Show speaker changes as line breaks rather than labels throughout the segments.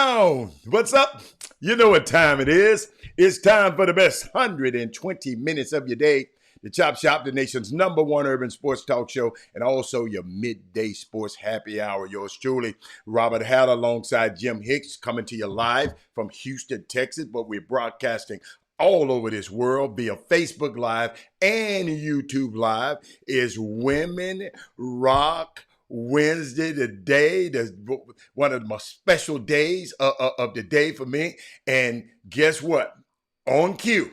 down. What's up? You know what time it is. It's time for the best 120 minutes of your day. The Chop Shop, the nation's #1 urban sports talk show, and also your midday sports happy hour. Yours truly, Robert Haller, alongside Jim Hicks, coming to you live from Houston, Texas, but we're broadcasting all over this world via Facebook Live and YouTube Live. Is Women Rock Wednesday today. One of the most special days of the day for me. And guess what? On cue,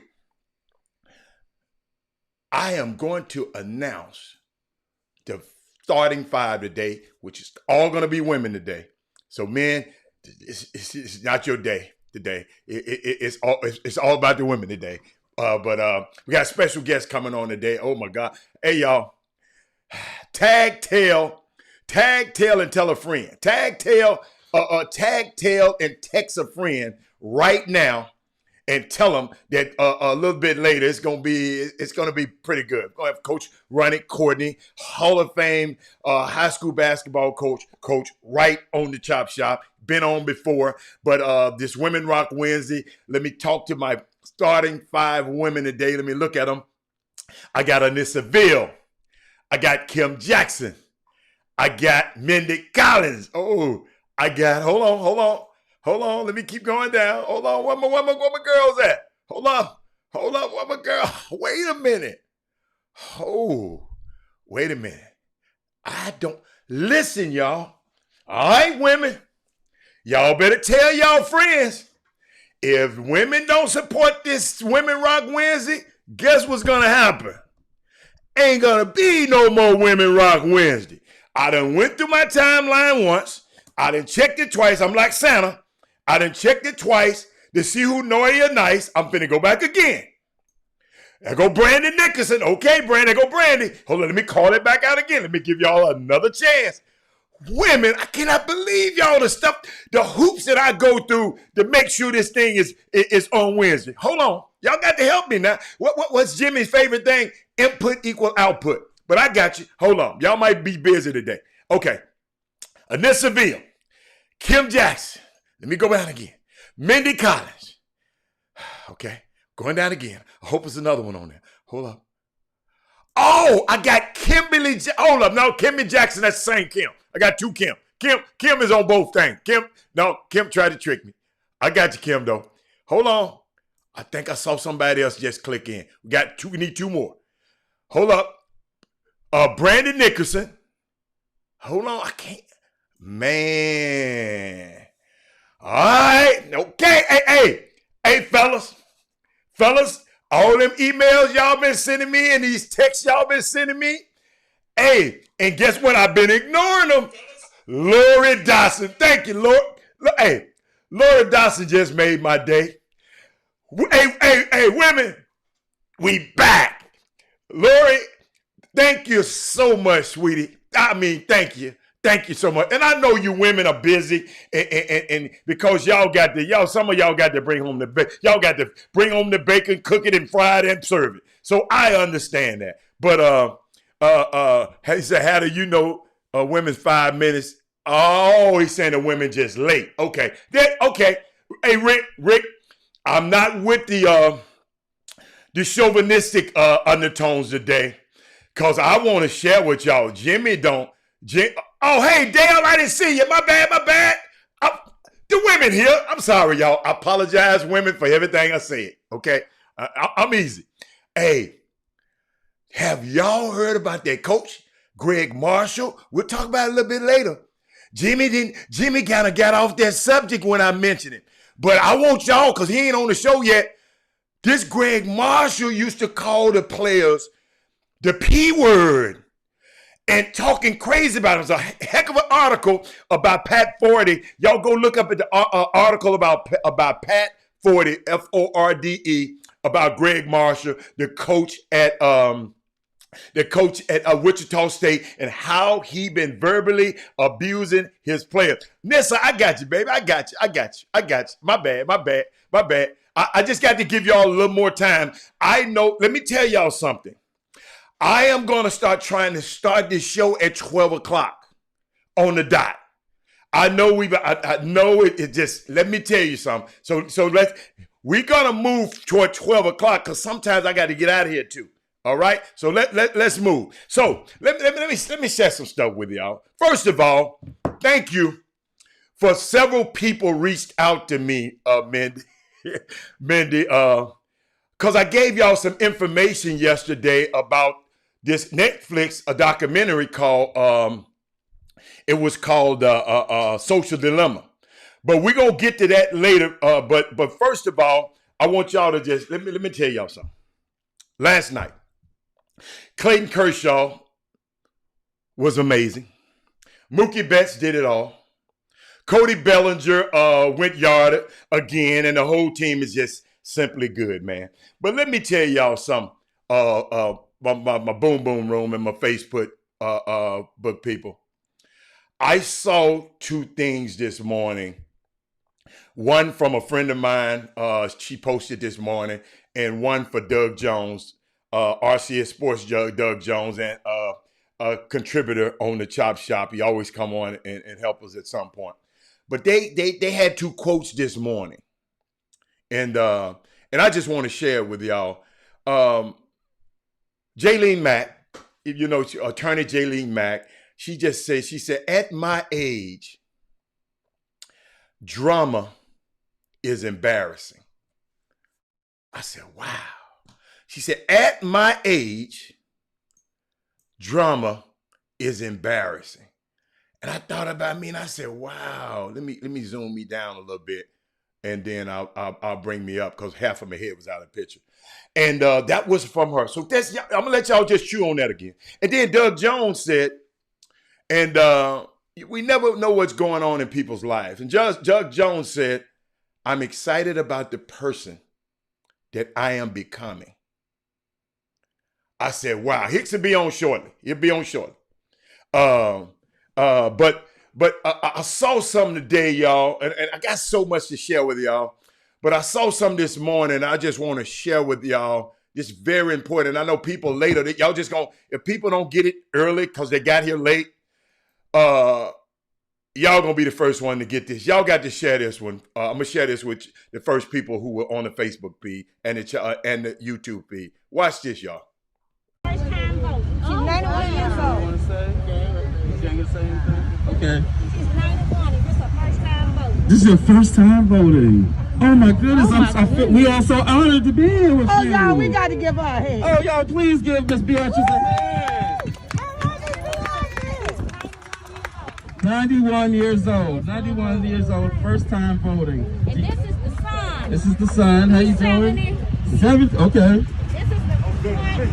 I am going to announce the starting five today, which is all going to be women today. So men, it's not your day today. It's all about the women today. But we got special guests coming on today. Oh my God. Hey y'all, tag tail and tell a friend. Tag tail and text a friend right now and tell them that a little bit later it's gonna be pretty good. We're gonna have Coach Ronnie Courtney, Hall of Fame high school basketball coach, right on the Chop Shop. Been on before, but this Women Rock Wednesday. Let me talk to my starting five women today. Let me look at them. I got Anissa Ville. I got Kim Jackson. I got Mindy Collins. Oh, I got, hold on. Let me keep going down. Hold on, where my girls at? Hold on, where my girl? Wait a minute. Oh, wait a minute. Listen, y'all. All right, women. Y'all better tell y'all friends. If women don't support this Women Rock Wednesday, guess what's gonna happen? Ain't gonna be no more Women Rock Wednesday. I done went through my timeline once. I done checked it twice. I'm like Santa. I done checked it twice to see who naughty or nice. I'm finna go back again. There go Brandon Nicholson. Okay, Brandon. There go Brandy. Hold on, let me call it back out again. Let me give y'all another chance. Women, I cannot believe y'all the hoops that I go through to make sure this thing is on Wednesday. Hold on. Y'all got to help me now. What's Jimmy's favorite thing? Input equal output. But I got you. Hold on. Y'all might be busy today. Okay. Anissa Ville. Kim Jackson. Let me go down again. Mindy Collins. Okay. Going down again. I hope it's another one on there. Hold up. Oh, I got Kimberly. Hold up. No, Kimmy Jackson. That's the same Kim. I got two Kim. Kim is on both things. Kim tried to trick me. I got you, Kim, though. Hold on. I think I saw somebody else just click in. We need two more. Hold up. Brandon Nicholson. Hold on. I can't. Man. All right. Okay. Hey, fellas. All them emails y'all been sending me and these texts y'all been sending me. Hey, and guess what? I've been ignoring them. Lori Dawson. Thank you, Lord. Hey, Lori Dawson just made my day. Hey, women. We back. Lori, thank you so much, sweetie. I mean, thank you. Thank you so much. And I know you women are busy and because some of y'all got to bring home the bacon. Y'all got to bring home the bacon, cook it and fry it and serve it. So I understand that. But he said, how do you know women's 5 minutes? Oh, he's saying the women just late. Okay. Okay. Hey, Rick, I'm not with the chauvinistic undertones today because I want to share with y'all. Oh, hey, Dale, I didn't see you. My bad. The women here. I'm sorry, y'all. I apologize, women, for everything I said. Okay? I'm easy. Hey, have y'all heard about that coach, Greg Marshall? We'll talk about it a little bit later. Jimmy kind of got off that subject when I mentioned it. But I want y'all, because he ain't on the show yet, this Greg Marshall used to call the players the P word. And talking crazy about it. It was a heck of an article about Pat Forty. Y'all go look up at the article about Pat Forty, Forde, about Greg Marshall, the coach at Wichita State, and how he been verbally abusing his players. Nessa, I got you, baby. I got you. My bad. I just got to give y'all a little more time. I know. Let me tell y'all something. I am going to start trying to start this show at 12 o'clock on the dot. I know I know it just, let me tell you something. So we're gonna move toward 12 o'clock because sometimes I got to get out of here too. All right. So let's move. So let me share some stuff with y'all. First of all, thank you for several people reached out to me, Mindy, because I gave y'all some information yesterday about this Netflix, a documentary called it was called Social Dilemma. But we're gonna get to that later. But first of all, I want y'all to just let me tell y'all something. Last night, Clayton Kershaw was amazing. Mookie Betts did it all. Cody Bellinger went yard again, and the whole team is just simply good, man. But let me tell y'all something. My boom boom room and my Facebook book people. I saw two things this morning. One from a friend of mine, she posted this morning, and one for Doug Jones, RCS Sports Doug Jones, and a contributor on the Chop Shop. He always come on and help us at some point. But they had two quotes this morning, and I just want to share with y'all. Jaylene Mack, you know, attorney Jaylene Mack, she said, at my age, drama is embarrassing. I said, wow. She said, at my age, drama is embarrassing. And I thought about me and I said, wow, let me zoom me down a little bit. And then I'll bring me up because half of my head was out of the picture. And that was from her. So I'm going to let y'all just chew on that again. And then Doug Jones said, and we never know what's going on in people's lives. And Doug Jones said, I'm excited about the person that I am becoming. I said, wow, Hicks will be on shortly. He'll be on shortly. But I saw something today, y'all, and I got so much to share with y'all. But I saw something this morning. I just want to share with y'all. It's very important. I know people later, y'all just gonna, if people don't get it early because they got here late, y'all gonna be the first one to get this. Y'all got to share this one. I'm gonna share this with the first people who were on the Facebook feed and the YouTube feed. Watch this, y'all.
First time vote. She's 91 years old.
You want to say? You ain't gonna say anything? Okay.
She's 91 and this is her first time voting.
This is your first time voting. Oh my goodness, we are so honored to be here with you.
Oh, y'all, we got to give her a hand.
Oh, y'all, please give Miss Beatrice a hand. 91 years old. 91 years old, first time voting.
And this is the son.
This is the son. How you doing? 70. Okay.
This is the wife.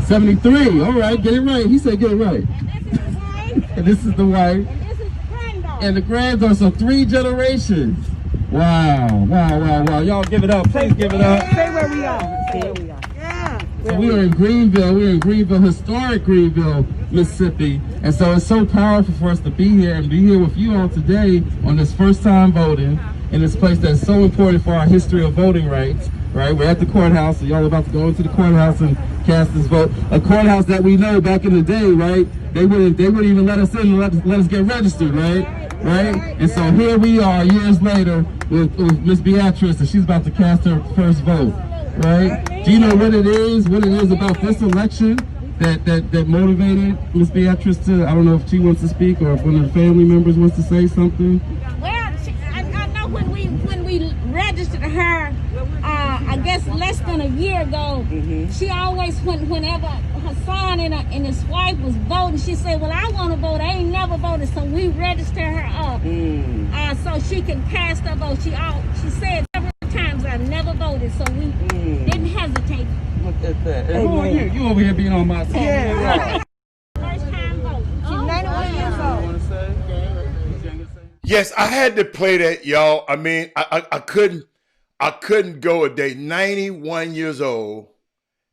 73. All right, get it right. He said get it right.
And this is the wife.
And this is the wife.
And this is the granddaughter.
And the granddaughter. So 3 generations. Wow. Y'all give it up. Please give it up.
Stay where we are. Stay where we are. Yeah.
So we are in Greenville. We're in Greenville, historic Greenville, Mississippi. And so it's so powerful for us to be here and be here with you all today on this first time voting in this place that's so important for our history of voting rights. Right? We're at the courthouse. So y'all about to go into the courthouse and cast this vote. A courthouse that we know back in the day, right? They wouldn't even let us in and let us get registered, right? Right? And so here we are years later with Miss Beatrice, and she's about to cast her first vote, right? Do you know what it is about this election that motivated Miss Beatrice to, I don't know if she wants to speak or if one of the family members wants to say something?
Well, I know when we registered her, I guess less than a year ago, she always, whenever her son and his wife was voting, she said, well, I want to vote. I ain't never voted, so we registered her up so she can cast her vote. She said several times, I never voted, so we didn't hesitate.
Look at that. And who are you? You over here being on my side.
Yeah, right.
First time vote.
She's 91 years
You
old.
want to say?
Yes, I had to play that, y'all. I mean, I couldn't go a day. 91 years old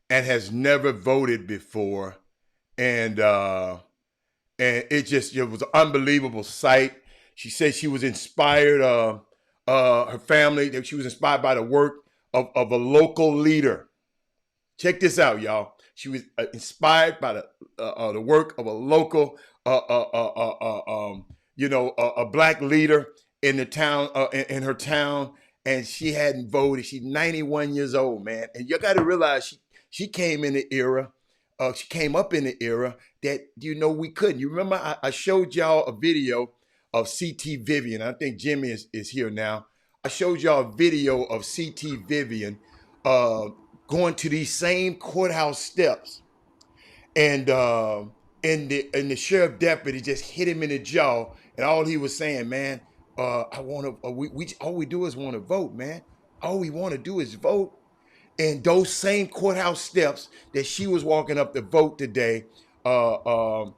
and has never voted before, and it was an unbelievable sight. She said she was inspired. Her family, that she was inspired by the work of a local leader. Check this out, y'all. She was inspired by the work of a local a black leader in the town, in her town, and she hadn't voted. She's 91 years old, man. And you got to realize she came in the era, she came up in the era that, we couldn't. You remember I showed y'all a video of C.T. Vivian. I think Jimmy is here now. I showed y'all a video of C.T. Vivian going to these same courthouse steps, and the sheriff deputy just hit him in the jaw, and all he was saying, man, I want to. We all we do is want to vote, man. All we want to do is vote. And those same courthouse steps that she was walking up to vote today was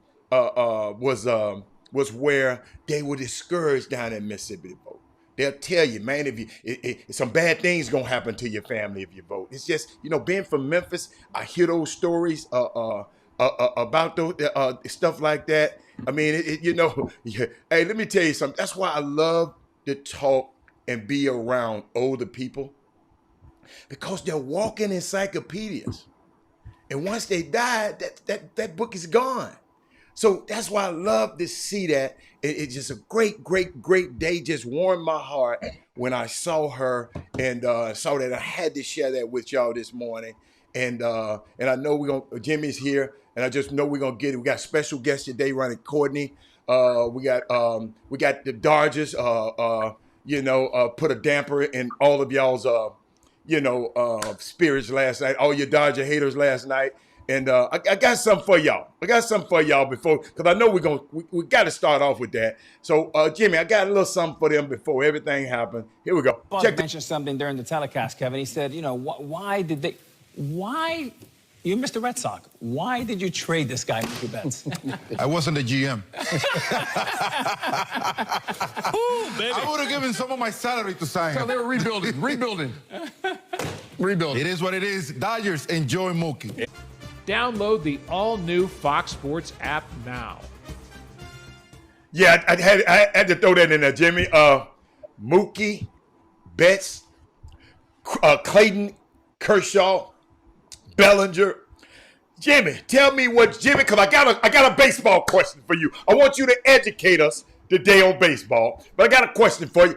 where they were discouraged down in Mississippi to vote. They'll tell you, man, if some bad things gonna happen to your family if you vote. It's just, being from Memphis, I hear those stories about those stuff like that. I mean, hey, let me tell you something. That's why I love to talk and be around older people, because they're walking encyclopedias. And once they die, that book is gone. So that's why I love to see that. It's just a great, great, great day. Just warmed my heart when I saw her and saw that. I had to share that with y'all this morning. And I know Jimmy's here, and I just know we got special guests today running Courtney. We got the Dodgers, put a damper in all of y'all's spirits last night, all your Dodger haters last night. And I got something for y'all. Before, because I know we got to start off with that. So, Jimmy, I got a little something for them before everything happened. Here we go.
Buck mentioned something during the telecast, Kevin. He said, why, you missed the Red Sox. Why did you trade this guy for your bets?
I wasn't the GM.
Ooh, baby.
I would have given some of my salary to sign him.
So they were rebuilding.
It is what it is. Dodgers, enjoy Mookie.
Download the all-new Fox Sports app now.
Yeah, I had to throw that in there, Jimmy. Mookie Betts, Clayton Kershaw, Bellinger. Jimmy, tell me because I got a baseball question for you. I want you to educate us today on baseball, but I got a question for you.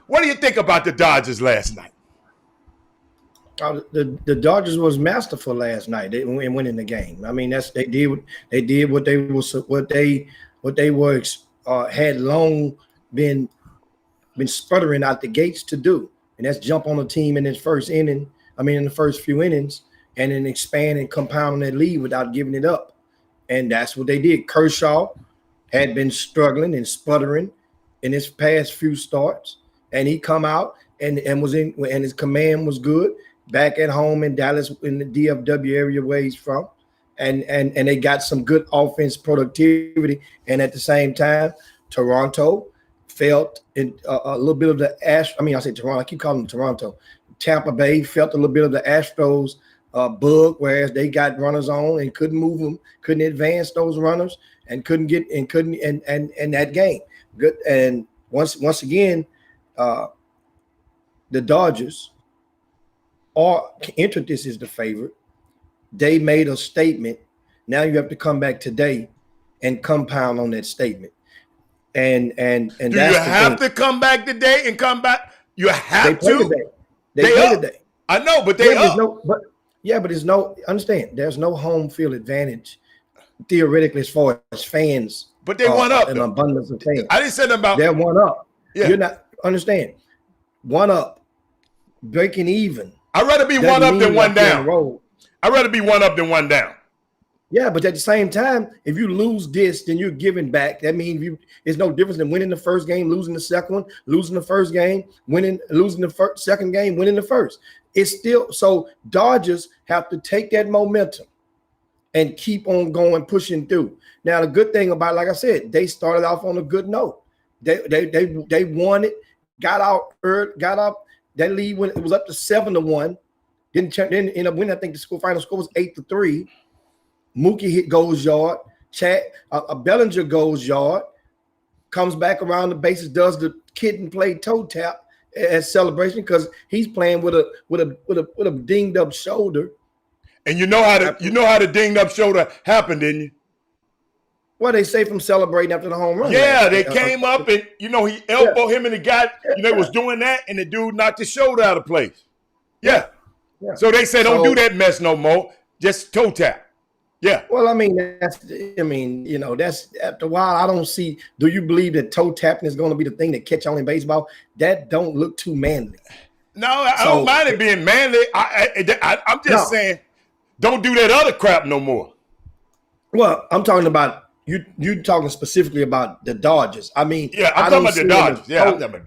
What do you think about the Dodgers last night?
The Dodgers was masterful last night. They winning the game. I mean, they did what they had long been sputtering out the gates to do, and that's jump on a team in its first inning. I mean, in the first few innings, and then expand and compound on that lead without giving it up, and that's what they did. Kershaw had been struggling and sputtering in his past few starts, and he come out and his command was good. Back at home in Dallas, in the DFW area where he's from, and they got some good offense productivity. And at the same time, Toronto felt a little bit of the I say Toronto. I keep calling them Toronto. Tampa Bay felt a little bit of the Astros bug, whereas they got runners on and couldn't move them, couldn't advance those runners, and couldn't that game. Good. And once again, the Dodgers entered this as the favorite. They made a statement. Now you have to come back today and compound on that statement. And do
you have to come back today and come back? You have to.
They play today.
I know, but
understand. There's no home field advantage theoretically as far as fans.
But they won up.
An abundance of fans.
I didn't say nothing about.
They're one up.
Yeah.
You're not understand. One up, breaking even.
I'd rather be one up than one down. I'd rather be one up than one down.
Yeah, but at the same time, if you lose this, then you're giving back. That means it's no difference than winning the first game, losing the second one, losing the first game, losing the second game, winning the first. It's still so. Dodgers have to take that momentum and keep on going, pushing through. Now, the good thing about, like I said, they started off on a good note. They won it, got out that lead when it was up to 7-1. Didn't end up winning. I think the final score was 8-3. Mookie goes yard. Bellinger goes yard. Comes back around the bases, does the kid and play toe tap as celebration because he's playing with a dinged up shoulder.
And you know how the dinged up shoulder happened, didn't you?
Well, they say from celebrating after the home run.
Yeah, they came up and he elbowed him and the guy. Was doing that, and the dude knocked his shoulder out of place. Yeah. So they say don't do that mess no more. Just toe tap. Yeah.
Well, that's after a while. I don't see. Do you believe that toe tapping is going to be the thing that catch on in baseball? That don't look too manly.
No, I don't mind it being manly. I'm just saying, don't do that other crap no more.
Well, I'm talking about you talking specifically about the Dodgers.
I'm talking about the Dodgers.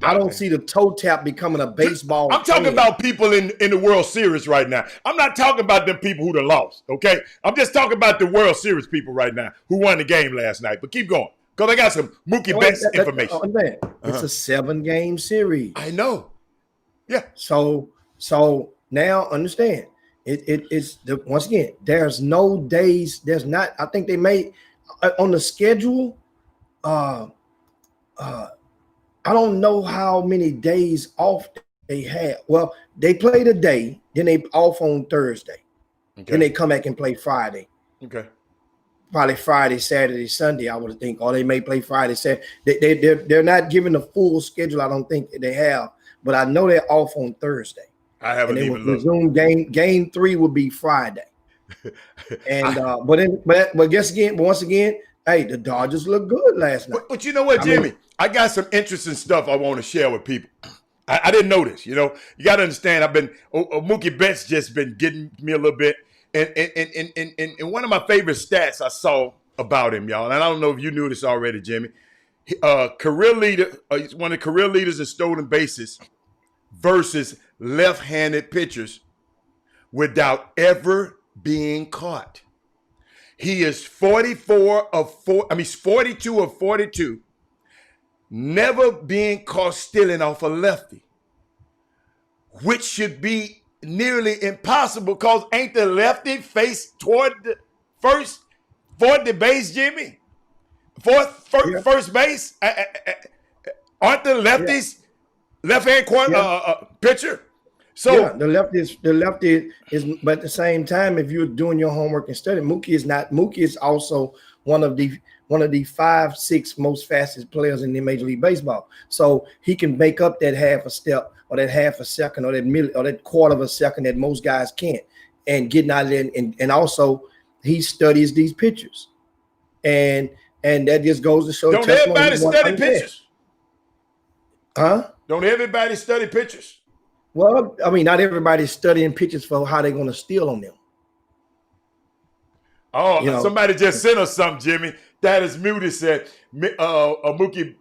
I don't see the toe tap becoming a baseball.
I'm talking about people in the World Series right now. I'm not talking about them people who done lost, okay? I'm just talking about the World Series people right now who won the game last night. But keep going, because I got some Mookie Betts information.
It's a 7-game series.
I know. Yeah.
So now understand. It's once again, there's no days. There's not. I think they made on the schedule. I don't know how many days off they had. Well, they played a day, then they off on Thursday, then they come back and play Friday.
Okay.
Probably Friday, Saturday, Sunday. I would think, or they may play Friday, Saturday. They're not given the full schedule. I don't think they have, but I know they're off on Thursday.
I haven't even looked.
Resume game 3 will be Friday. And but guess again, once again, hey, the Dodgers look good last night.
But you know what, Jimmy? I got some interesting stuff I want to share with people. I didn't know this. You got to understand. I've been Mookie Betts just been getting me a little bit, and one of my favorite stats I saw about him, y'all. And I don't know if you knew this already, Jimmy. Career leader, he's one of the career leaders in stolen bases versus left-handed pitchers without ever being caught. He is 42 of 42, never being caught stealing off a lefty, which should be nearly impossible because ain't the lefty face toward the base, Jimmy? First base? Aren't the lefties left-hand pitcher? So
the lefty is, but at the same time, if you're doing your homework and studying, Mookie is also one of the 5-6 most fastest players in the Major League Baseball. So he can make up that half a step or that half a second or that quarter of a second that most guys can't, and getting out there and also he studies these pitchers, and that just goes to show.
Don't everybody study pitchers?
Huh?
Don't everybody study pitchers?
Well, not everybody's studying pitches for how they're going to steal on them.
Oh, somebody just sent us something, Jimmy. That is muted. Said Mookie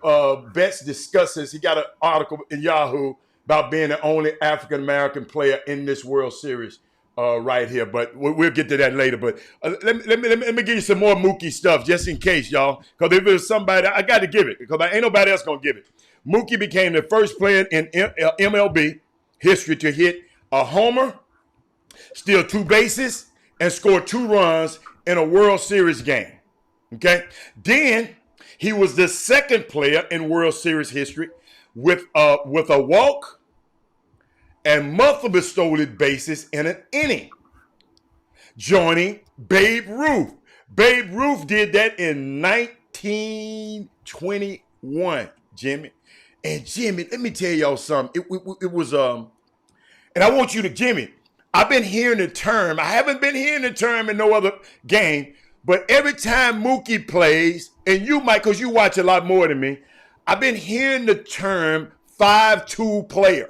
Betts discusses. He got an article in Yahoo about being the only African American player in this World Series right here. But we'll get to that later. But let me give you some more Mookie stuff just in case, y'all. Because if there's somebody, I got to give it because ain't nobody else gonna give it. Mookie became the first player in MLB history to hit a homer, steal 2 bases, and score 2 runs in a World Series game. Okay? Then he was the second player in World Series history with a walk and multiple stolen bases in an inning, joining Babe Ruth. Babe Ruth did that in 1921, Jimmy. And Jimmy, let me tell y'all something. It was and I want you to, Jimmy, I've been hearing the term. I haven't been hearing the term in no other game, but every time Mookie plays, and you, Mike, because you watch a lot more than me, I've been hearing the term 5-2 player.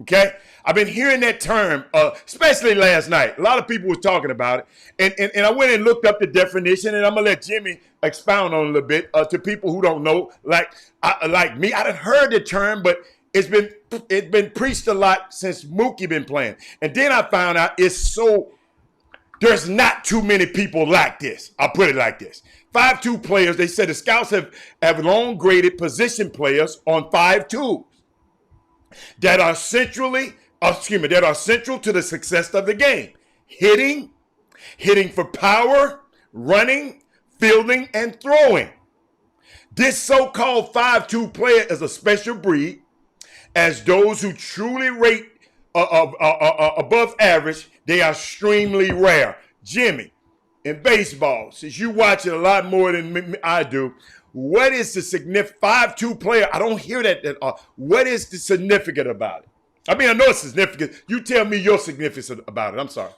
Okay? I've been hearing that term, especially last night. A lot of people were talking about it. And I went and looked up the definition, and I'm going to let Jimmy expound on it a little bit to people who don't know, like me. I done heard the term, but it's been preached a lot since Mookie been playing. And then I found out there's not too many people like this. I'll put it like this. 5-2 players, they said the scouts have long graded position players on 5-2s that are central to the success of the game. Hitting for power, running, fielding, and throwing. This so-called 5-2 player is a special breed, as those who truly rate above average, they are extremely rare. Jimmy, in baseball, since you watch it a lot more than I do, what is the significant 5'2" player? I don't hear that at all. What is the significant about it? I mean, I know it's significant. You tell me your significance about it. I'm sorry.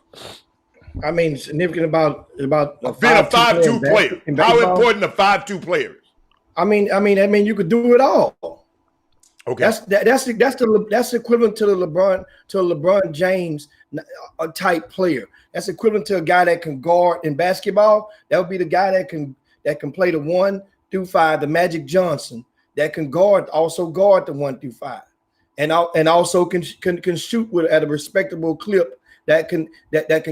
I mean, significant about
being a 5'2" player. How important a 5'2" player is?
I mean, you could do it all.
Okay,
That's equivalent to the LeBron James type player. That's equivalent to a guy that can guard in basketball. That would be the guy that can play the 1 through 5, the Magic Johnson, that can also guard the 1 through 5, and also can shoot at a respectable clip that can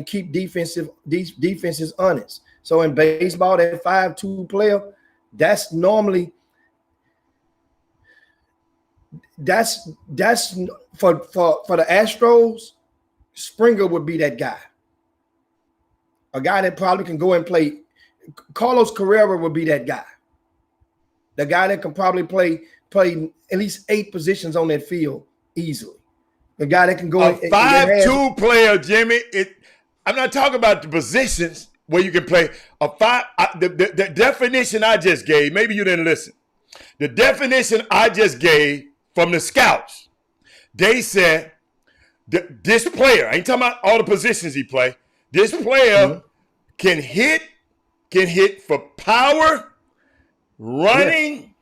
keep defenses honest. So in baseball, that 5'2" player, that's normally that's for the Astros. Springer would be that guy. A guy that probably can go and play. Carlos Carrera would be that guy. The guy that can probably play at least 8 positions on that field easily. The guy that can go.
A 5'2" player, Jimmy. I'm not talking about the positions where you can play a 5. The definition I just gave. Maybe you didn't listen. The definition I just gave from the scouts. They said this player. I ain't talking about all the positions he play. This player can hit for power, running,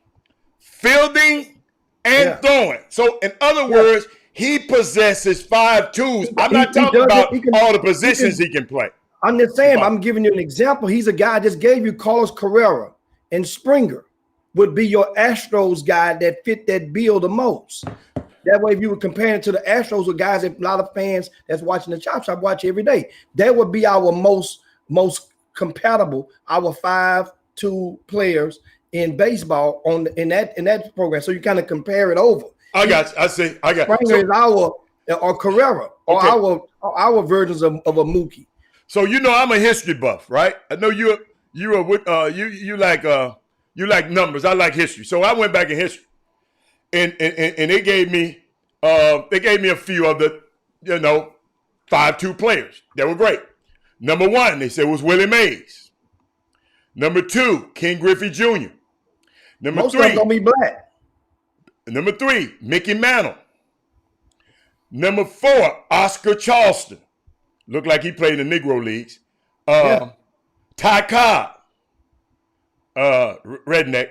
fielding, and throwing. So, in other words, he possesses 5'2s. I'm not talking about all the positions he can play.
I'm just saying, I'm giving you an example. He's a guy I just gave you, Carlos Carrera and Springer would be your Astros guy that fit that bill the most. That way, if you were comparing it to the Astros with guys that a lot of fans that's watching the Chop Shop watch every day, that would be our most compatible, our 5'2" players in baseball in that program. So you kind of compare it over.
I got you. I see. I got
you. Springer is our Carrera or our versions of a Mookie.
So you know I'm a history buff, right? I know you like numbers. I like history. So I went back in history. And they gave me a few of the 5'2" players that were great. Number 1, they said, was Willie Mays. Number 2, Ken Griffey Jr. Number 3,
most of them gonna be black.
Number 3, Mickey Mantle. Number 4, Oscar Charleston. Looked like he played in the Negro Leagues. Ty Cobb, redneck.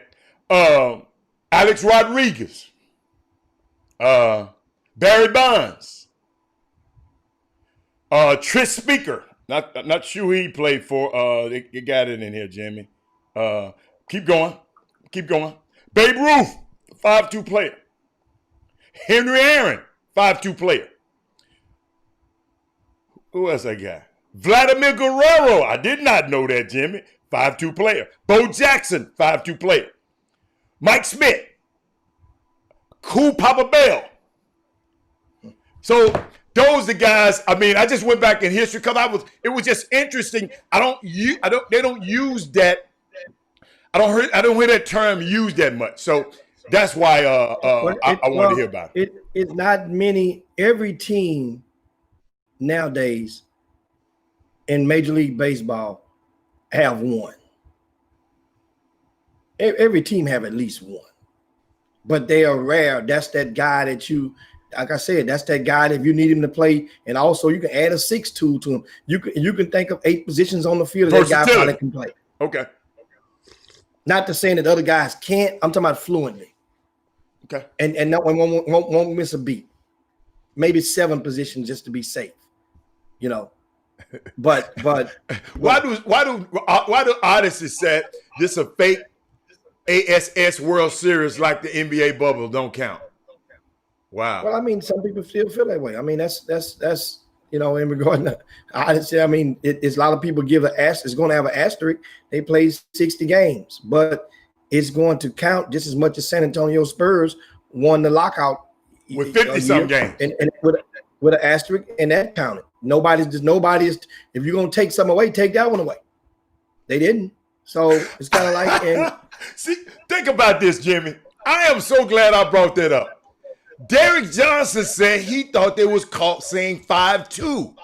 Alex Rodriguez. Barry Bonds. Tris Speaker. Not sure who he played for. They got it in here, Jimmy. Keep going. Babe Ruth, 5'2" player. Henry Aaron, 5'2" player. Who else I got? Vladimir Guerrero. I did not know that, Jimmy. 5'2" player. Bo Jackson, 5'2" player. Mike Smith. Cool Papa Bell. So those the guys. I mean, I just went back in history because it was just interesting. They don't use that. I don't hear that term used that much. So that's why I wanted to hear about it.
It's not many. Every team nowadays in Major League Baseball have one. Every team have at least one. But they are rare. That's that guy that like I said, that's that guy that if you need him to play, and also you can add a 6'2" to him. You can think of 8 positions on the field that guy probably can play.
Okay.
Not to say that other guys can't. I'm talking about fluently.
Okay.
And no one won't miss a beat. Maybe 7 positions just to be safe. But
why do artists say this a fake ASS World Series like the NBA bubble don't count? Wow.
Well, I mean, some people still feel that way. I mean, that's in regard to honesty. I mean, it's a lot of people give it's going to have an asterisk. They played 60 games, but it's going to count just as much as San Antonio Spurs won the lockout
with 50-some games,
and with an asterisk, and that counted. Nobody is. If you're going to take something away, take that one away. They didn't. So it's kind of like.
See, think about this, Jimmy. I am so glad I brought that up. Derek Johnson said he thought they was caught saying 5'2",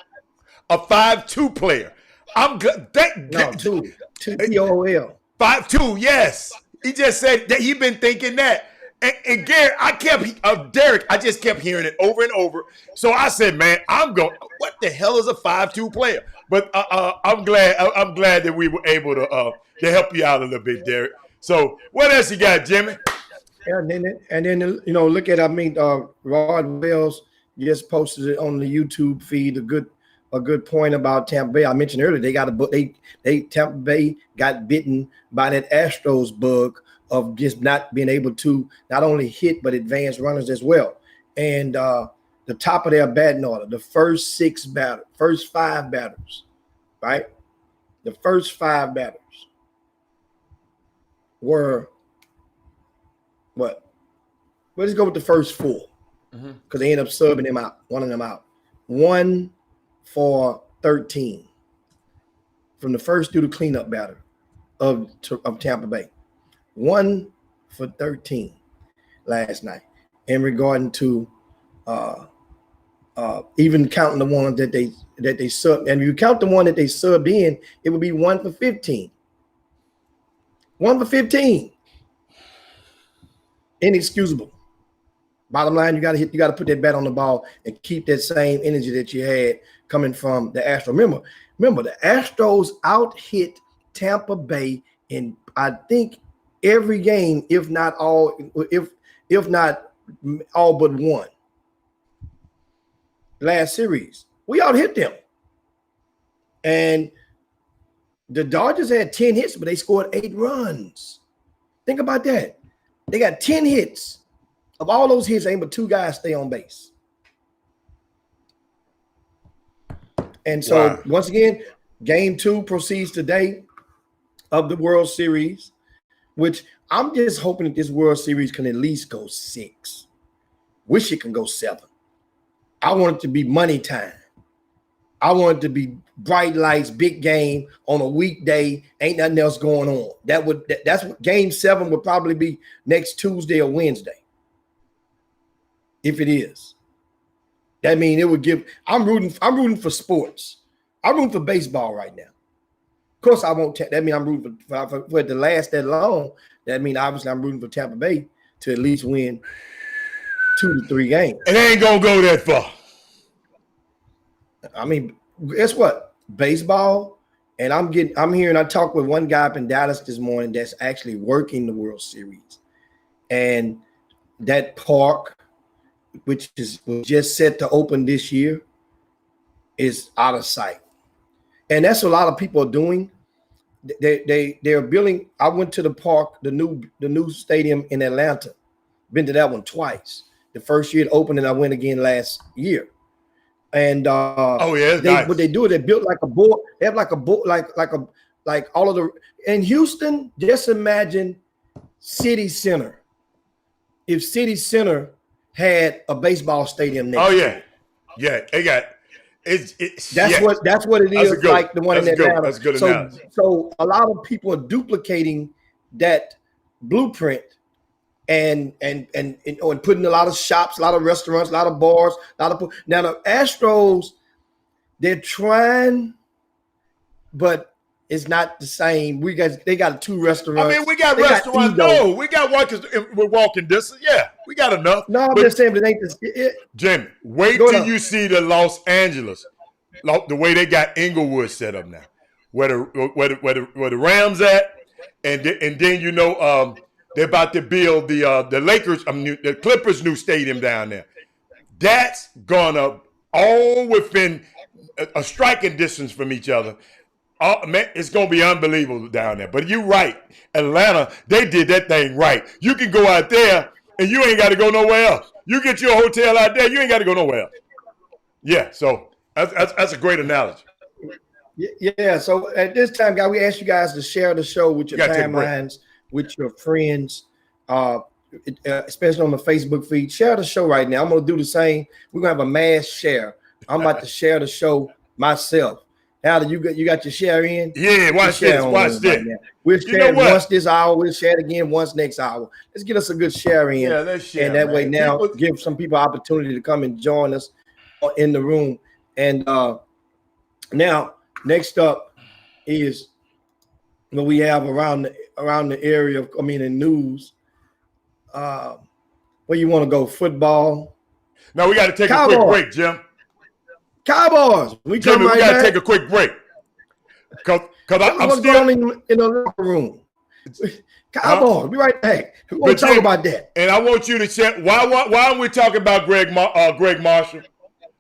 a 5'2" player. I'm good.
No, two TOL.
5-2, yes. He just said that he been thinking that. And Gary, Derek, I just kept hearing it over and over. So I said, man, what the hell is a 5-2 player? But I'm glad that we were able to help you out a little bit, Derek. So what else you got, Jimmy?
And then look at Rod Wells just posted it on the YouTube feed. A good point about Tampa Bay. I mentioned earlier they got a book. Tampa Bay got bitten by that Astros bug of just not being able to not only hit but advance runners as well. And the top of their batting order, the first five batters, right? The first five batters were what? Let's go with the first four because they end up subbing them out, one of them out. 1 for 13 from the first through the cleanup batter of Tampa Bay. 1 for 13 last night. In regarding to even counting the ones that they subbed, and if you count the one that they subbed in, it would be 1 for 15. 1 for 15. Inexcusable. Bottom line, you got to put that bat on the ball and keep that same energy that you had coming from the Astros. Remember, the Astros out hit Tampa Bay in I think every game, if not all but one. Last series, we out hit them, and the Dodgers had 10 hits, but they scored 8 runs. Think about that. They got 10 hits. Of all those hits, ain't but 2 guys stay on base. And so, Once again, game 2 proceeds today of the World Series, which I'm just hoping that this World Series can at least go 6. Wish it can go 7. I want it to be money time. I want it to be bright lights, big game on a weekday. Ain't nothing else going on. That's what game 7 would probably be next Tuesday or Wednesday. If it is, that means it would give. I'm rooting for sports. I'm rooting for baseball right now. Of course, I won't. That means I'm rooting for it to last that long. That means obviously I'm rooting for Tampa Bay to at least win 2 to 3 games.
It ain't gonna go that far.
I mean, guess what? Baseball, and I'm hearing. I talked with one guy up in Dallas this morning that's actually working the World Series, and that park, which was just set to open this year, is out of sight. And that's what a lot of people are doing. They're building. I went to the park, the new stadium in Atlanta. Been to that one twice. The first year it opened, and I went again last year. And
nice.
What they do is they built like a board. They have like a board, like all of the in Houston. Just imagine City Center. If City Center had a baseball stadium next.
Oh yeah, they got it.
That's what it is. Like the one in Atlanta.
That's good enough.
So a lot of people are duplicating that blueprint and putting a lot of shops, a lot of restaurants, a lot of bars, now the Astros, they're trying, but it's not the same. They got 2 restaurants.
I mean, we got restaurants. No, we got one because we're walking distance. Yeah, we got enough.
No, I'm just saying, but it ain't this.
Jimmy, wait till you see the Los Angeles, the way they got Inglewood set up now, where the Rams at, and then they're about to build the Lakers, the Clippers' new stadium down there. That's gonna all within a striking distance from each other. Oh, man, it's going to be unbelievable down there. But you're right. Atlanta, they did that thing right. You can go out there, and you ain't got to go nowhere else. You get your hotel out there, you ain't got to go nowhere else. Yeah, so that's a great analogy.
Yeah, so at this time, guys, we ask you guys to share the show with your timelines, with your friends, especially on the Facebook feed. Share the show right now. I'm going to do the same. We're going to have a mass share. I'm about to share the show myself. Now you got your share in?
Yeah, watch this. Right,
we'll share once this hour. We'll share it again once next hour. Let's get us a good share in.
Yeah, let's share.
And that way now give some people opportunity to come and join us in the room. And now next up, is what we have around the area of, in news. Where you want to go? Football.
No, we got to take
Cowboys.
a quick break, Jim.
Cowboys. We
Jimmy,
right
we got to
back.
take a quick break. Cause I'm
what's
still
going on in the locker room. Cowboys. Be right back. We want to talk about that.
And I want you to check. Why aren't we talking about Greg Marshall?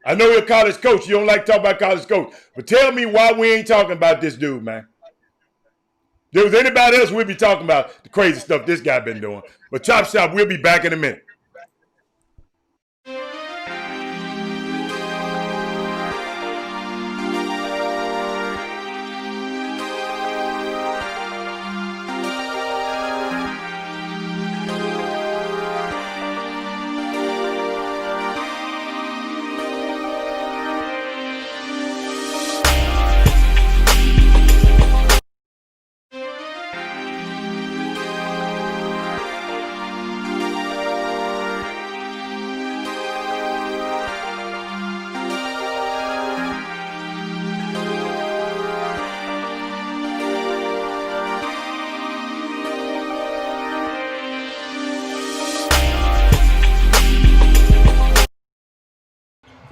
I know you're a college coach. You don't like to talk about college coach, but tell me why we ain't talking about this dude, man. If there was anybody else, we'd be talking about the crazy stuff this guy been doing. But Chop Shop, we'll be back in a minute.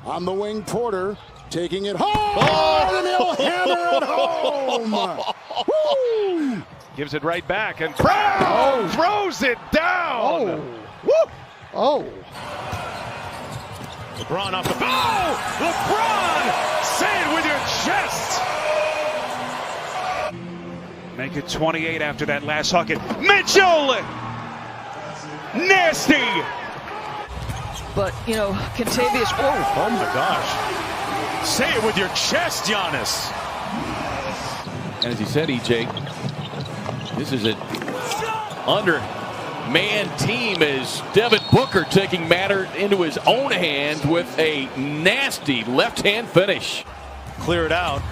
On the wing, Porter taking it home, and he'll hammer it home. Woo!
Gives it right back, and Brown throws it down. LeBron off the ball. LeBron, say it with your chest. Make it 28 after that last Hawkins. Mitchell, nasty.
But, Contavious,
oh my gosh. Say it with your chest, Giannis.
And as he said, EJ, this is an undermanned team as Devin Booker taking matter into his own hands with a nasty left-hand finish.
Clear it out.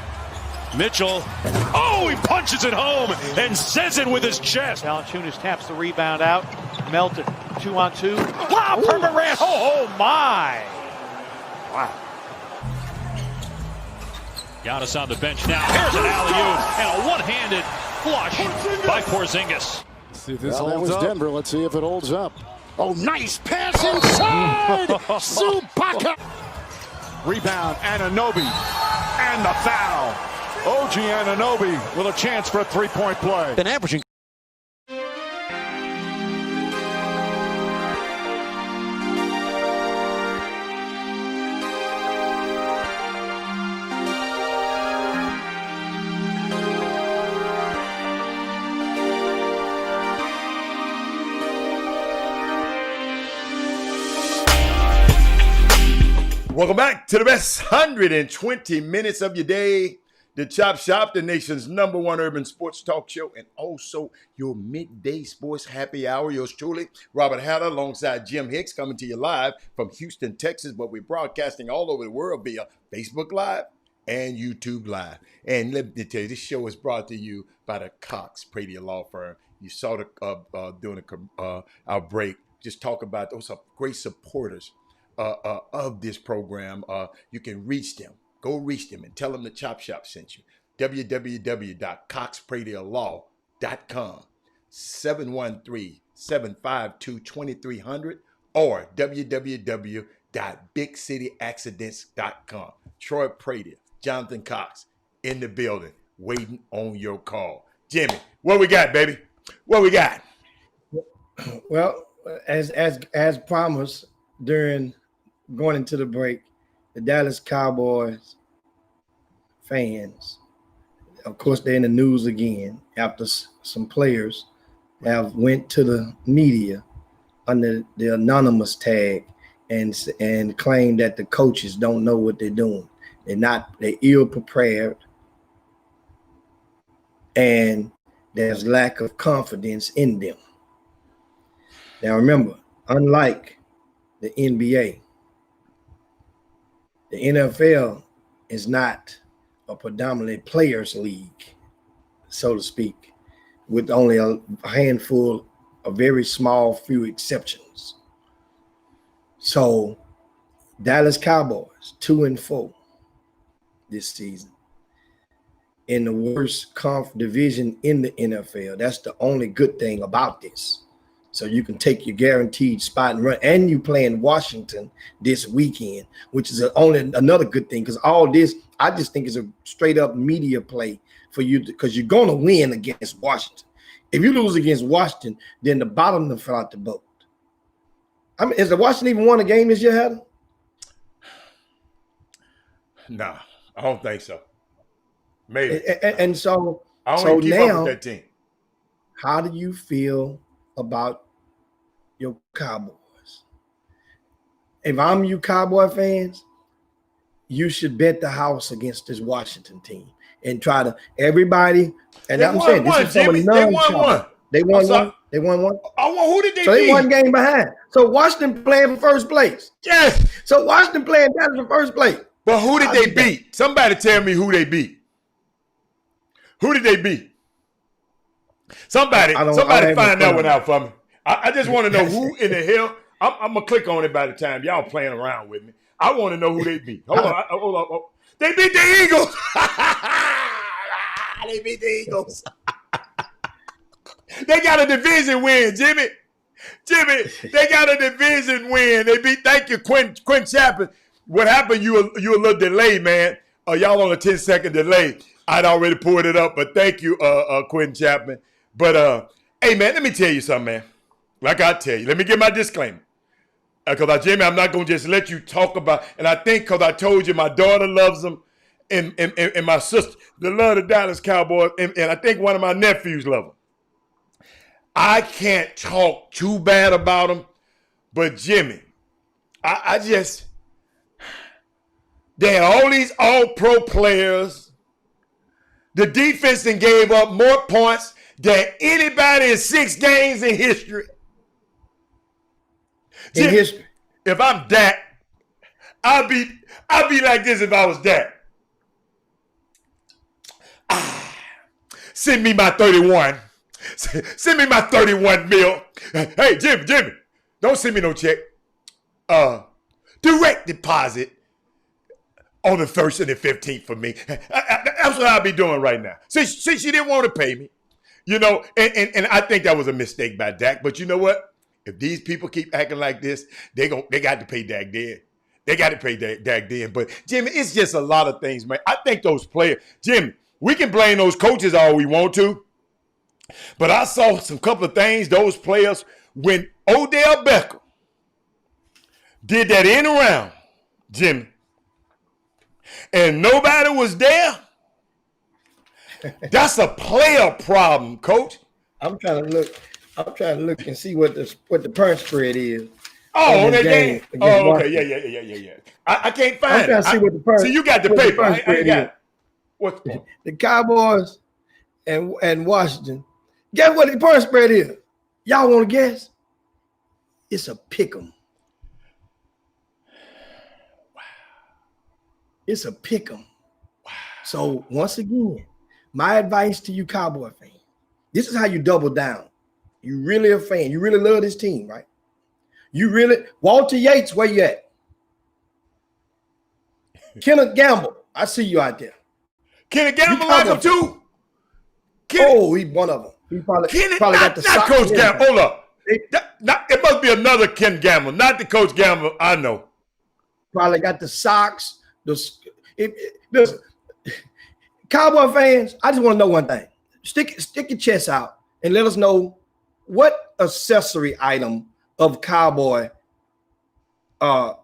Mitchell, he punches it home and says it with his chest.
Valanciunas taps the rebound out. Melton, 2-on-2. Wow, for Morant. Oh my. Wow.
Giannis on the bench now. Here's an alley-oop and a one-handed flush by Porzingis.
See if this holds up. Denver. Let's see if it holds up. Oh, nice pass inside. Zubaka.
Rebound, Anunoby. And the foul. OG Anunoby with a chance for a three-point play.
Been averaging.
Welcome back to the best 120 minutes of your day. The Chop Shop, the nation's #1 urban sports talk show, and also your midday sports happy hour. Yours truly, Robert Hatter, alongside Jim Hicks, coming to you live from Houston, Texas, but we're broadcasting all over the world via Facebook Live and YouTube Live. And let me tell you, this show is brought to you by the Cox Pradia Law Firm. You saw the during our break, just talk about those are great supporters of this program. You can reach them. Go reach them and tell them the Chop Shop sent you. www.coxpradialaw.com 713-752-2300 or www.bigcityaccidents.com. Troy Pradia, Jonathan Cox in the building waiting on your call. Jimmy, what we got, baby? What we got?
Well, as promised during going into the break, the Dallas Cowboys fans, of course, they're in the news again after some players have went to the media under the anonymous tag and claim that the coaches don't know what they're doing. They're ill prepared, and there's lack of confidence in them. Now remember, unlike the NBA, the NFL is not a predominantly players league, so to speak, with only a handful, a very small few exceptions. So Dallas Cowboys 2-4 this season. in the worst division in the NFL. That's the only good thing about this. So you can take your guaranteed spot and run, and you play in Washington this weekend, which is only another good thing, because all this, I just think, is a straight up media play for you, because you're going to win against Washington. If you lose against Washington, then the bottom will fall out the boat. I mean, has the Washington even won a game this year, Heather?
Nah, I don't think so. Maybe.
And so,
I don't keep
now,
up with that team.
How do you feel about your Cowboys? If I'm you Cowboy fans, you should bet the house against this Washington team and try to everybody. And I'm saying this is some of
They won one.
They won one. They won one.
Who did they
So
beat?
they one game behind. So Washington playing for first place.
Yes.
So Washington playing Dallas for first place.
But who did they beat? Somebody tell me who they beat. Who did they beat? Somebody find that one out for me. I just want to know who in the hell. I'm going to click on it by the time y'all playing around with me. I want to know who they beat. Hold on. They beat the Eagles. They beat the Eagles. They got a division win, Jimmy. They got a division win. They beat, thank you, Quinn Chapman. What happened, you a little delayed, man. Y'all on a 10-second delay. I'd already pulled it up, but thank you, Quinn Chapman. But, hey, man, let me tell you something, man. Like I tell you, let me give my disclaimer. Because, Jimmy, I'm not going to just let you talk about, and I think because I told you my daughter loves them and my sister, they love the Dallas Cowboys, and I think one of my nephews love them. I can't talk too bad about them, but, Jimmy, I just, they had all these all-pro players. The defense then gave up more points than anybody in 6 games in history. Jimmy, if I'm Dak, I'd be like this if I was Dak. Send me my 31. Send me my 31 mil. Hey, Jimmy, don't send me no check. Direct deposit on the 1st and the 15th for me. That's what I'll be doing right now. Since she didn't want to pay me, you know, and I think that was a mistake by Dak. But you know what? If these people keep acting like this, they got to pay Dak then. They got to pay Dak then. But, Jimmy, it's just a lot of things, man. I think those players, Jimmy, we can blame those coaches all we want to. But I saw some couple of things, those players, when Odell Beckham did that in around, Jimmy, and nobody was there, that's a player problem, Coach.
I'm trying to look and see what the point spread is.
Oh, on that game. Oh, okay. Yeah. I can't find it.
I'm trying to see what the point.
See, you got the paper. I ain't got it. What's
the Cowboys and Washington? Guess what the point spread is? Y'all want to guess? It's a pick 'em. Wow. It's a pick 'em. Wow. So once again, my advice to you Cowboy fans, this is how you double down. You really a fan. You really love this team, right? You really, Walter Yates, where you at? Kenneth Gamble, I see you out there.
Kenneth Gamble like him too.
He's one of them. He probably got the
not Coach Gamble. Hold up. It must be another Ken Gamble, not the Coach Gamble I know.
Probably got the socks. Listen, Cowboy fans, I just want to know one thing. Stick your chest out and let us know what accessory item of Cowboy that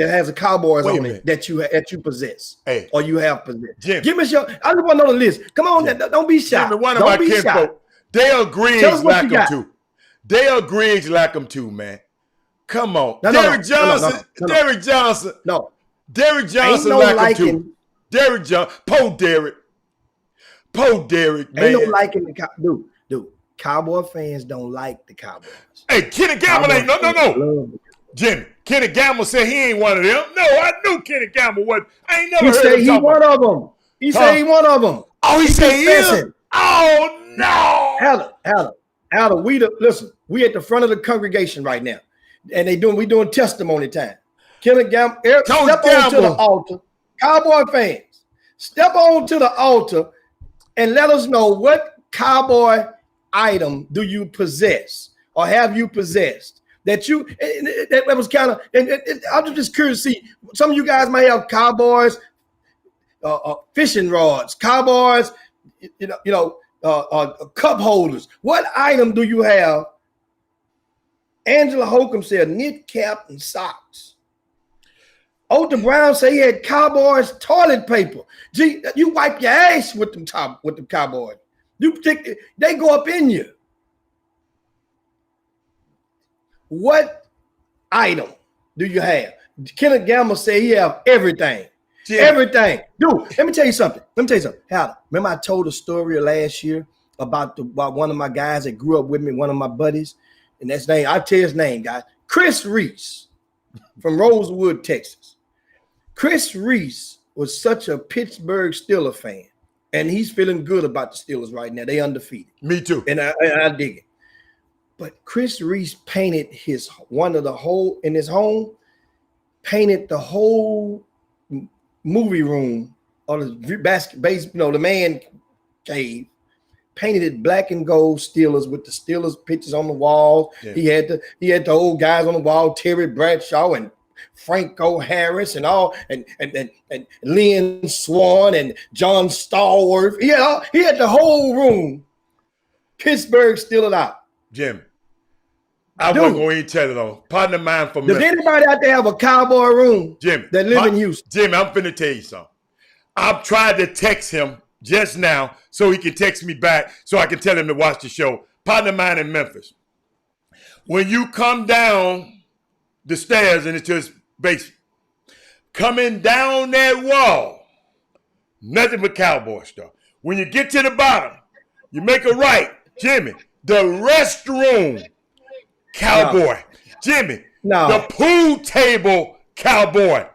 has a Cowboys on it that you possess, or you have possessed.
Jim,
give us your. I just want to know the list. Come on, don't be shy.
Jimmy, one of my kinfolk, Dale Griggs like them too. Dale Griggs like them too, man. Come on, Derrick Johnson. Derrick Johnson like him too. Derrick Johnson, Poe Derrick, man.
Ain't no liking the dude. Cowboy fans don't like the Cowboys.
Hey, Kenny Gamble ain't no. Jimmy, Kenny Gamble said he ain't one of them. No, I knew Kenny Gamble wasn't. I ain't never heard him talk
one of them. He said he one of them.
Oh, he said he is? Oh, no.
Allen, we at the front of the congregation right now. And we doing testimony time. Kenny Gamble, step onto the altar. Cowboy fans, step on to the altar and let us know what cowboy item do you possess or have you possessed that was kind of. I'm just curious to see. Some of you guys may have cowboys, fishing rods, cowboys, cup holders. What item do you have? Angela Holcomb said knit cap and socks. Otha Brown said he had Cowboys toilet paper. Gee, you wipe your ass with them Cowboys. They go up in you. What item do you have? Kenneth Gamble said he have everything. Yeah. Everything. Dude, let me tell you something. Howard, remember I told a story last year about one of my guys that grew up with me, one of my buddies, and that's name. I'll tell his name, guys. Chris Reese from Rosewood, Texas. Chris Reese was such a Pittsburgh Steelers fan, and he's feeling good about the Steelers right now. They undefeated.
Me too.
And I dig it. But Chris Reese painted his home, painted the whole movie room or the man cave, painted it black and gold Steelers with the Steelers pictures on the wall. Yeah. He had the old guys on the wall, Terry Bradshaw and Franco Harris and Lynn Swan and John Stallworth. He had the whole room. Pittsburgh Steelers out.
Jim, I wasn't going to tell it on. Partner of mine from
Does anybody out there have a cowboy room?
Jim,
that live in Houston?
Jim, I'm finna tell you something. I've tried to text him just now so he can text me back so I can tell him to watch the show. Partner of mine in Memphis. When you come down the stairs into his basement, coming down that wall, nothing but cowboy stuff. When you get to the bottom, you make a right, Jimmy, the restroom, cowboy. No. Jimmy, the pool table, cowboy.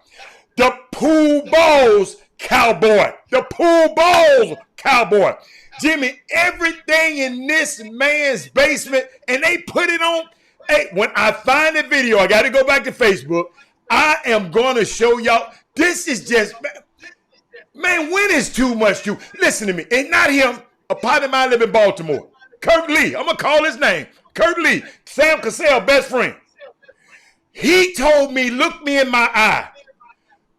The pool balls, cowboy. The pool balls, cowboy. Jimmy, everything in this man's basement, and they put it on. Hey, when I find the video, I got to go back to Facebook. I am going to show y'all. This is just, man, when is too much too? Listen to me. It's not him. A partner of mine live in Baltimore. Kurt Lee. I'm going to call his name. Kurt Lee. Sam Cassell, best friend. He told me, look me in my eye.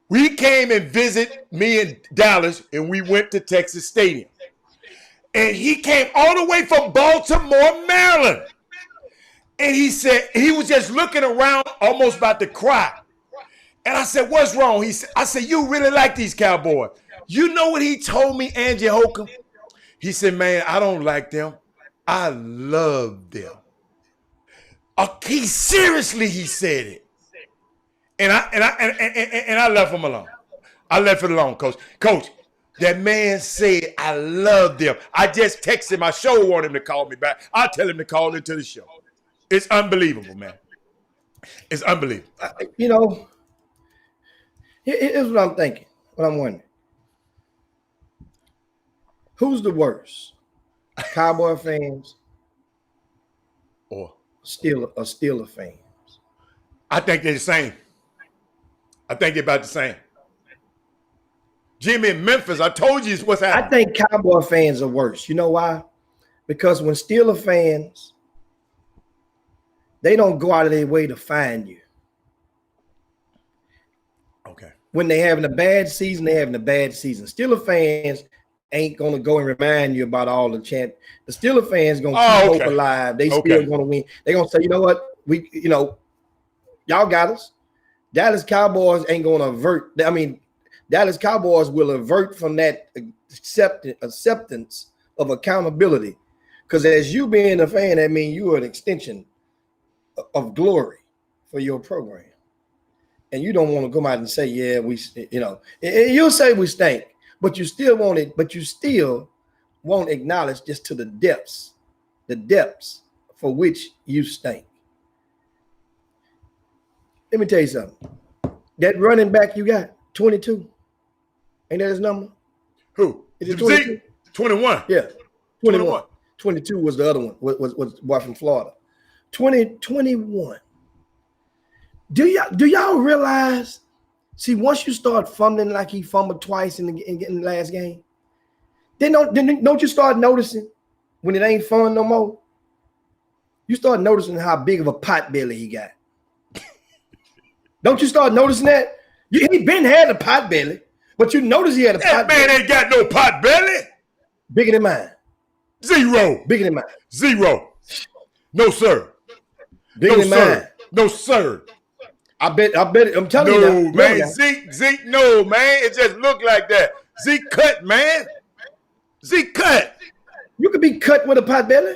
We came and visit me in Dallas, and we went to Texas Stadium. And he came all the way from Baltimore, Maryland. And he said, he was just looking around, almost about to cry. And I said, what's wrong? I said, you really like these Cowboys. You know what he told me, Angie Holcomb? He said, man, I don't like them. I love them. He seriously, he said it. And I left him alone. I left it alone, Coach. Coach, that man said, I love them. I just texted my show, want him to call me back. I'll tell him to call into the show. It's unbelievable, man. It's unbelievable.
Here's what I'm thinking, what I'm wondering. Who's the worst? Cowboy fans or Steeler fans?
I think they're the same. I think they're about the same. Jimmy in Memphis, I told you what's happening.
I think Cowboy fans are worse. You know why? Because when Steeler fans, they don't go out of their way to find you.
Okay.
When they're having a bad season, they're having a bad season. Steeler fans ain't going to go and remind you about all the chant. The Steeler fans going to keep hope alive. They still going to win. They're going to say, you know what? Y'all got us. Dallas Cowboys ain't going to avert. I mean, Dallas Cowboys will avert from that acceptance of accountability. Because as you being a fan, that means you are an extension of glory for your program. And you don't want to come out and say, yeah, you'll say we stink, but you still want it, but you still won't acknowledge just to the depths for which you stink. Let me tell you something. That running back you got, 22. Ain't that his number?
Who?
Is it 22?
21.
Yeah. 21. 22 was the other one, was the boy from Florida. 21. Do y'all realize See, once you start fumbling like he fumbled twice in the last game, then don't you start noticing when it ain't fun no more? You start noticing how big of a pot belly he got. Don't you start noticing that? He been had a pot belly, but you notice he had a pot belly.
That man ain't got no pot belly.
Bigger than mine.
0.
Bigger than mine.
0. No, sir.
Bigger than mine.
No, sir.
I bet. I'm telling you.
No, man. Zeke, no, man. It just looked like that. Zeke cut, man. Zeke cut.
You could be cut with a pot belly.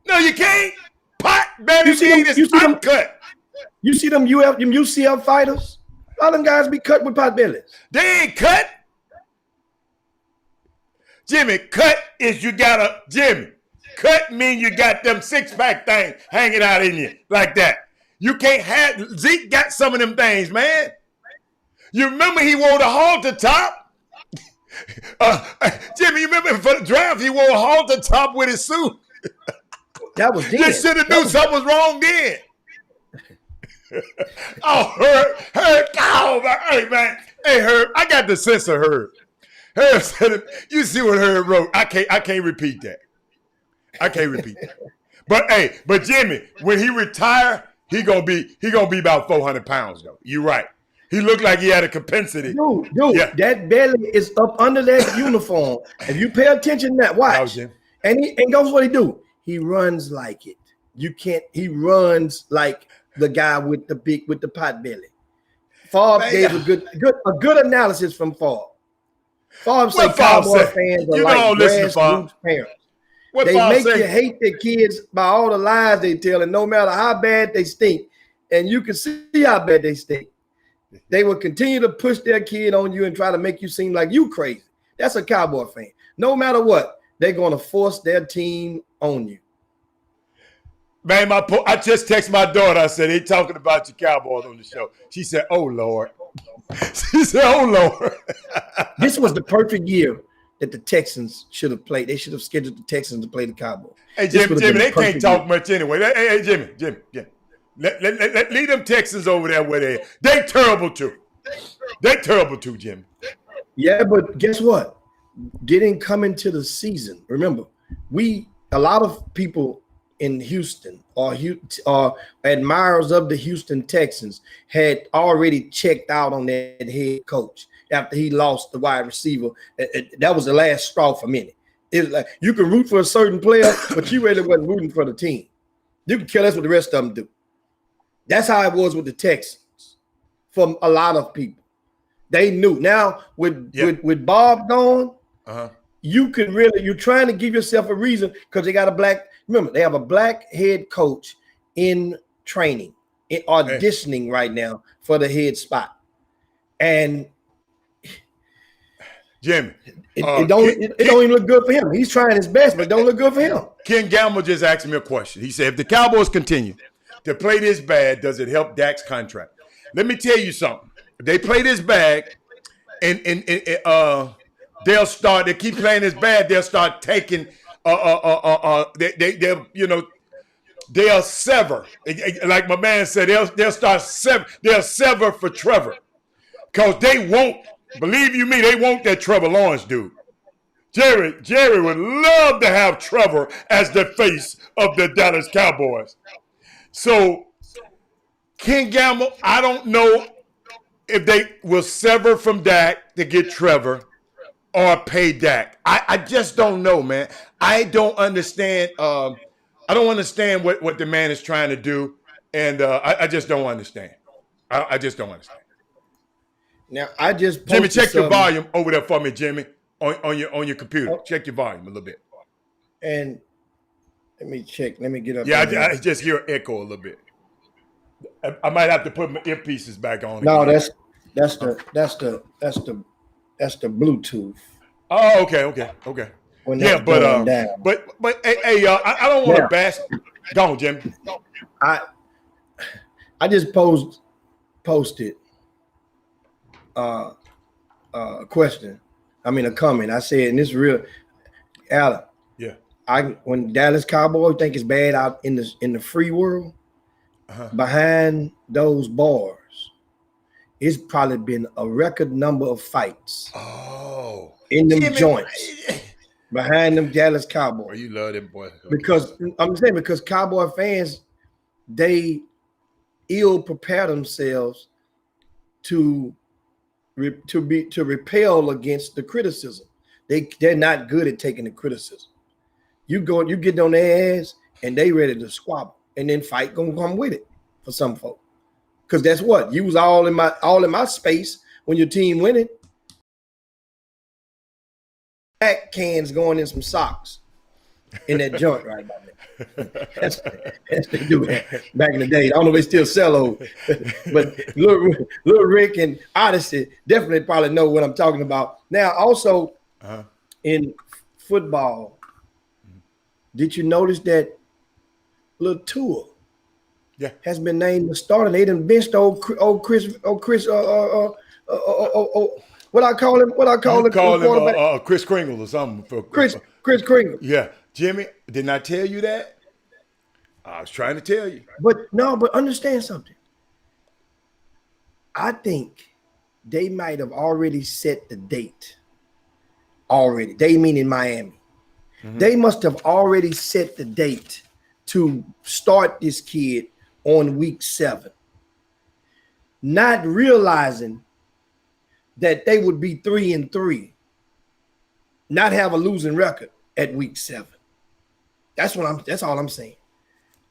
No, you can't. Pot belly is uncut.
You see them UCF fighters? A lot of them guys be cut with pot bellies.
They ain't cut. Jimmy, cut is Jimmy. Cut mean you got them six-pack things hanging out in you like that. You can't have Zeke got some of them things, man. You remember he wore the halter top? Jimmy, you remember for the draft he wore a halter top with his suit?
That was then.
They should have knew something was wrong then. Oh, Herb, oh, hey, man. Hey, Herb, I got the sense of Herb. Herb said, you see what Herb wrote. I can't repeat that. I can't repeat that. But Jimmy, when he retire, he gonna be about 400 pounds though. You're right. He looked like he had a compensity.
Dude, yeah. That belly is up under that uniform. If you pay attention to that, watch. And goes what he do. He runs like it. He runs like the guy with the pot belly. Favre gave a good analysis from Favre. Favre said Cowboy fans are like grassroots parents. They make you hate their kids by all the lies they tell, and no matter how bad they stink, and you can see how bad they stink, they will continue to push their kid on you and try to make you seem like you crazy. That's a Cowboy fan. No matter what, they're going to force their team on you.
Man, I just texted my daughter. I said, they talking about your Cowboys on the show. She said, oh, Lord. She said, oh, Lord.
This was the perfect year that the Texans should have played. They should have scheduled the Texans to play the Cowboys.
Hey, Jimmy, they can't talk much anyway. Hey, Jimmy. Leave them Texans over there where they terrible too. They terrible too, Jimmy.
Yeah, but guess what? Getting coming to the season. Remember, a lot of people in Houston or admirers of the Houston Texans had already checked out on that head coach after he lost the wide receiver. That was the last straw for many. It was like you can root for a certain player, but you really wasn't rooting for the team. You can care less what the rest of them do. That's how it was with the Texans from a lot of people. They knew. Now with Bob gone, you're trying to give yourself a reason because they got a black. Remember, they have a black head coach in training, auditioning right now for the head spot. And
Jimmy,
it don't even look good for him. He's trying his best, but it don't look good for him.
Ken Gamble just asked me a question. He said, if the Cowboys continue to play this bad, does it help Dak's contract? Let me tell you something. If they play this bad and they'll start, they keep playing this bad, they'll start taking they'll sever. Like my man said, they'll start sever for Trevor. Because they won't, believe you me, they want that Trevor Lawrence dude. Jerry would love to have Trevor as the face of the Dallas Cowboys. So, Ken Gamble, I don't know if they will sever from Dak to get Trevor or pay Dak. I just don't know, man. I don't understand. I don't understand what the man is trying to do, and I just don't understand. I just don't understand.
Now, I just
Jimmy, check your volume over there for me, Jimmy, on your computer. Check your volume a little bit.
And let me check. Let me get up.
Yeah, I just hear an echo a little bit. I might have to put my earpieces back on.
No, that's the Bluetooth.
Oh, okay. Yeah, but hey, I don't want to bash. Go on, Jimmy.
I just posted a question. I mean a comment. I said, and this is real, Alan.
Yeah.
When Dallas Cowboys think it's bad out in the free world, behind those bars it's probably been a record number of fights.
Oh,
in them joints behind them Dallas Cowboys.
Oh, you love them boys. Okay.
Because I'm saying because Cowboy fans, they ill prepare themselves to repel against the criticism. They're not good at taking the criticism. You get on their ass and they ready to squabble, and then fight gonna come with it for some folk. Because that's what you was all in my space when your team winning. Back cans going in some socks in that joint right about there. That's they do back in the day. I don't know if they still sell those, but Little Rick and Odyssey definitely probably know what I'm talking about. Now, also in football, did you notice that Little Tua has been named the starter? They done benched old Chris. What I call him? What I call him?
Chris Kringle or something.
Chris Kringle.
Yeah, Jimmy, didn't I tell you that? I was trying to tell you.
But understand something. I think they might have already set the date. Already, they mean in Miami. Mm-hmm. They must have already set the date to start this kid on week 7, not realizing that they would be 3-3, not have a losing record at week 7. That's all I'm saying.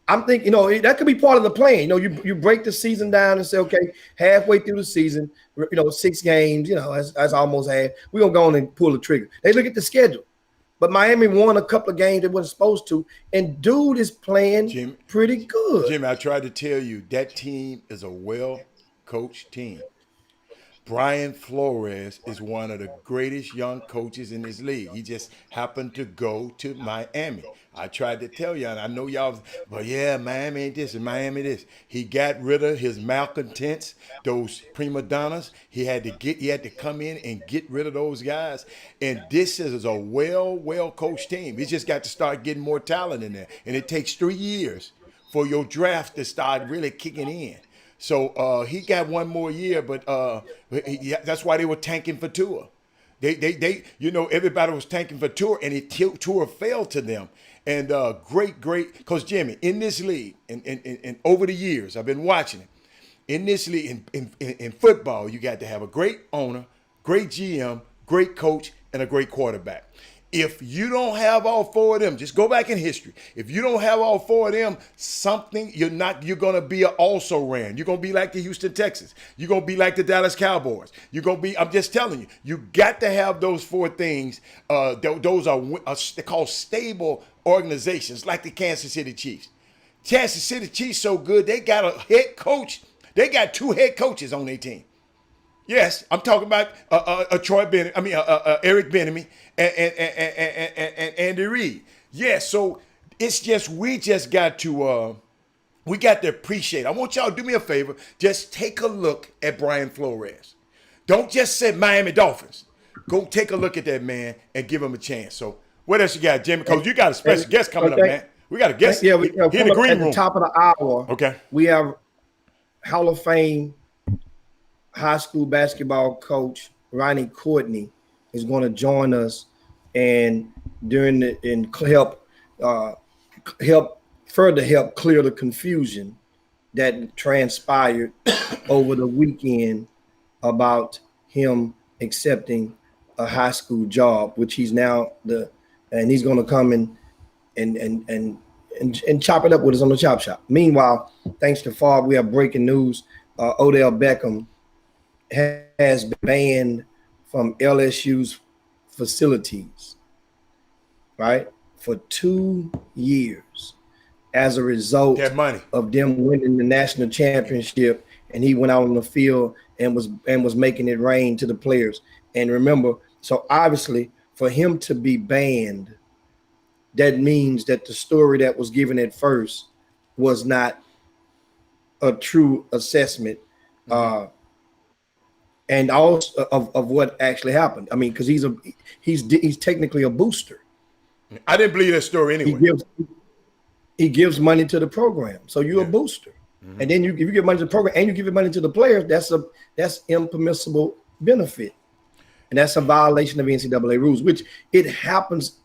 I'm thinking, that could be part of the plan. You break the season down and say, okay, halfway through the season, 6 games, that's almost half. We're gonna go on and pull the trigger. They look at the schedule. But Miami won a couple of games they wasn't supposed to, and dude is playing pretty good.
Jimmy, I tried to tell you that team is a well-coached team. Brian Flores is one of the greatest young coaches in this league. He just happened to go to Miami. I tried to tell you, and I know y'all, but yeah, Miami ain't this and Miami this. He got rid of his malcontents, those prima donnas. He had to come in and get rid of those guys. And this is a well-coached team. He just got to start getting more talent in there. And it takes 3 years for your draft to start really kicking in. So he got 1 more year, but that's why they were tanking for Tua. They everybody was tanking for Tua, and Tua failed to them. And great, because Jimmy, in this league, and over the years, I've been watching it. In this league, in football, you got to have a great owner, great GM, great coach, and a great quarterback. If you don't have all 4 of them, just go back in history. If you don't have all 4 of them, you're going to be an also-ran. You're going to be like the Houston Texans. You're going to be like the Dallas Cowboys. I'm just telling you, you got to have those 4 things. Those are they're called stable organizations, like the Kansas City Chiefs. Kansas City Chiefs so good, they got a head coach. They got 2 head coaches on their team. Yes, I'm talking about Eric Bieniemy and Andy Reid. Yes, so it's just we got to appreciate. I want y'all to do me a favor. Just take a look at Brian Flores. Don't just say Miami Dolphins. Go take a look at that man and give him a chance. So what else you got, Jimmy? Because you got a special guest coming up, man. We got a guest.
Yeah, we
here in the green room.
At the top of the hour.
Okay.
We have Hall of Fame high school basketball coach Ronnie Courtney is going to join us and help clear the confusion that transpired over the weekend about him accepting a high school job, which he's now and he's going to come and chop it up with us on the Chop Shop. Meanwhile, thanks to Favre, we have breaking news. Odell Beckham has been banned from LSU's facilities, right, for 2 years as a result of them winning the national championship. And he went out on the field and was making it rain to the players. And remember, so obviously for him to be banned, that means that the story that was given at first was not a true assessment. And also of what actually happened. I mean, because he's technically a booster.
I didn't believe that story anyway.
He gives money to the program, so you're a booster. And then if you give money to the program and you give money to the players, that's impermissible benefit. And that's a violation of NCAA rules, which it happens.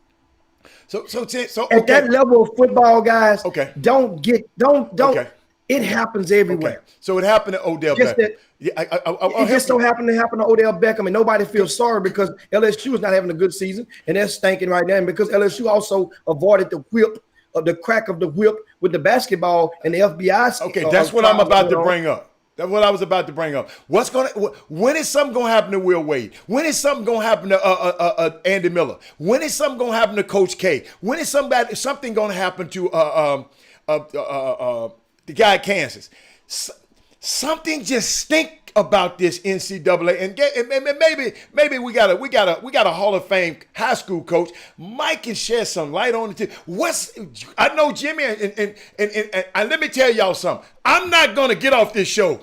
So
at that level of football, guys, don't
Okay.
it happens everywhere.
Okay. So it happened to Odell Beckham.
It just so happened to happen to Odell Beckham, and nobody feels sorry because LSU is not having a good season, and they're stinking right now. And because LSU also avoided the whip of the crack of the whip with the basketball and the FBI.
Okay, that's what I'm about to bring up. That's what I was about to bring up. When is something gonna happen to Will Wade? When is something gonna happen to Andy Miller? When is something gonna happen to Coach K? When is something gonna happen to the guy at Kansas? Something just stink about this NCAA, and maybe we got a Hall of Fame high school coach. Mike can shed some light on it. I know Jimmy, and let me tell y'all something. I'm not gonna get off this show.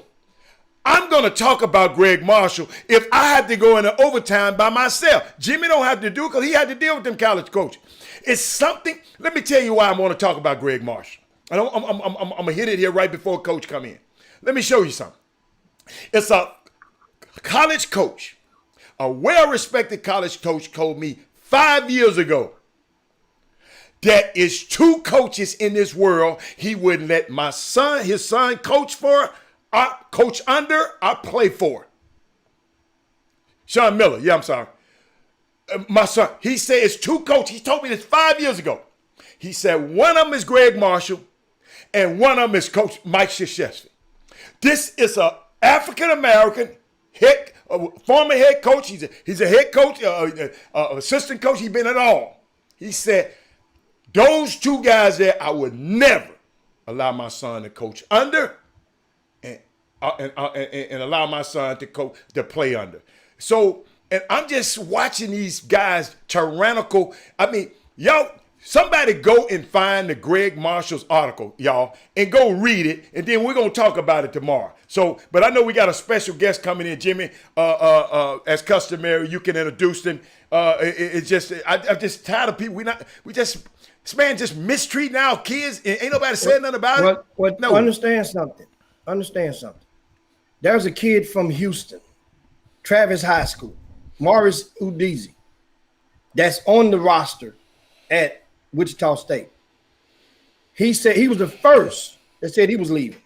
I'm gonna talk about Greg Marshall if I had to go into overtime by myself. Jimmy don't have to do it because he had to deal with them college coaches. It's something. Let me tell you why I want to talk about Greg Marshall. I'm gonna hit it here right before Coach come in. Let me show you something. It's a college coach, a well-respected college coach told me 5 years ago that is 2 coaches in this world he wouldn't let his son coach for, coach under, or play for. Sean Miller, yeah, I'm sorry. My son, he said it's 2 coaches. He told me this 5 years ago. He said one of them is Greg Marshall and one of them is Coach Mike Krzyzewski. This is a African-American former head coach. He's a head coach, assistant coach. He's been at all. He said, those 2 guys there, I would never allow my son to coach under and allow my son to play under. So, and I'm just watching these guys tyrannical. I mean, y'all, somebody go and find the Greg Marshall's article, y'all, and go read it, and then we're going to talk about it tomorrow. So, but I know we got a special guest coming in, Jimmy. As customary, you can introduce them. I'm just tired of people. This man just mistreating our kids, and ain't nobody saying nothing about it. No.
Understand something. There's a kid from Houston, Travis High School, Morris Udeze, that's on the roster at Wichita State. He said he was the first that said he was leaving.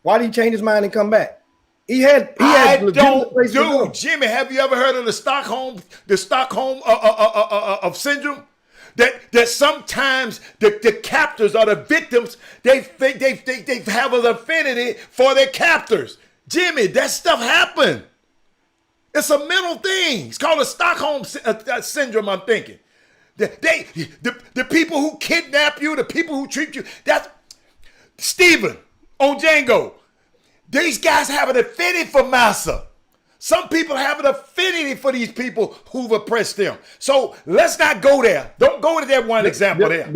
Why did he change his mind and come back? He had
Jimmy, have you ever heard of the Stockholm of syndrome? That sometimes the captors or the victims, they have an affinity for their captors. Jimmy, that stuff happened. It's a mental thing. It's called a Stockholm syndrome, I'm thinking. The people who kidnap you, the people who treat you, that's Stephen on Django. These guys have an affinity for Massa. Some people have an affinity for these people who've oppressed them. So let's not go there. Don't go to that one example there.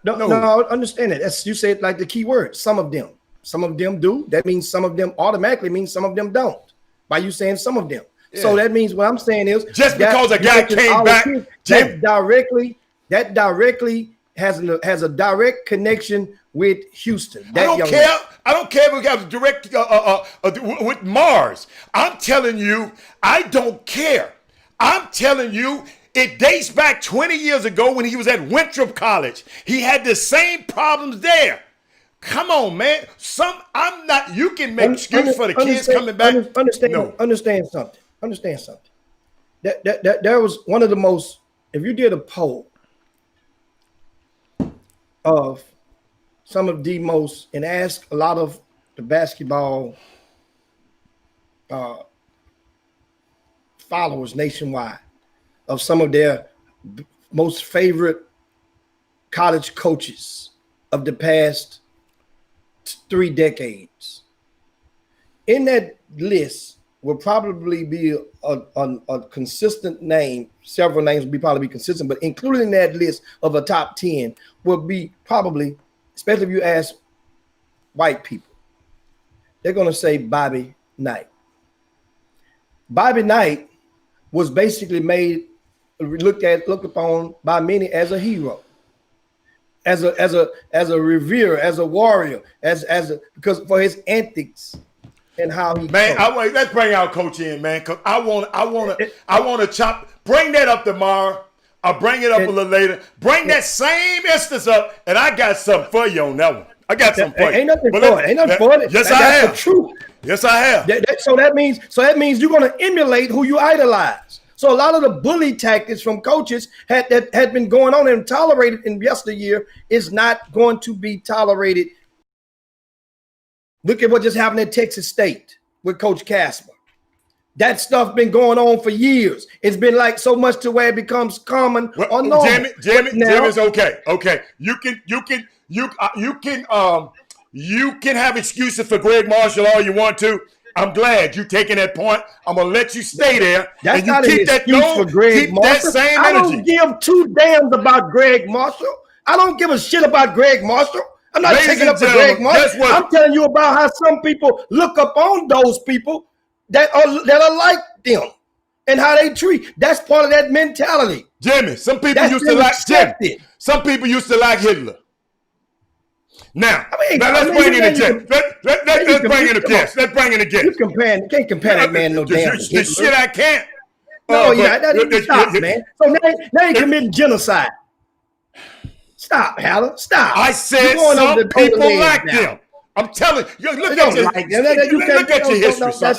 No, I understand it. You said like the key word, some of them. Some of them do. That means some of them automatically means some of them don't. By you saying some of them. Yeah. So that means what I'm saying is
just because a guy came back,
that directly has a direct connection with Houston.
I don't care. I don't care if we have direct with Mars. I'm telling you, I don't care. I'm telling you, it dates back 20 years ago when he was at Winthrop College. He had the same problems there. Come on, man. You can make excuse for the kids coming back.
Understand something. That there was one of the most, if you did a poll of some of the most, and ask a lot of the basketball followers nationwide of some of their most favorite college coaches of the past 3 decades. In that list will probably be a consistent name. Several names will probably be consistent, but included in that list of a top 10 will be probably, especially if you ask white people, they're going to say Bobby Knight. Bobby Knight was basically looked upon by many as a hero. as a revere, as a warrior, because for his antics and how he.
Man, let's bring our coach in, man. Cause I want to chop. Bring that up tomorrow. I'll bring it up a little later. Bring that same instance up, and I got something for you on that one. I got something for you.
Ain't nothing for it. Ain't nothing for it.
Yes,
That's
I have.
the truth.
Yes, I have.
So that means you're going to emulate who you idolize. So a lot of the bully tactics from coaches had been going on and tolerated in yesteryear is not going to be tolerated. Look at what just happened at Texas State with Coach Casper. That stuff been going on for years. It's been like so much to where it becomes common or normal.
Jimmy's okay. Okay, you can have excuses for Greg Marshall all you want to. I'm glad you taking that point. I'm gonna let you stay there.
That's
and you
not
keep
an
that
excuse for Greg Marshall.
That same
I
energy.
don't give two damns about Greg Marshall. I don't give a shit about Greg Marshall. I'm not taking up for Greg Marshall. I'm telling you about how some people look up on those people that are like them and how they treat. That's part of that mentality.
Jimmy, some people used to like Jimmy. Some people used to like Hitler. Now, let's bring in the guest. Let's bring in the guest. Let's bring in the guest.
You can't compare that man no damn.
The shit I can't.
No, stop, man. So now you're committing genocide. Stop, Haller. Stop.
I said some people like them. I'm telling you. Look at your history, son.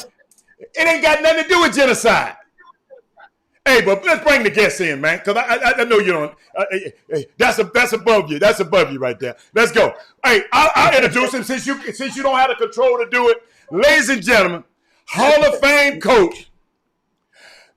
It ain't got nothing to do with genocide. Hey, but let's bring the guests in, man, because I know you don't. That's above you. That's above you right there. Let's go. Hey, I'll introduce him since you don't have the control to do it. Ladies and gentlemen, Hall of Fame coach,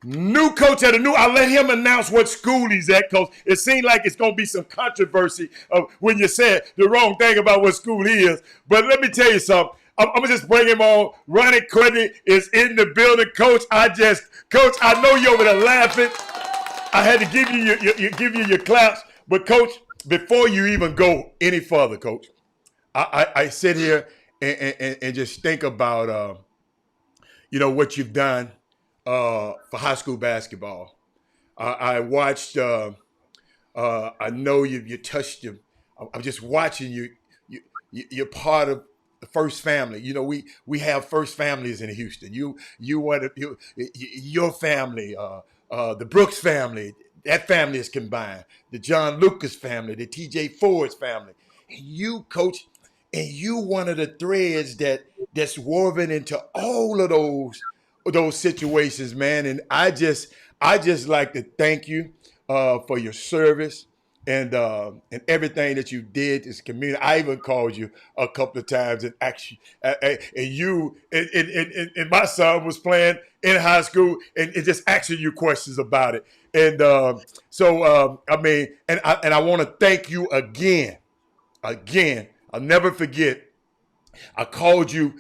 new coach at I'll let him announce what school he's at, because it seems like it's going to be some controversy of when you said the wrong thing about what school he is. But let me tell you something. I'm going to just bring him on. Ronnie Quinty is in the building. Coach, I know you're over there laughing. I had to give you your claps. But, Coach, before you even go any further, Coach, I sit here and just think about, what you've done for high school basketball. I watched, I know you touched him. I'm just watching you. You're part of the First Family. We have First Families in Houston. Your family, the Brooks family, that family is combined. The John Lucas family, the TJ Ford's family. And you, Coach, and you one of the threads that's woven into all of those situations, man. And I just like to thank you for your service and everything that you did this community. I even called you a couple of times and asked you, and my son was playing in high school and just asking you questions about it. And I want to thank you again. I'll never forget. I called you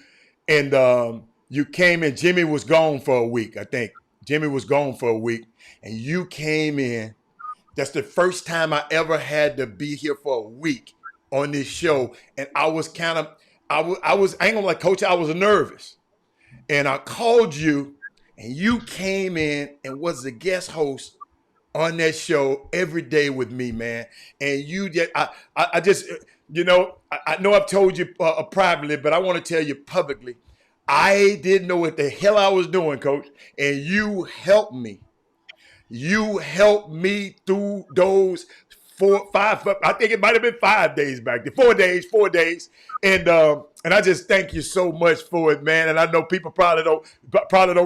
and you came in. Jimmy was gone for a week, I think. Jimmy was gone for a week, and you came in. That's the first time I ever had to be here for a week on this show. And I was I ain't gonna like, Coach, I was nervous. And I called you and you came in and was the guest host on that show every day with me, man. And you just, I just, I know I've told you privately, but I want to tell you publicly, I didn't know what the hell I was doing, Coach. And you helped me. You helped me through those 4, 5, I think it might have been 5 days back there. 4 days. And I just thank you so much for it, man. And I know people probably don't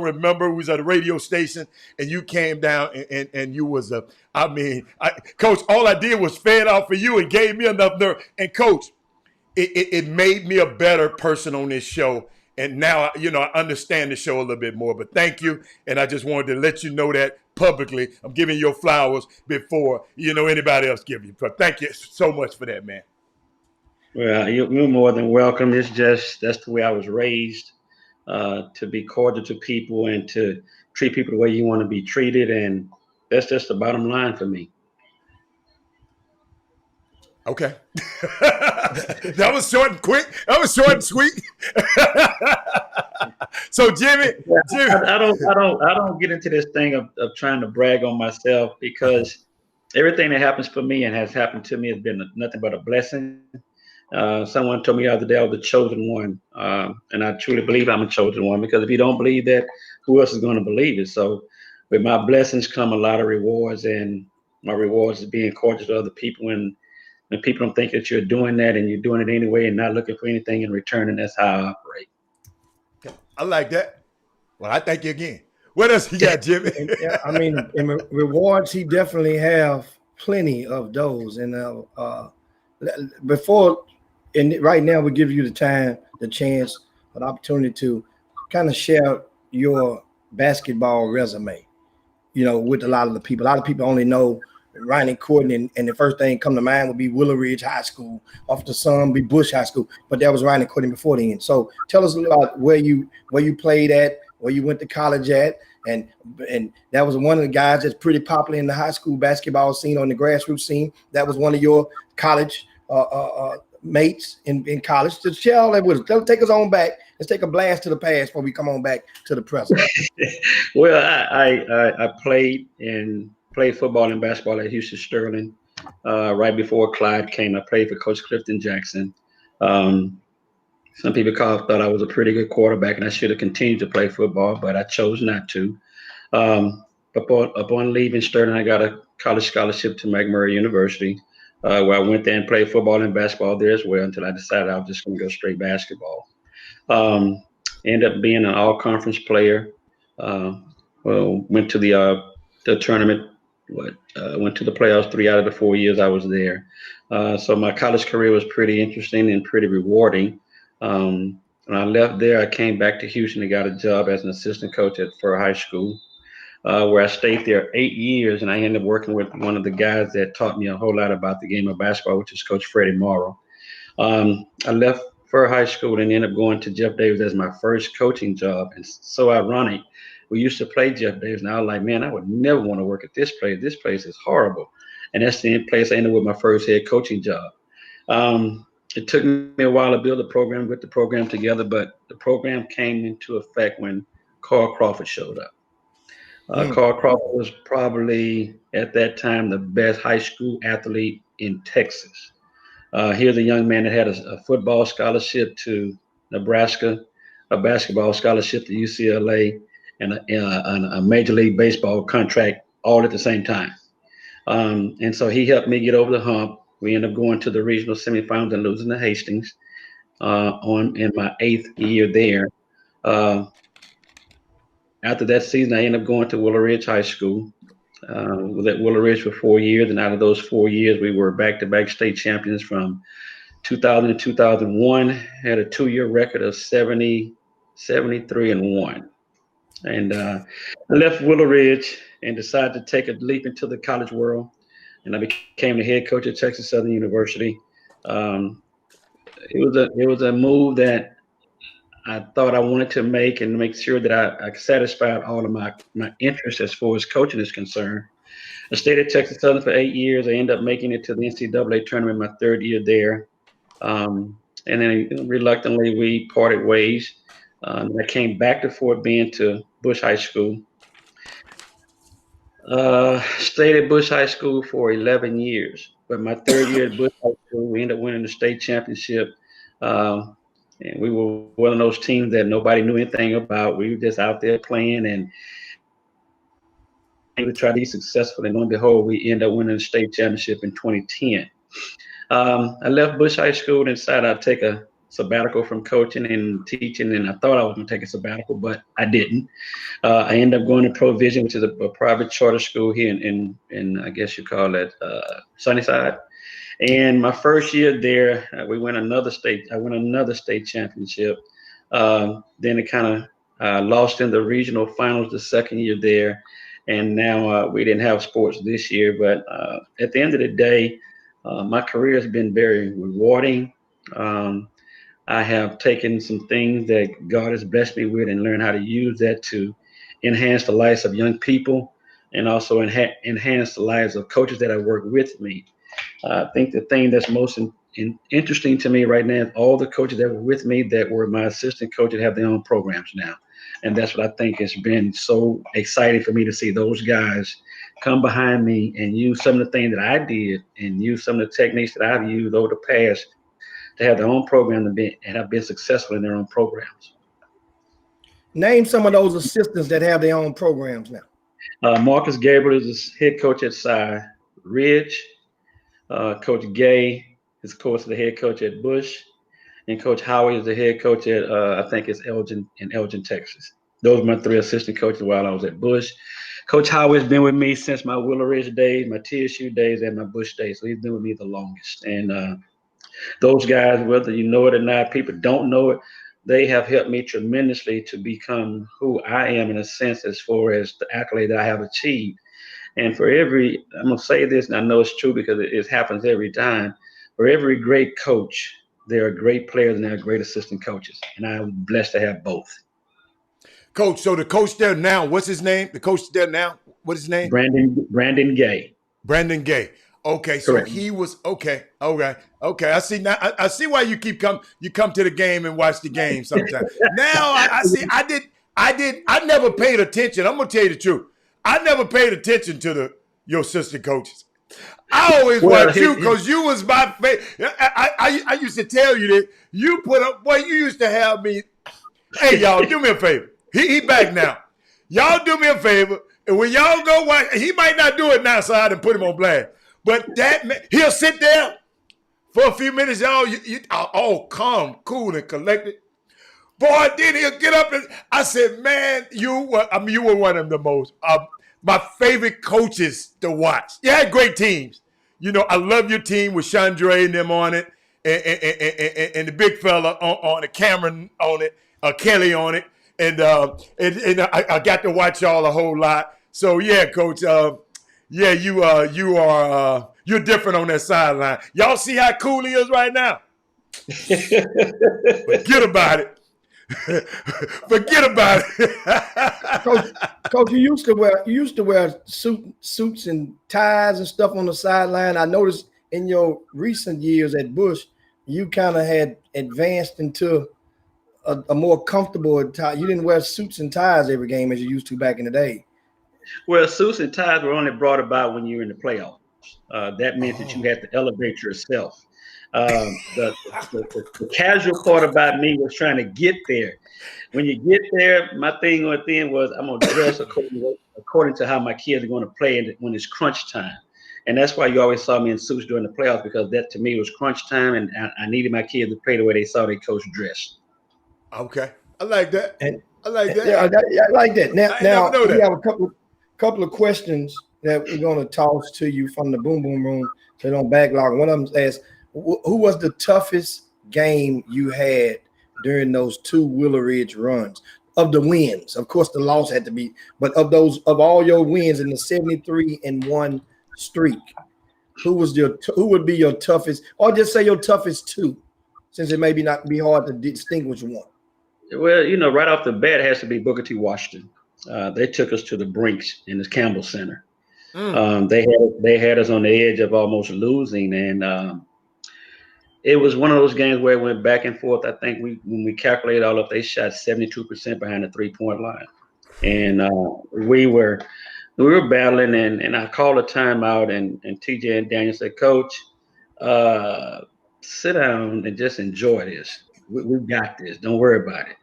remember. We was at a radio station and you came down and you was Coach, all I did was fed off for you and gave me enough nerve. And Coach, it made me a better person on this show. And now, I understand the show a little bit more, but thank you. And I just wanted to let you know that publicly. I'm giving your flowers before, anybody else give you. But thank you so much for that, man.
Well, you're more than welcome. That's the way I was raised, to be cordial to people and to treat people the way you want to be treated. And that's just the bottom line for me.
Okay. That was short and quick. That was short and sweet. So Jimmy,
I don't get into this thing of trying to brag on myself, because everything that happens for me and has happened to me has been nothing but a blessing. Someone told me the other day I was the chosen one, and I truly believe I'm a chosen one, because if you don't believe that, who else is going to believe it? So with my blessings come a lot of rewards, and my rewards is being cordial to other people. And when people don't think that you're doing that and you're doing it anyway and not looking for anything in return, and that's how I operate.
I like that. Well, I thank you again. What else you got, Jimmy?
I mean, in rewards, he definitely have plenty of those. And before, and right now, we give you the time, the chance, an opportunity to kind of share your basketball resume, with a lot of the people. A lot of people only know Ronnie Courtney, and the first thing come to mind would be Willow Ridge High School. Off the sun, be Bush High School, but that was Ronnie Courtney before then. So tell us about where you played at, where you went to college at, and that was one of the guys that's pretty popular in the high school basketball scene, on the grassroots scene. That was one of your college mates in college. Just share all that with us. Take us on back. Let's take a blast to the past before we come on back to the present.
Well, I played football and basketball at Houston Sterling. Right before Clyde came, I played for Coach Clifton Jackson. Some people thought I was a pretty good quarterback, and I should have continued to play football, but I chose not to. Upon leaving Sterling, I got a college scholarship to McMurray University, where I went there and played football and basketball there as well, until I decided I was just going to go straight basketball. Ended up being an all-conference player. Went to the tournament. Went to the playoffs 3 out of the 4 years I was there. So my college career was pretty interesting and pretty rewarding. When I left there, I came back to Houston and got a job as an assistant coach at Fur High School, where I stayed there 8 years, and I ended up working with one of the guys that taught me a whole lot about the game of basketball, which is Coach Freddie Morrow. I left Fur High School and ended up going to Jeff Davis as my first coaching job. And so ironic, we used to play Jeff Davis, and I was like, man, I would never want to work at this place. This place is horrible. And that's the place I ended with my first head coaching job. It took me a while to build the program, get the program together, but the program came into effect when Carl Crawford showed up. Carl Crawford was probably, at that time, the best high school athlete in Texas. Here's a young man that had a football scholarship to Nebraska, a basketball scholarship to UCLA, and a Major League Baseball contract all at the same time. And so he helped me get over the hump. We ended up going to the regional semifinals and losing to Hastings in my 8th year there. After that season, I ended up going to Willow Ridge High School. Was at Willow Ridge for 4 years, and out of those 4 years, we were back-to-back state champions from 2000 to 2001. Had a 2-year record of 70, 73-1. And I left Willow Ridge and decided to take a leap into the college world, and I became the head coach at Texas Southern University. It was a move that I thought I wanted to make and make sure that I satisfied all of my interests as far as coaching is concerned. I stayed at Texas Southern for 8 years. I ended up making it to the NCAA tournament my 3rd year there. And then reluctantly, we parted ways. I came back to Fort Bend to Bush High School. Stayed at Bush High School for 11 years. But my 3rd year at Bush High School, we ended up winning the state championship. And we were one of those teams that nobody knew anything about. We were just out there playing, and we tried to be successful. And lo and behold, we ended up winning the state championship in 2010. I left Bush High School and decided I'd take a sabbatical from coaching and teaching. And I thought I was going to take a sabbatical, but I didn't. I ended up going to Provision, which is a private charter school here in I guess you call it Sunnyside. And my first year there, we won another state. I won another state championship. Then it kind of lost in the regional finals the 2nd year there. And now we didn't have sports this year. But at the end of the day, my career has been very rewarding. I have taken some things that God has blessed me with and learned how to use that to enhance the lives of young people, and also enhance the lives of coaches that I work with me. I think the thing that's most interesting to me right now is all the coaches that were with me that were my assistant coaches have their own programs now. And that's what I think has been so exciting for me to see those guys come behind me and use some of the things that I did and use some of the techniques that I've used over the past to have their own program and have been successful in their own programs.
Name some of those assistants that have their own programs now.
Marcus Gabriel is the head coach at Cy Ridge. Coach Gay is, of course, the head coach at Bush. And Coach Howard is the head coach at, I think it's Elgin, Texas. Those were my 3 assistant coaches while I was at Bush. Coach Howard has been with me since my Willow Ridge days, my TSU days, and my Bush days. So he's been with me the longest. And those guys, whether you know it or not, people don't know it, they have helped me tremendously to become who I am in a sense as far as the accolade that I have achieved. And for every, I'm going to say this, and I know it's true because it happens every time, for every great coach, there are great players and there are great assistant coaches. And I'm blessed to have both.
Coach, so the coach there now, what's his name? The coach there now, what's his name?
Brandon Gay.
Brandon Gay. Okay, so
Correct.
he was okay. I see now. I see why you come to the game and watch the game sometimes. Now I see. I never paid attention. I'm gonna tell you the truth. I never paid attention to your assistant coaches. I always watched you because you was my favorite. I used to tell you that you put up. Boy, you used to have me. Hey, y'all, do me a favor. He back now. Y'all do me a favor. And when y'all go watch, he might not do it now, so I didn't put him on blast. But that man, he'll sit there for a few minutes, y'all. You all calm, cool, and collected. Boy, then he'll get up and I said, man, you were one of the most my favorite coaches to watch. You had great teams. You know, I love your team with Chandre and them on it, and the big fella on it, Cameron on it, Kelly on it. And I got to watch y'all a whole lot. So yeah, Coach. Yeah, you're different on that sideline. Y'all see how cool he is right now. Forget about it. Forget about it.
Coach, you used to wear suits and ties and stuff on the sideline. I noticed in your recent years at Bush, you kind of had advanced into a more comfortable tie. You didn't wear suits and ties every game as you used to back in the day.
Well, suits and ties were only brought about when you were in the playoffs. That meant that you had to elevate yourself. The casual part about me was trying to get there. When you get there, my thing then was I'm going to dress according to how my kids are going to play when it's crunch time. And that's why you always saw me in suits during the playoffs, because that to me was crunch time, and I needed my kids to play the way they saw their coach dress.
Okay. I like that. I like that.
Yeah, I like that. Now we
that.
have a couple of questions that we're going to toss to you from the Boom Boom Room, so don't backlog. One of them asks, who was the toughest game you had during those 2 Willow Ridge runs? Of the wins, of course, the loss had to be, but of all your wins in the 73-1 streak, who would be your toughest, or just say your toughest 2, since it may not be hard to distinguish one?
Well, you know, right off the bat, it has to be Booker T. Washington. They took us to the Brinks in the Campbell Center. They had us on the edge of almost losing, and it was one of those games where it went back and forth. I think when we calculated all up, they shot 72% behind the 3-point line, and we were battling. And I called a timeout, and TJ and Daniel said, "Coach, sit down and just enjoy this. We've got this. Don't worry about it."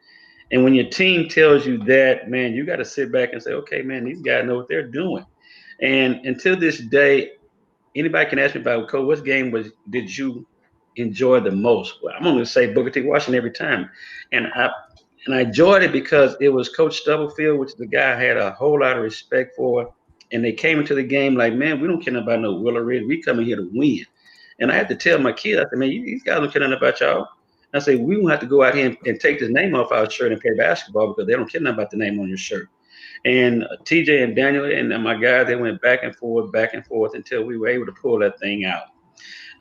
And when your team tells you that, man, you got to sit back and say, okay, man, these guys know what they're doing. And until this day, anybody can ask me about, Coach, what game did you enjoy the most? Well, I'm going to say Booker T. Washington every time. And I enjoyed it because it was Coach Stubblefield, which the guy I had a whole lot of respect for. And they came into the game like, man, we don't care about no Willow Ridge. We coming here to win. And I had to tell my kids, I said, man, these guys don't care nothing about y'all. I say, we won't have to go out here and take this name off our shirt and play basketball because they don't care nothing about the name on your shirt. And TJ and Daniel and my guys, they went back and forth until we were able to pull that thing out.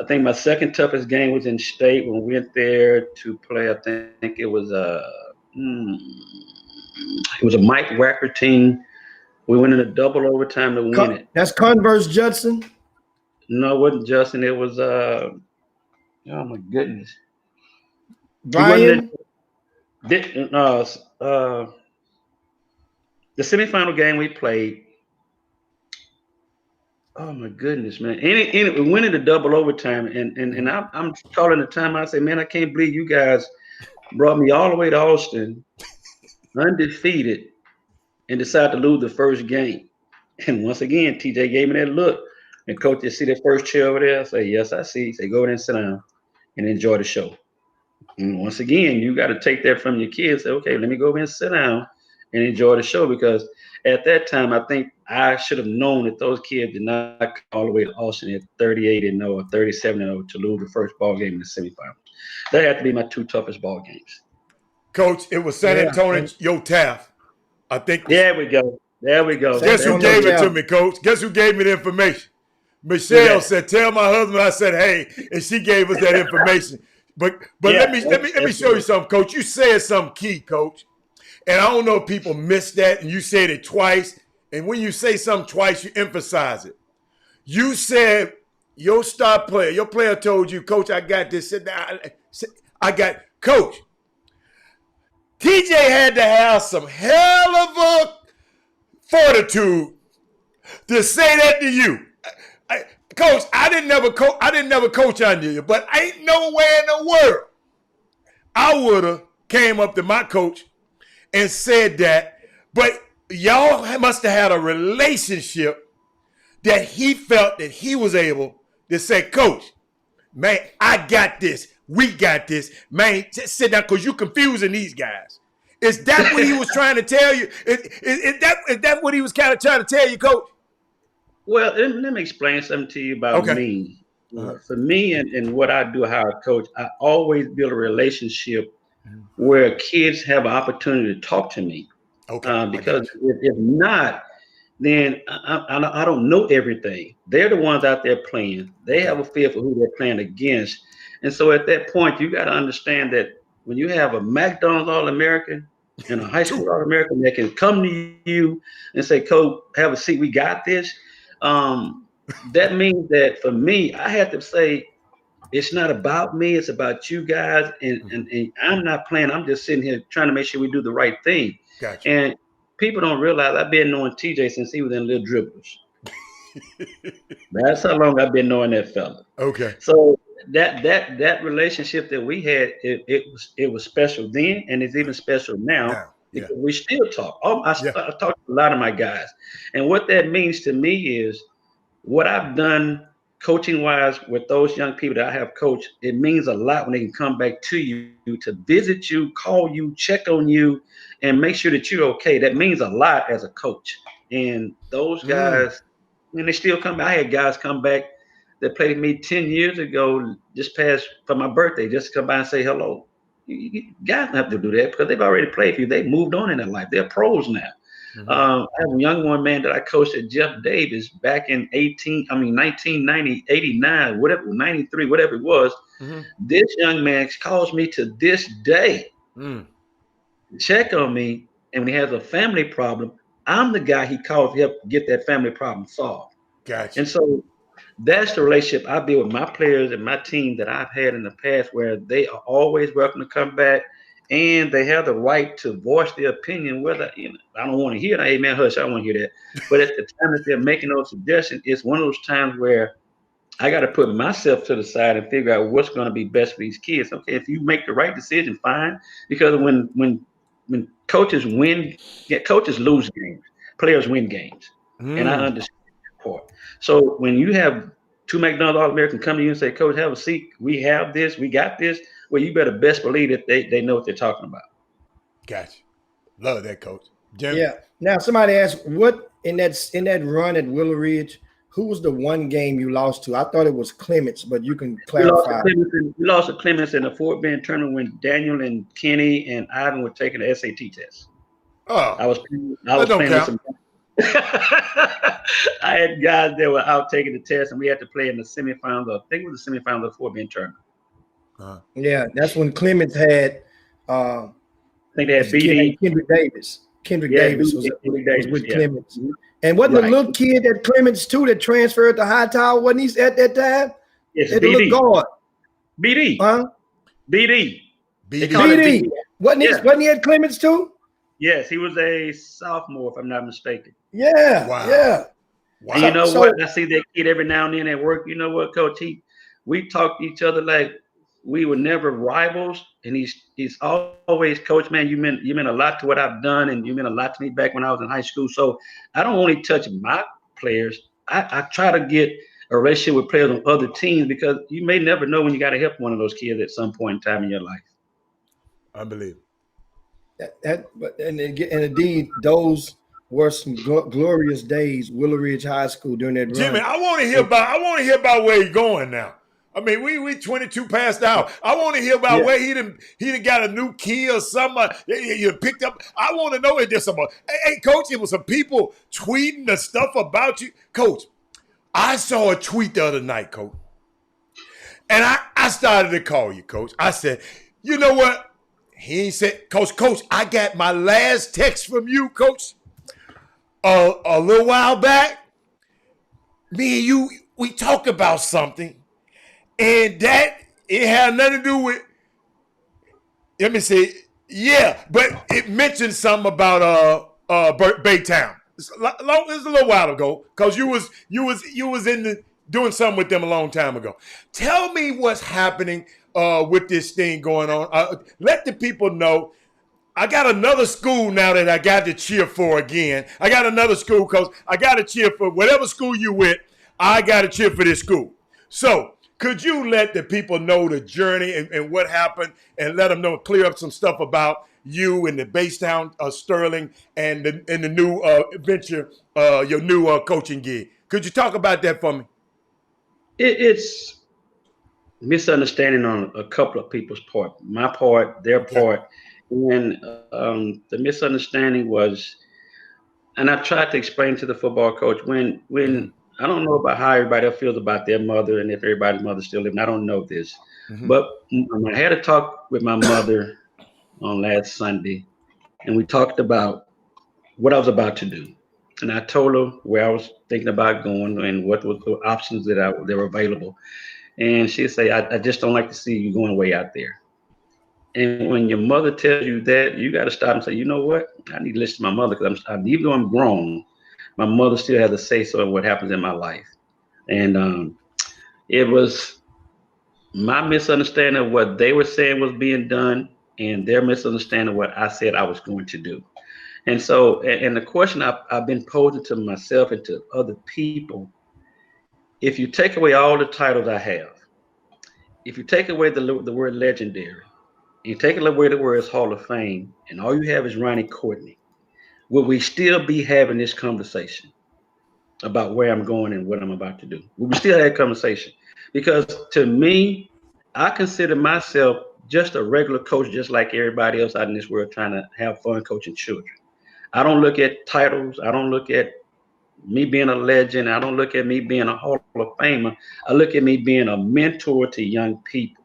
I think my second toughest game was in state when we went there to play. I think it was a Mike Wacker team. We went in a double overtime to win it.
That's Converse Judson?
No, it wasn't Justin. It was oh my goodness.
Brian?
the semifinal game we played. Oh my goodness, man! And we went into double overtime, and I'm calling the time. I say, man, I can't believe you guys brought me all the way to Austin, undefeated, and decided to lose the first game. And once again, TJ gave me that look, and coach, you see that first chair over there? I say, yes, I see. He say, go over there and sit down and enjoy the show. And once again, you got to take that from your kids. Say, okay, let me go over and sit down and enjoy the show, because at that time, I think I should have known that those kids did not come all the way to Austin at 38-0 or 37-0 to lose the first ball game in the semifinals. That had to be my two toughest ball games.
Coach, it was San Antonio, Yo Taft. I think.
There we go.
Guess who gave it to me, Coach? Guess who gave me the information? Michelle said, "Tell my husband." I said, "Hey," and she gave us that information. But let me show you something, Coach. You said something key, Coach. And I don't know if people missed that, and you said it twice. And when you say something twice, you emphasize it. You said your star player, your player told you, Coach, I got this. Sit down. I got, Coach. TJ had to have some hell of a fortitude to say that to you. Coach, I didn't never coach under you, but ain't no way in the world I would have came up to my coach and said that. But y'all must have had a relationship that he felt that he was able to say, Coach, man, I got this. We got this. Man, just sit down, because you're confusing these guys. Is that what he was trying to tell you? Is that what he was kind of trying to tell you, Coach?
Well, let me explain something to you about me. For me and what I do, how I coach, I always build a relationship where kids have an opportunity to talk to me. Because if not, then I don't know everything. They're the ones out there playing. They have a feel for who they're playing against. And so at that point, you got to understand that when you have a McDonald's All-American and a high school All-American that can come to you and say, Coach, have a seat, we got this. That means that for me, I have to say, it's not about me, it's about you guys. And I'm not playing. I'm just sitting here trying to make sure we do the right thing.
Gotcha.
And people don't realize I've been knowing TJ since he was in Little Dribblers. That's how long I've been knowing that fella.
Okay.
So that relationship that we had, it was special then, and it's even special now. Because we still talk. I talk to a lot of my guys. And what that means to me is what I've done coaching wise with those young people that I have coached. It means a lot when they can come back to you to visit you, call you, check on you, and make sure that you're okay. That means a lot as a coach. And those guys, and they still come back. I had guys come back that played me 10 years ago, just past for my birthday, just to come by and say hello. You guys don't have to do that because they've already played for you. They've moved on in their life. They're pros now. I have a young one, man, that I coached at Jeff Davis back in 1990, 89, whatever, 93, whatever it was. This young man calls me to this day, check on me, and when he has a family problem, I'm the guy he calls to help get that family problem solved.
Gotcha.
And so that's the relationship I build with my players and my team that I've had in the past, where they are always welcome to come back, and they have the right to voice their opinion. Whether I don't want to hear that, hey man, hush, I don't want to hear that. But at the time that they're making those suggestions, it's one of those times where I got to put myself to the side and figure out what's going to be best for these kids. Okay, if you make the right decision, fine. Because when coaches win, coaches lose games, players win games, and I understand that part. So when you have two McDonald's All-American come to you and say, Coach, have a seat. We have this. We got this. Well, you better best believe that they know what they're talking about.
Gotcha. Love that, Coach. Jim?
Yeah. Now, somebody asked, what in that run at Willow Ridge, who was the one game you lost to? I thought it was Clements, but you can clarify.
We lost to Clements in the Fort Bend tournament when Daniel and Kenny and Ivan were taking the SAT test.
Oh,
I was playing with some. I had guys that were out taking the test, and we had to play in the semifinals. I think it was the semifinals of the Fort Bend tournament.
Yeah, that's when Clements had.
I think they had BD.
Kendrick Davis. Kendrick Davis was with Clements. And wasn't the little kid at Clements too that transferred to Hightower? Wasn't he at that time?
Yes,
BD. The guard.
BD.
Huh?
BD.
BD. Wasn't he at Clements too?
Yes, he was a sophomore, if I'm not mistaken.
Yeah,
Wow.
yeah.
Wow.
And you know
So-
what? I see that kid every now and then at work. You know what, Coach? We talk to each other like we were never rivals. And he's always, Coach, man, you meant a lot to what I've done, and you meant a lot to me back when I was in high school. So I don't only touch my players. I try to get a relationship with players on other teams, because you may never know when you got to help one of those kids at some point in time in your life.
Unbelievable.
And indeed, those were some glorious days, Willow Ridge High School during that run.
Jimmy, I want to hear about where he's going now. I mean, we 22 past out. I want to hear about where he done got a new key or something. You picked up. I want to know if there's some. Hey, Coach, it was some people tweeting the stuff about you, Coach. I saw a tweet the other night, Coach, and I started to call you, Coach. I said, you know what? He said, Coach, I got my last text from you, Coach, a little while back. Me and you, we talked about something, and that it had nothing to do with, let me see, but it mentioned something about Baytown. It's a little while ago, because you was doing something with them a long time ago. Tell me what's happening with this thing going on. Let the people know. I got another school now that I got to cheer for again. I got another school, because I got to cheer for whatever school you with. I got to cheer for this school. So could you let the people know the journey and what happened, and let them know, clear up some stuff about you and the Baytown Sterling and the new venture, your new coaching gig? Could you talk about that for me?
It's misunderstanding on a couple of people's part, my part, their part. And the misunderstanding was, and I tried to explain to the football coach, when I don't know about how everybody else feels about their mother, and if everybody's mother's still living. I don't know this. But I had a talk with my mother on last Sunday, and we talked about what I was about to do. And I told her where I was thinking about going and what were the options that were available. And she'd say, I just don't like to see you going way out there. And when your mother tells you that, you got to stop and say, you know what? I need to listen to my mother, because even though I'm grown, my mother still has a say so in what happens in my life. And it was my misunderstanding of what they were saying was being done, and their misunderstanding of what I said I was going to do. And so, and the question I've been posing to myself and to other people, if you take away all the titles I have, if you take away the word legendary, you take away the words Hall of Fame, and all you have is Ronnie Courtney, will we still be having this conversation about where I'm going and what I'm about to do? Will we still have that conversation? Because to me, I consider myself just a regular coach, just like everybody else out in this world trying to have fun coaching children. I don't look at titles. I don't look at me being a legend. I don't look at me being a Hall of Famer. I look at me being a mentor to young people.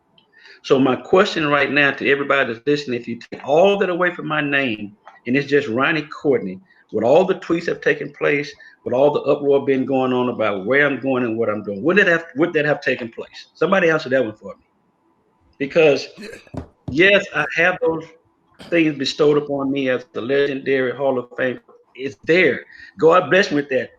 So my question right now to everybody that's listening, if you take all that away from my name, and it's just Ronnie Courtney, with all the tweets have taken place, with all the uproar been going on about where I'm going and what I'm doing, would that have taken place? Somebody answer that one for me. Because yes, I have those things bestowed upon me as the legendary Hall of Fame. It's there. God bless me with that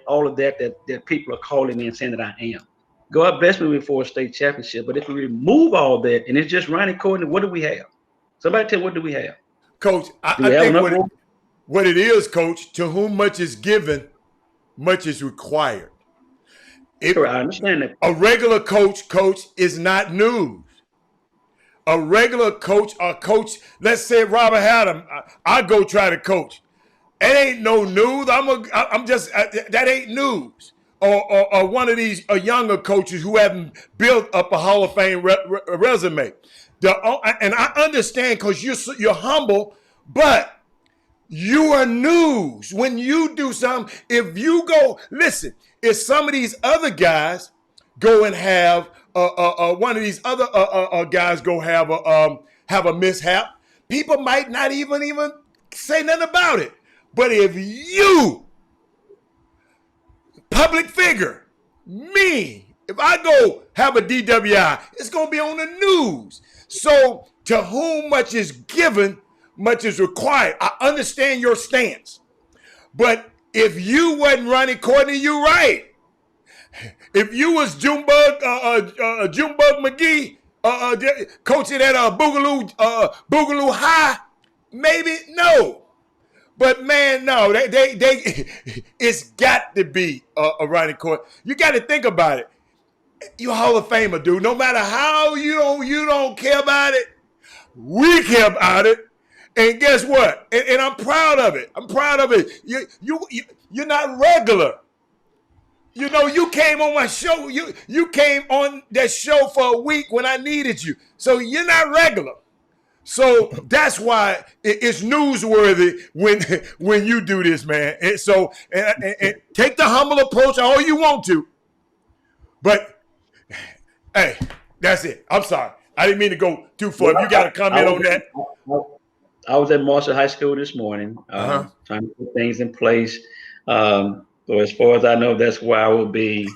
all of that people are calling me and saying that I am. God bless me for a state championship. But if we remove all that and it's just Ronnie Courtney, what do we have? Somebody tell me, what do we have?
Coach, I think what it is, Coach, to whom much is given, much is required.
I understand that.
A regular coach is not news. A regular coach, let's say Robert Haddam, I go try to coach. It ain't no news. That ain't news. Or one of these younger coaches who haven't built up a Hall of Fame resume. And I understand, because you're humble, but you are news. When you do something, if you go, listen, if some of these other guys go and have one of these other guys go have a mishap, people might not even say nothing about it. But if you, public figure, me, if I go have a DWI, it's going to be on the news. So to whom much is given, much is required. I understand your stance. But if you wasn't running Courtney, you right. If you was Junebug McGee, coaching at Boogaloo High, maybe no. But man, no, they it's got to be a running court. You got to think about it. You a Hall of Famer, dude. No matter how you don't care about it, we care about it. And guess what? And I'm proud of it. I'm proud of it. You're not regular. You know, you came on my show. You came on that show for a week when I needed you. So you're not regular. So that's why it's newsworthy when you do this, man. And so and take the humble approach all you want to. But hey, that's it. I'm sorry. I didn't mean to go too far. If you got to comment on that.
I was at Marshall High School this morning, trying to put things in place. So as far as I know, that's where I will be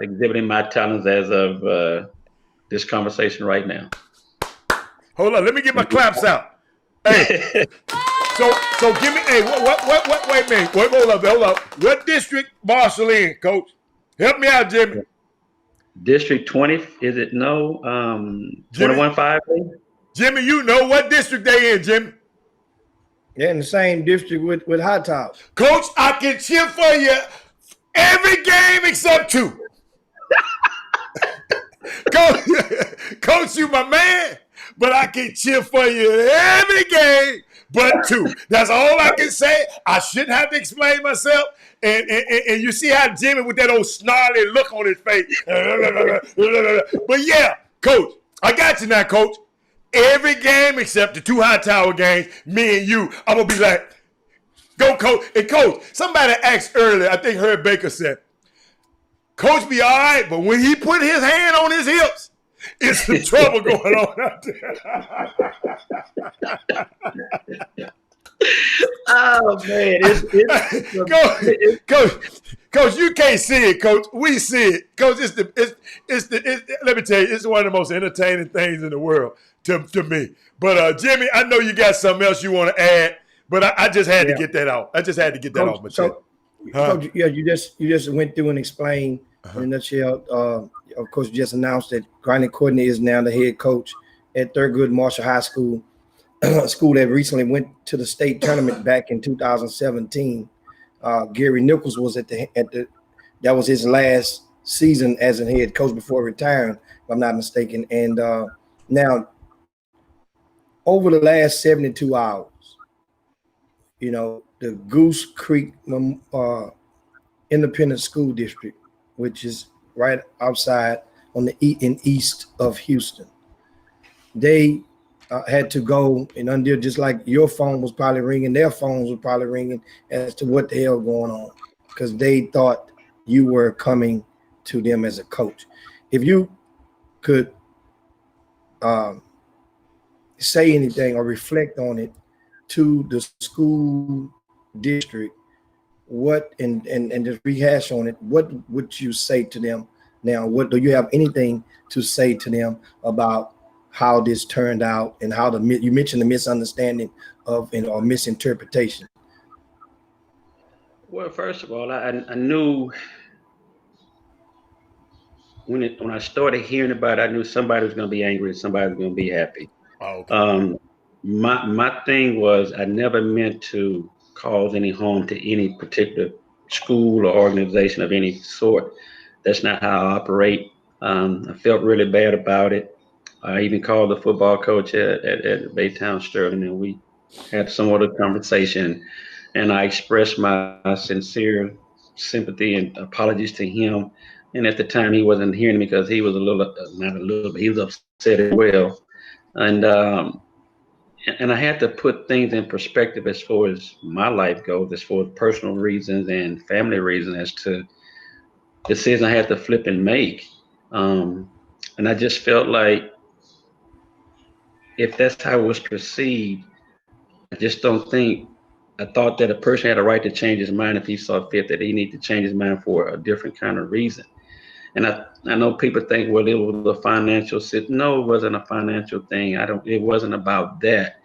exhibiting my talents as of this conversation right now.
Hold on, let me get my claps out. Hey, so give me. Hey, what? Wait a minute. Hold up. What district Marshall in, Coach? Help me out, Jimmy.
District 20. Is it no? 21-5.
Jimmy, you know what district they in, Jimmy?
They're in the same district with Hot Top.
Coach, I can cheer for you every game except 2. Coach, you my man, but I can cheer for you every game but 2. That's all I can say. I shouldn't have to explain myself. And you see how Jimmy with that old snarly look on his face. But yeah, Coach, I got you now, Coach. Every game except the 2 high tower games, me and you, I'm going to be like, go, Coach. And, Coach, somebody asked earlier, I think Herb Baker said, Coach be all right, but when he put his hand on his hips, it's some trouble going on out there.
Oh, man.
Coach, you can't see it, Coach. We see it. Coach, let me tell you, it's one of the most entertaining things in the world to me. But, Jimmy, I know you got something else you want to add, but I just had to get that out. I just had to get that off my chest.
Coach, you just went through and explained in a nutshell. Of course, you just announced that Grinding Courtney is now the head coach at Thurgood Marshall High School, a school that recently went to the state tournament back in 2017. Gary Nichols was that was his last season as a head coach before retiring, if I'm not mistaken. And now, over the last 72 hours, you know, the Goose Creek Independent School District, which is right outside on the east of Houston, they had to go and undo, just like your phone was probably ringing, their phones were probably ringing as to what the hell going on, because they thought you were coming to them as a coach. If you could say anything or reflect on it to the school district, what and just rehash on it, what would you say to them now? What do you have anything to say to them about how this turned out and how you mentioned the misunderstanding of or misinterpretation?
Well, first of all, I knew when I started hearing about it, I knew somebody was going to be angry and somebody was going to be happy.
Oh, okay.
My thing was I never meant to cause any harm to any particular school or organization of any sort. That's not how I operate. I felt really bad about it. I even called the football coach at Baytown Sterling, and we had somewhat of a conversation, and I expressed my sincere sympathy and apologies to him. And at the time, he wasn't hearing me because he was he was upset as well. And I had to put things in perspective as far as my life goes, as far as personal reasons and family reasons, as to decisions I had to flip and make. And I just felt like if that's how it was perceived, I thought that a person had a right to change his mind if he saw fit that he needed to change his mind for a different kind of reason. And I know people think, well, it was a financial situation. No, it wasn't a financial thing. It wasn't about that.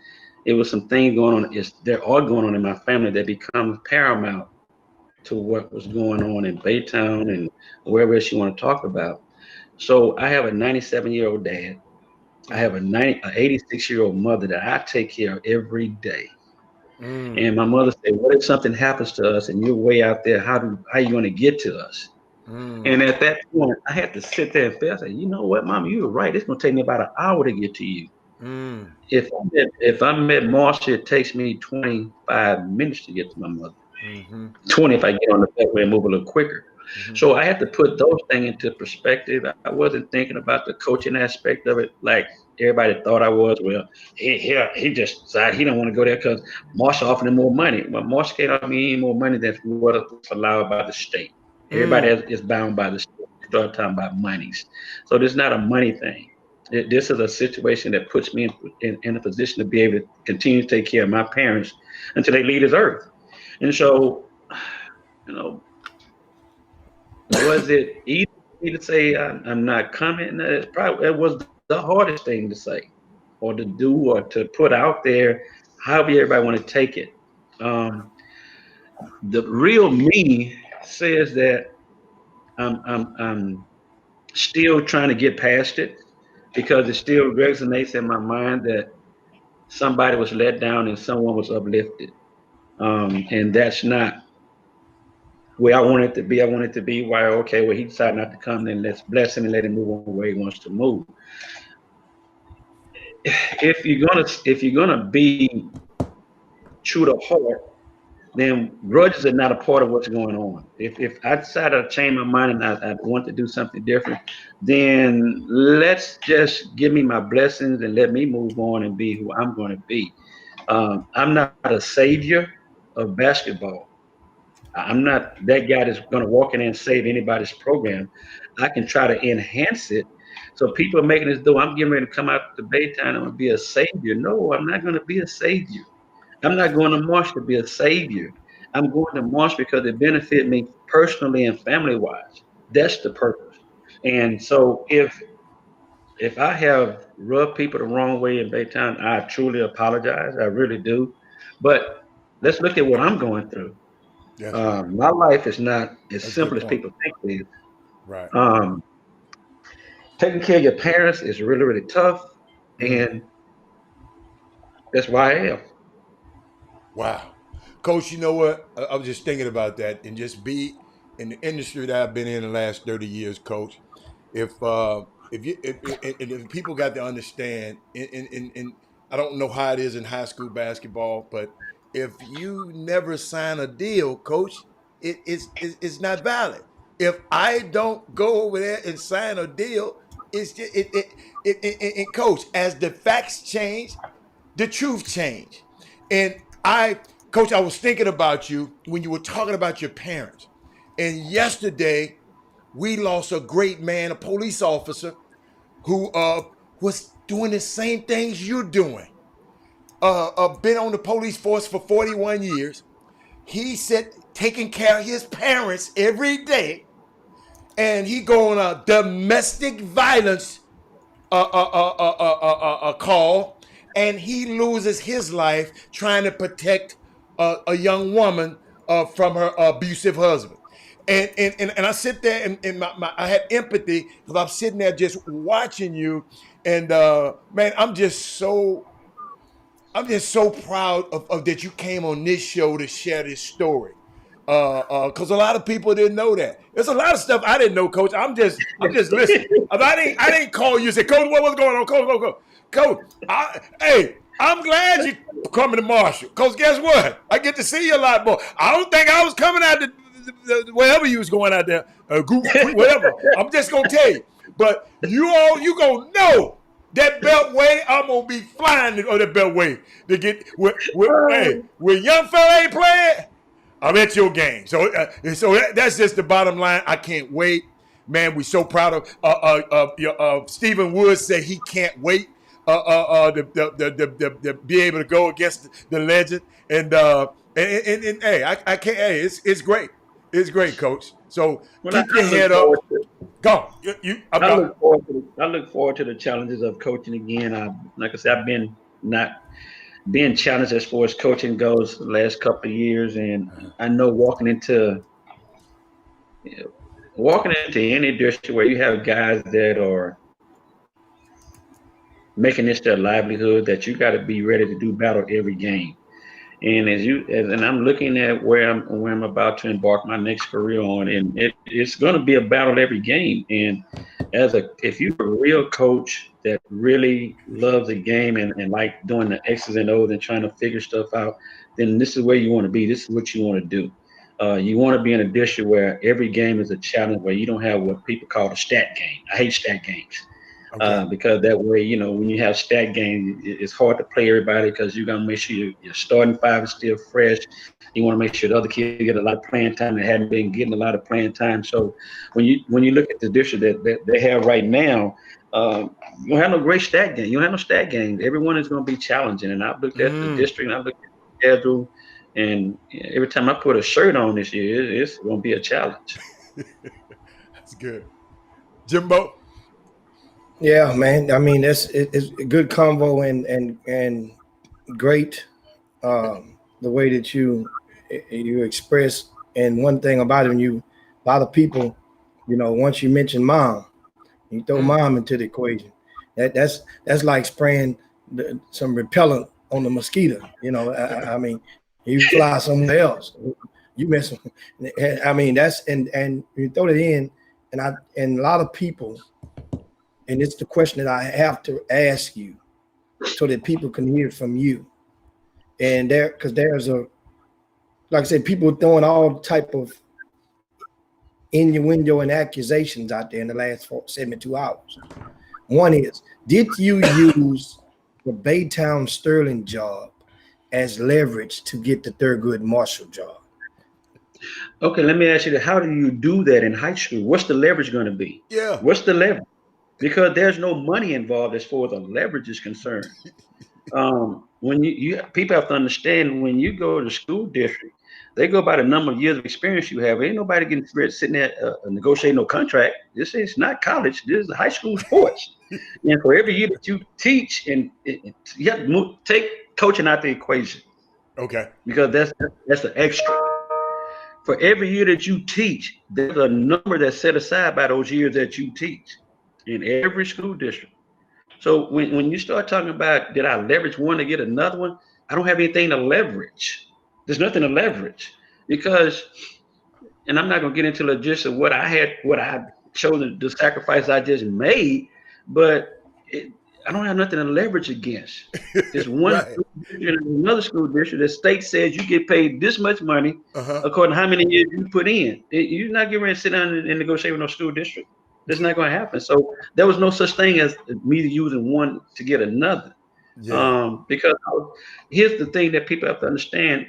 it was some things going on. There are going on in my family that becomes paramount to what was going on in Baytown and wherever else you want to talk about. So I have a 97-year-old dad. I have an 86-year-old mother that I take care of every day. And my mother said, "What if something happens to us and you're way out there? How are you going to get to us?" And at that point, I had to sit there and feel. I said, "You know what, Mom? You were right. It's going to take me about an hour to get to you. If I met Marsha, it takes me 25 minutes to get to my mother. 20 if I get on the beltway and move a little quicker." So I had to put those things into perspective. I wasn't thinking about the coaching aspect of it like everybody thought I was. Well, he just decided he don't want to go there because Marsha offered him more money. Well, Marsha can't offer me any more money than what is allowed by the state. Everybody is bound by the state. Start talking about monies. So this is not a money thing. This is a situation that puts me in a position to be able to continue to take care of my parents until they leave this earth. And so, was it easy for me to say I'm not coming? It was the hardest thing to say or to do or to put out there, however everybody want to take it. The real me says that I'm still trying to get past it because it still resonates in my mind that somebody was let down and someone was uplifted. And that's not where I want it to be. I want it to be where, okay, well, he decided not to come, then let's bless him and let him move on where he wants to move. If you're gonna be true to heart, then grudges are not a part of what's going on. If I decide to change my mind and I want to do something different, then let's just give me my blessings and let me move on and be who I'm going to be. I'm not a savior of basketball. I'm not that guy that's going to walk in and save anybody's program. I can try to enhance it. So people are making this though I'm getting ready to come out to Baytown and I'm going to be a savior. No, I'm not going to be a savior. I'm not going to march to be a savior. I'm going to march because it benefits me personally and family-wise. That's the purpose. And so if I have rubbed people the wrong way in Baytown, I truly apologize. I really do. But let's look at what I'm going through. My life is not as simple as people think it is.
Right.
Taking care of your parents is really, really tough. And that's why I am.
Wow. Coach, you know what? I was just thinking about that and just be in the industry that I've been in the last 30 years, Coach. If people got to understand, in I don't know how it is in high school basketball, but if you never sign a deal, Coach, it's not valid. If I don't go over there and sign a deal, it's just, Coach, as the facts change, the truth change. And Coach, I was thinking about you when you were talking about your parents. And yesterday, we lost a great man, a police officer, who was doing the same things you're doing. Been on the police force for 41 years. He said taking care of his parents every day. And he go on a domestic violence call, and he loses his life trying to protect a young woman from her abusive husband. And I sit there and I had empathy because I'm sitting there just watching you, and man, I'm just so proud of that you came on this show to share this story. Because a lot of people didn't know that. There's a lot of stuff I didn't know, Coach. I'm just listening. I didn't call you and say, Coach, what was going on? Coach. Hey, I'm glad you coming to Marshall. Because guess what? I get to see you a lot more. I don't think I was coming out to wherever you was going out there, whatever. I'm just gonna tell you. But you gonna know that beltway, I'm gonna be flying on that beltway to get when young fella ain't playing, I'm at your game. So that's just the bottom line. I can't wait. Man, we're so proud of Stephen Woods said he can't wait to be able to go against the legend. And hey, I can't. Hey, it's great. It's great, Coach. So keep your head up. Go.
I look forward to the challenges of coaching again. Like I said, I've been not being challenged as far as coaching goes the last couple of years, and I know walking into any district where you have guys that are making this their livelihood, that you got to be ready to do battle every game. And and I'm looking at where I'm about to embark my next career on, and it's going to be a battle every game. And if you're a real coach that really loves the game and like doing the X's and O's and trying to figure stuff out, then this is where you want to be. This is what you want to do. You want to be in a district where every game is a challenge, where you don't have what people call a stat game. I hate stat games. Because that way, when you have stat games, it's hard to play everybody, because you got to make sure your starting five is still fresh. You want to make sure the other kids get a lot of playing time that hadn't been getting a lot of playing time. So when you look at the district that they have right now, you don't have no great stat game. You don't have no stat games. Everyone is going to be challenging. And I've looked at the district, and I've looked at the schedule, and every time I put a shirt on this year, it's going to be a challenge.
That's good. Jimbo?
Yeah, man. I mean, it's a good convo and great the way that you express. And one thing about it, a lot of people, once you mention mom, you throw mom into the equation. That's like spraying some repellent on the mosquito. I mean, you fly somewhere else, you mess. I mean, and you throw it in, and a lot of people. And it's the question that I have to ask you so that people can hear from you. And because there's like I said, people throwing all type of innuendo and accusations out there in the last 72 hours. One is, did you use the Baytown Sterling job as leverage to get the Thurgood Marshall job?
Okay, let me ask you that. How do you do that in high school? What's the leverage going to be?
Yeah.
What's the leverage? Because there's no money involved as far as the leverage is concerned. When you people have to understand, when you go to the school district, they go by the number of years of experience you have. Ain't nobody getting sitting there negotiating no contract. This is not college. This is high school sports. And for every year that you teach, and you have to take coaching out the equation.
Okay.
Because that's the extra. For every year that you teach, there's a number that's set aside by those years that you teach in every school district. So when you start talking about, did I leverage one to get another one? I don't have anything to leverage. There's nothing to leverage, because, and I'm not going to get into the gist of what I chosen, the sacrifice I just made, but I don't have nothing to leverage against. There's one
Right.
school district and another school district. The state says you get paid this much money according to how many years you put in. You're not getting ready to sit down and negotiate with no school district. That's not going to happen. So there was no such thing as me using one to get another.
Yeah.
Because here's the thing that people have to understand.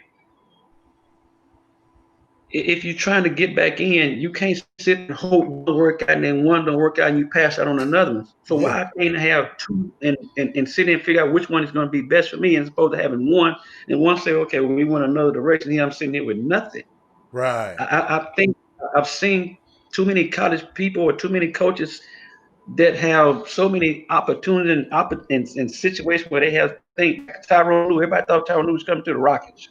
If you're trying to get back in, you can't sit and hope one work out and then one don't work out and you pass out on another one. So why I can't have two and sit and figure out which one is going to be best for me, as opposed to having one and one say, okay, well, we want another direction. Here I'm sitting here with nothing.
Right.
I think I've seen too many college people or too many coaches that have so many opportunities and situations where they have think Tyronn Lue. Everybody thought Tyronn Lue was coming to the Rockets.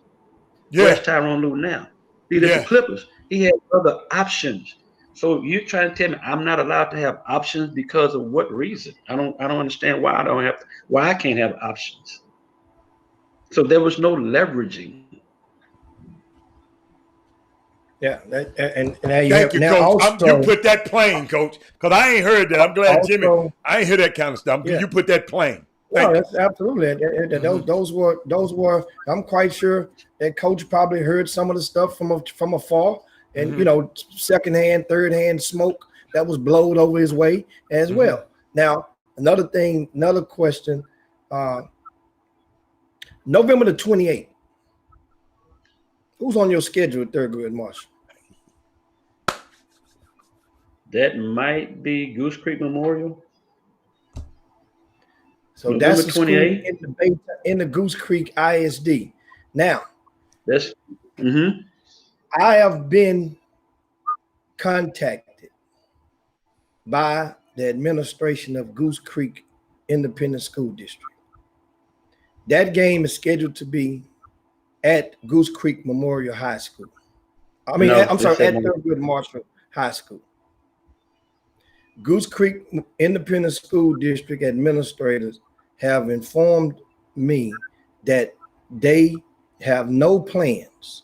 Yeah.
Where's Tyronn Lue now? He's at the Clippers. He had other options. So you're trying to tell me I'm not allowed to have options because of what reason? I don't understand why I can't have options. So there was no leveraging.
Yeah, and
Thank you, Coach. You put that plain, Coach, because I ain't heard that. I'm glad, Jimmy. I ain't heard that kind of stuff. Yeah. You put that plain.
No, that's absolutely. Those were. I'm quite sure that Coach probably heard some of the stuff from afar, and secondhand, third hand smoke that was blowed over his way as well. Now, another question. November the 28th. Who's on your schedule at Thurgood Marshall?
That might be Goose Creek Memorial.
So November that's the school in the Goose Creek ISD. Now, I have been contacted by the administration of Goose Creek Independent School District. That game is scheduled to be at Goose Creek Memorial High School. I'm sorry, at Thurgood Marshall High School. Goose Creek Independent School District administrators have informed me that they have no plans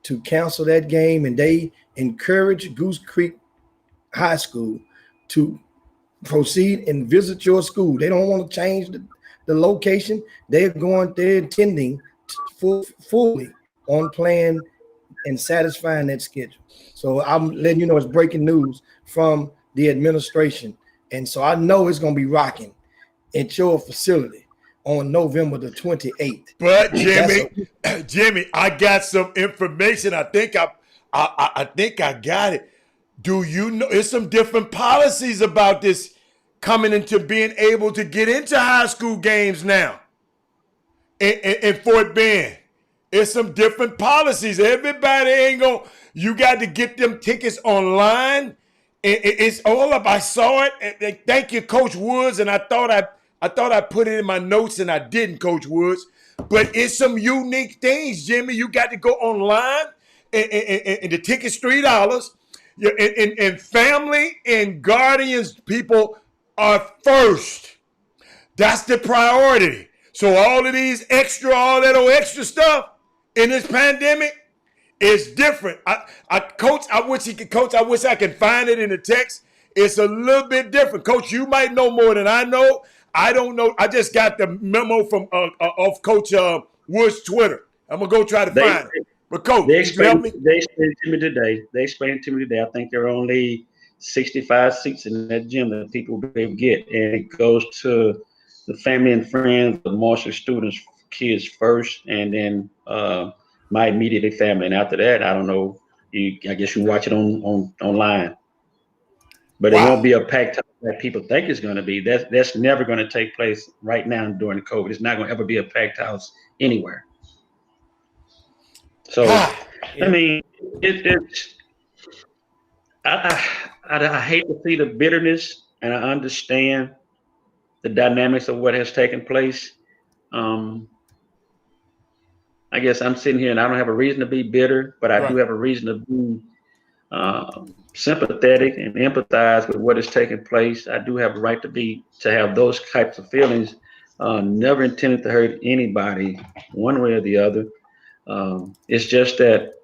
to cancel that game, and they encourage Goose Creek High School to proceed and visit your school. They don't want to change the location. They're intending fully on plan and satisfying that schedule. So I'm letting you know it's breaking news from the administration. And so I know it's going to be rocking at your facility on November the 28th.
But Jimmy, I got some information. I think I got it. Do you know there's some different policies about this coming into being able to get into high school games now in Fort Bend? It's some different policies. Everybody ain't gonna, you got to get them tickets online. It's all up. I saw it. And thank you, Coach Woods. And I thought I put it in my notes and I didn't, Coach Woods. But it's some unique things, Jimmy. You got to go online and the ticket's $3. And family and guardians people are first. That's the priority. So all of these all that old extra stuff in this pandemic is different. Coach, I wish I could find it in the text. It's a little bit different. Coach, you might know more than I know. I don't know. I just got the memo from of Coach Wood's Twitter. I'm gonna go try to find it. But Coach,
they
can you help me?
They explained to me today. I think there are only 65 seats in that gym that people will be able to get, and it goes to the family and friends, the Marshall students, kids first, and then my immediate family. And after that, I don't know. I guess you watch it online. But It won't be a packed house that people think it's going to be. That's never going to take place right now during the COVID. It's not going to ever be a packed house anywhere. So, I mean, I hate to see the bitterness, and I understand the dynamics of what has taken place. I guess I'm sitting here and I don't have a reason to be bitter, but I do have a reason to be sympathetic and empathize with what is taking place. I do have a right to have those types of feelings. Never intended to hurt anybody one way or the other. It's just that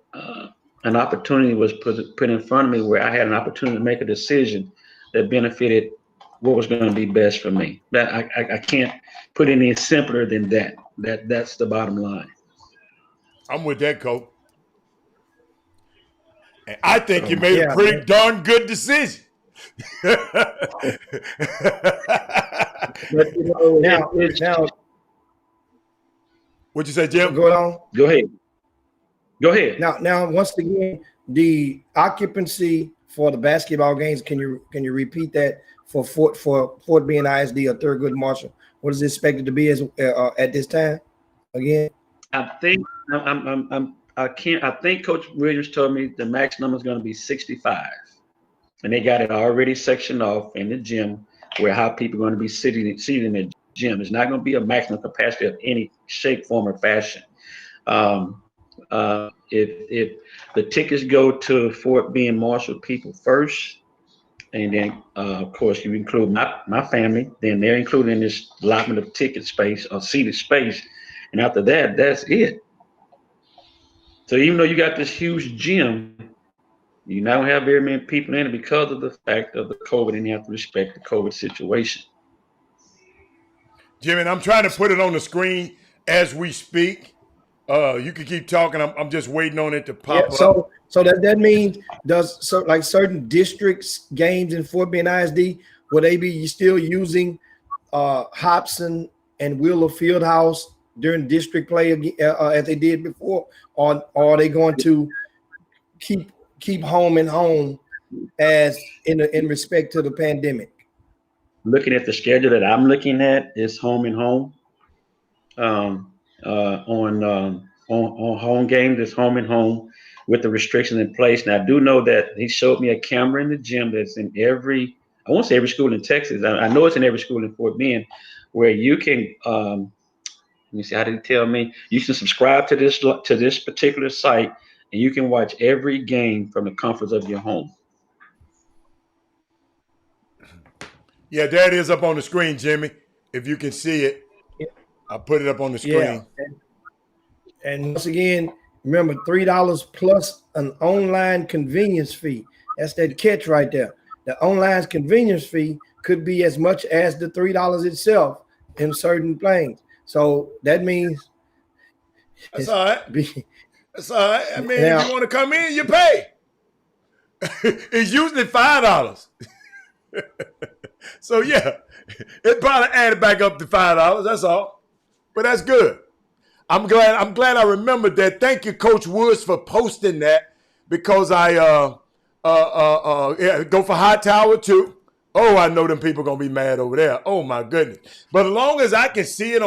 an opportunity was put in front of me where I had an opportunity to make a decision that benefited what was going to be best for me. I can't put any simpler than that. That's the bottom line.
I'm with that, Coach. And I think you made a pretty darn good decision.
But now,
what'd you say, Jim?
Go on.
Go ahead.
Now, once again, the occupancy for the basketball games. Can you repeat that for Fort Bend ISD or Thurgood Marshall? What is it expected to be as at this time? Again,
I think I think Coach Williams told me the max number is going to be 65, and they got it already sectioned off in the gym where how people are going to be sitting in the gym. It's not going to be a maximum capacity of any shape, form, or fashion. If the tickets go to Fort Bend Marshall people first, and then of course you include my family, then they're included in this allotment of ticket space or seated space, and after that, that's it. So even though you got this huge gym, you now have very many people in it because of the fact of the COVID, and you have to respect the COVID situation.
Jimmy, I'm trying to put it on the screen as we speak. You can keep talking. I'm just waiting on it to pop up.
So that means like certain districts games in Fort Bend ISD, will they be still using Hobson and Wheeler Fieldhouse during district play as they did before, or are they going to keep home and home as in respect to the pandemic?
Looking at the schedule that I'm looking at, is home and home. On home games, it's home and home with the restrictions in place. Now I do know that he showed me a camera in the gym that's in I won't say every school in Texas. I know it's in every school in Fort Bend, where you can Let me see. How did he tell me? You can subscribe to this particular site, and you can watch every game from the comforts of your home.
Yeah, there it is up on the screen, Jimmy. If you can see it, I'll put it up on the screen.
Yeah. And once again, remember $3 plus an online convenience fee. That's that catch right there. The online convenience fee could be as much as the $3 itself in certain planes. So that means
that's all right. That's all right. I mean, now, if you want to come in, you pay. It's usually $5. So yeah, it probably added back up to $5. That's all. But that's good. I'm glad I remembered that. Thank you, Coach Woods, for posting that, because I go for High Tower too. Oh, I know them people gonna be mad over there. Oh my goodness! But as long as I can see it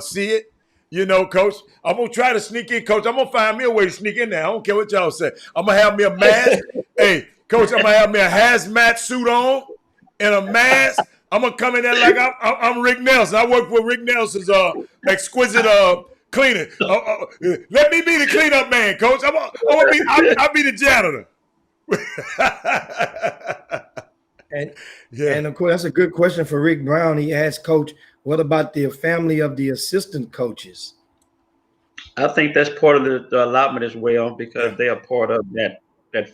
see it, you know, Coach, I'm gonna try to sneak in, Coach. I'm gonna find me a way to sneak in there. I don't care what y'all say. I'm gonna have me a mask. Hey, Coach, I'm gonna have me a hazmat suit on and a mask. I'm gonna come in there like I'm Rick Nelson. I work for Rick Nelson's exquisite cleaning. Let me be the cleanup man, Coach. I'll be the janitor.
And of course, that's a good question for Rick Brown. He asked, Coach, what about the family of the assistant coaches?
I think that's part of the allotment as well, because they are part of that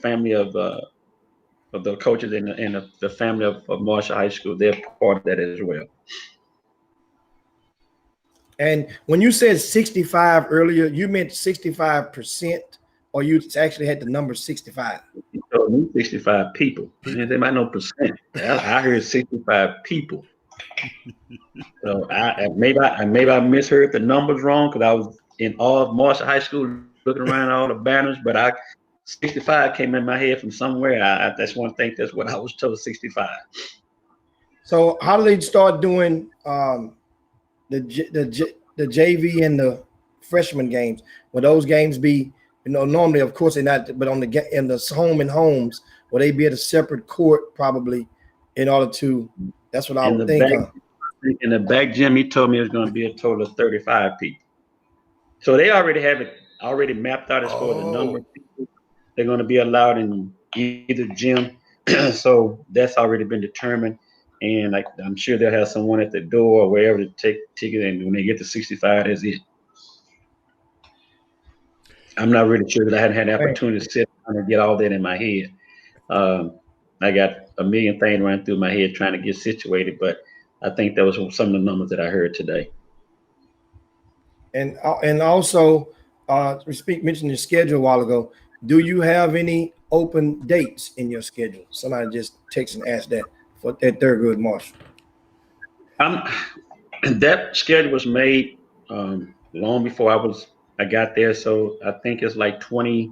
family of the coaches and the family of Marshall High School. They're part of that as well.
And when you said 65 earlier, you meant 65%, or you actually had the number 65?
You told me 65 people. They might know percent. I heard 65 people. So maybe I misheard the numbers wrong, because I was in all of Marshall High School looking around all the banners, but 65 came in my head from somewhere. That's one thing. That's what I was told, 65.
So how do they start doing the JV and the freshman games? Will those games be, normally, of course, they're not, but in the home and homes, will they be at a separate court probably in order to? That's what I would think.
In the back gym, he told me it was going to be a total of 35 people. So they already have it mapped out as far as the number of people they're going to be allowed in either gym. So that's already been determined. And I'm sure they'll have someone at the door or wherever to take ticket. And when they get to 65, that's it. I'm not really sure, because I hadn't had the opportunity to sit down and get all that in my head. I got a million things running through my head trying to get situated, but I think that was some of the numbers that I heard today.
And also, mentioned your schedule a while ago. Do you have any open dates in your schedule? Somebody just texted and asked that for that Thurgood Marshall.
That schedule was made long before I got there, so I think it's like 20.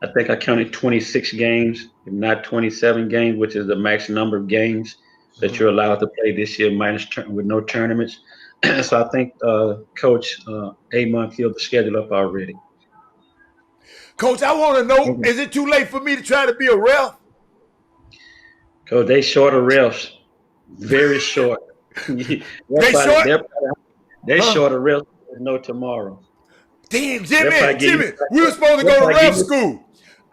I think I counted 26 games, if not 27 games, which is the max number of games that you're allowed to play this year, with no tournaments. So I think Coach Amon filled the schedule up already.
Coach, I want to know, is it too late for me to try to be a ref?
Coach, they shorter refs, very short. They shorter refs. No tomorrow.
Damn, Jimmy, we were supposed to go to ref school.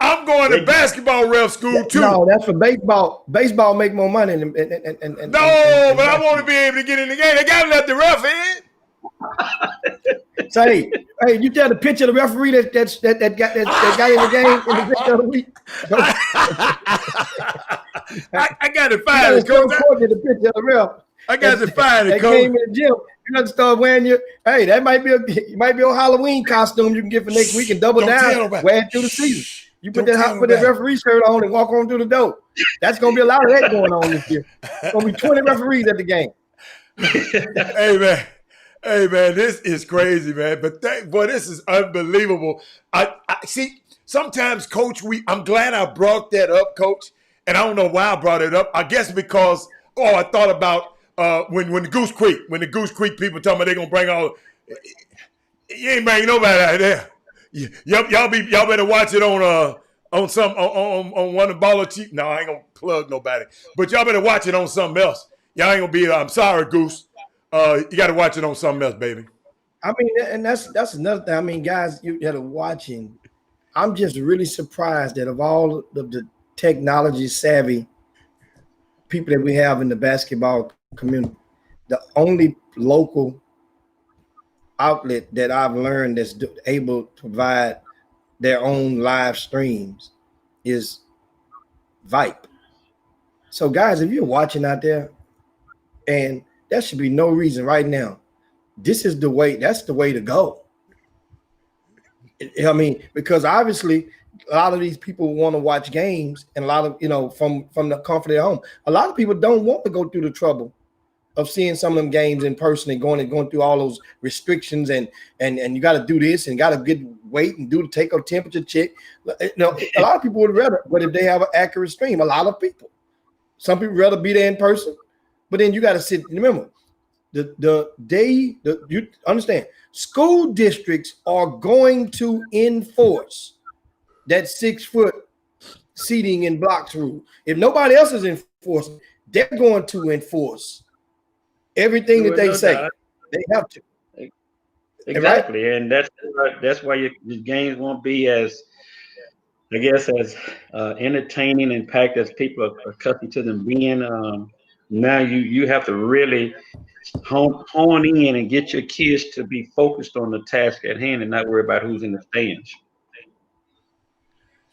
I'm going to basketball ref school too.
No, that's for baseball. Baseball make more money. But
I want to be able to get in the game. They got to let the ref in.
Say, hey, you tell the picture of the referee that got in the game in the picture of the week.
I got to find it, Coach.
The picture of the ref.
I got to find it,
Coach. They came in the gym. You got to start wearing that might be a Halloween costume you can get for next week and double down, wear it through the season. You put that referee shirt on and walk on through the door. That's gonna be a lot of that going on this year. It's gonna be 20 referees at the game.
Hey man, this is crazy, man. But this is unbelievable. I see. Sometimes, Coach, I'm glad I brought that up, Coach, and I don't know why I brought it up. I guess because I thought about. When the Goose Creek people talking about they gonna bring all, you ain't bringing nobody out there. Y'all better watch it on one of the Baller Chief. No, I ain't gonna plug nobody, but y'all better watch it on something else. Y'all ain't gonna be. I'm sorry, Goose. You got to watch it on something else, baby.
I mean, and that's another thing. I mean, guys, you that are watching, I'm just really surprised that of all of the technology savvy people that we have in the basketball community, the only local outlet that I've learned that's able to provide their own live streams is Vipe. So, guys, if you're watching out there, and there should be no reason right now, this is the way. That's the way to go. I mean, because obviously a lot of these people want to watch games, and a lot of from the comfort of their home. A lot of people don't want to go through the trouble of seeing some of them games in person and going through all those restrictions and you got to do this and got to wait and take a temperature check. A lot of people would rather, but if they have an accurate stream, a lot of people, some people rather be there in person, but then you got to sit. Remember, you understand, school districts are going to enforce that 6 foot seating in blocks rule. If nobody else is enforcing, they're going to enforce everything that they say. Doubt. They have to.
Exactly, right? And that's why your games won't be as, I guess, as entertaining and packed as people are accustomed to them being. Now you have to really hone in and get your kids to be focused on the task at hand and not worry about who's in the stands.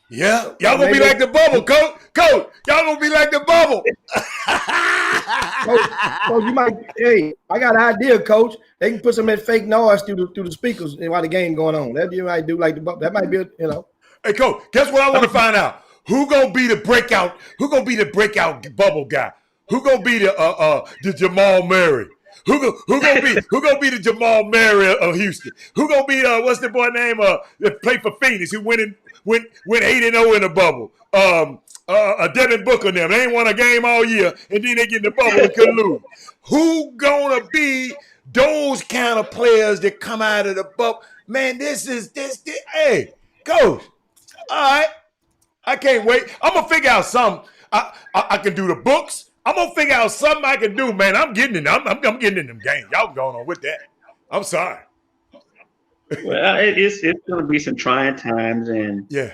Yeah, y'all gonna be like the bubble, coach. Y'all gonna be like the bubble.
Coach, you might. Hey, I got an idea, Coach. They can put some of that fake noise through the speakers while the game going on. That you might do like the bubble. That might be,
Hey, Coach, guess what I want to find out? Who gonna be the breakout? Who gonna be the breakout bubble guy? Who gonna be the Jamal Murray? Who gonna be the Jamal Murray of Houston? Who gonna be what's the boy name that played for Phoenix who went 8-0 in the bubble? Devin Booker and them. They ain't won a game all year, and then they get in the bubble and couldn't lose. Who gonna be those kind of players that come out of the bubble? Man, this. Hey, Coach. All right, I can't wait. I'm gonna figure out something. I can do the books. I'm gonna figure out something I can do, man. I'm getting in. I'm getting in them games. Y'all going on with that? I'm sorry.
Well, it's gonna be some trying times, and
yeah.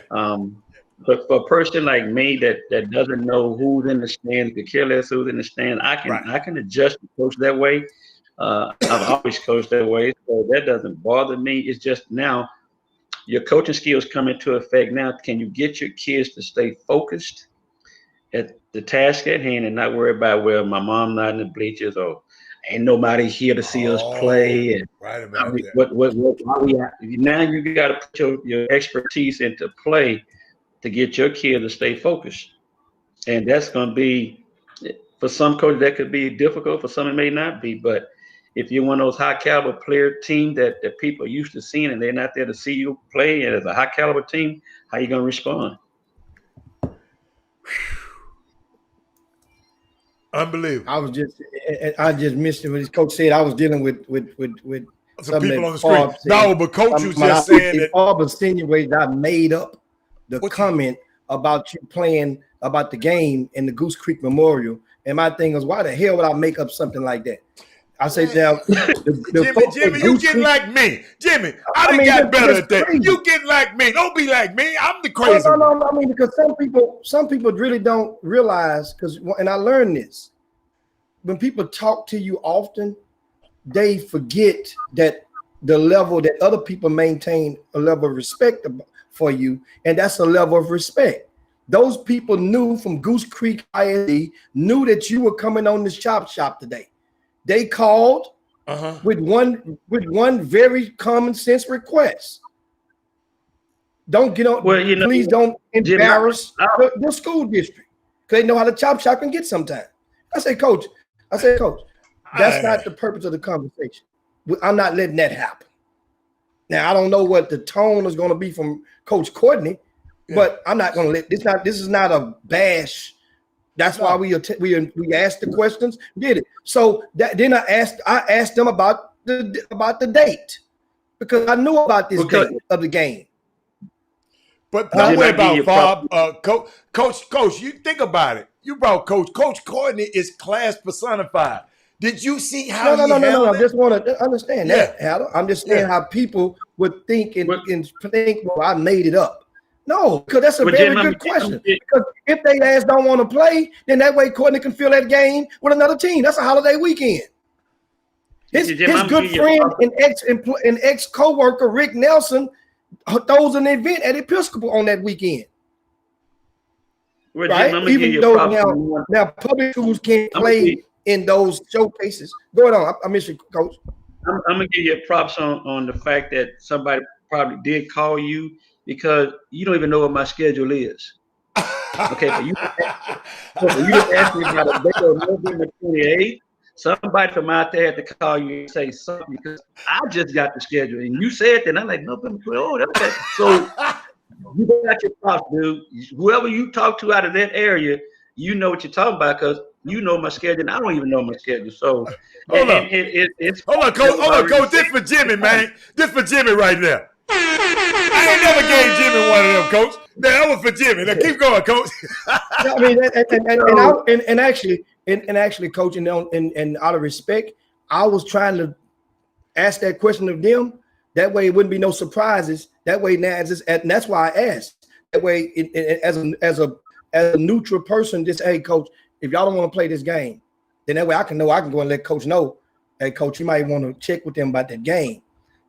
But for a person like me that doesn't know who's in the stands, the care less who's in the stand, I can adjust the coach that way. I've always coached that way, so that doesn't bother me. It's just now your coaching skills come into effect. Now, can you get your kids to stay focused at the task at hand and not worry about, well, my mom not in the bleachers or ain't nobody here to see us play? And
right about that.
Now you got to put your expertise into play to get your kid to stay focused. And that's going to be, for some coaches, that could be difficult. For some, it may not be. But if you're one of those high caliber player team that people are used to seeing and they're not there to see you play as a high caliber team, how you going to respond?
Unbelievable.
I just missed it when his coach said I was dealing with
some people on the screen. No, but coach was just saying that
all insinuated I made up the comment about you playing about the game in the Goose Creek Memorial. And my thing was, why the hell would I make up something like that? I say, now,
Jimmy, you get like me. Jimmy, I done got better at that. You get like me. Don't be like me. I'm the crazy one.
No. I mean, because some people really don't realize, and I learned this, when people talk to you often, they forget that the level that other people maintain a level of respect for you, and that's a level of respect. Those people knew from Goose Creek ISD, knew that you were coming on this chop shop today. They called with one very common sense request. Don't get on. Well, please don't embarrass the school district, because they know how the chop shop can get sometimes. I say, Coach, that's not the purpose of the conversation. I'm not letting that happen. Now, I don't know what the tone is going to be from Coach Courtney, but I'm not going to let this is not a bash. That's why we asked the questions, did it. So then I asked them about the date, because I knew about this date of the game.
But don't worry about Bob. Coach, you think about it. You brought Coach. Coach Courtney is class personified. Did you see how
No. I just want to understand that,
Yeah.
Harold. I'm just saying how people would think and think, well, I made it up. No, because that's a very good question. Because if they ass don't want to play, then that way Courtney can fill that game with another team. That's a holiday weekend. His good friend and ex co-worker Rick Nelson throws an event at Episcopal on that weekend.
Well,
right?
Jim,
Even though now public schools can't play in those showcases. Go ahead on. I miss you, Coach.
I'm gonna give you props on the fact that somebody probably did call you because you don't even know what my schedule is. Okay, but you didn't ask me about a date of November 28th. Somebody from out there had to call you and say something because I just got the schedule and you said that. And I'm like, November 28th. Oh, okay. So you got your props, dude. Whoever you talk to out of that area, you know what you're talking about because you know my schedule and I don't even know my schedule. So
hold on, Coach. Hold on, Coach. This for Jimmy, man. This for Jimmy right now. I ain't never gave Jimmy one of them, Coach. That was for Jimmy. Now keep going, Coach.
I mean, and actually, Coach, and out of respect, I was trying to ask that question of them. That way, it wouldn't be no surprises. That way, now, and that's why I asked. That way, as a neutral person, just hey, Coach, if y'all don't want to play this game, then that way I can go and let Coach know. Hey, Coach, you might want to check with them about that game.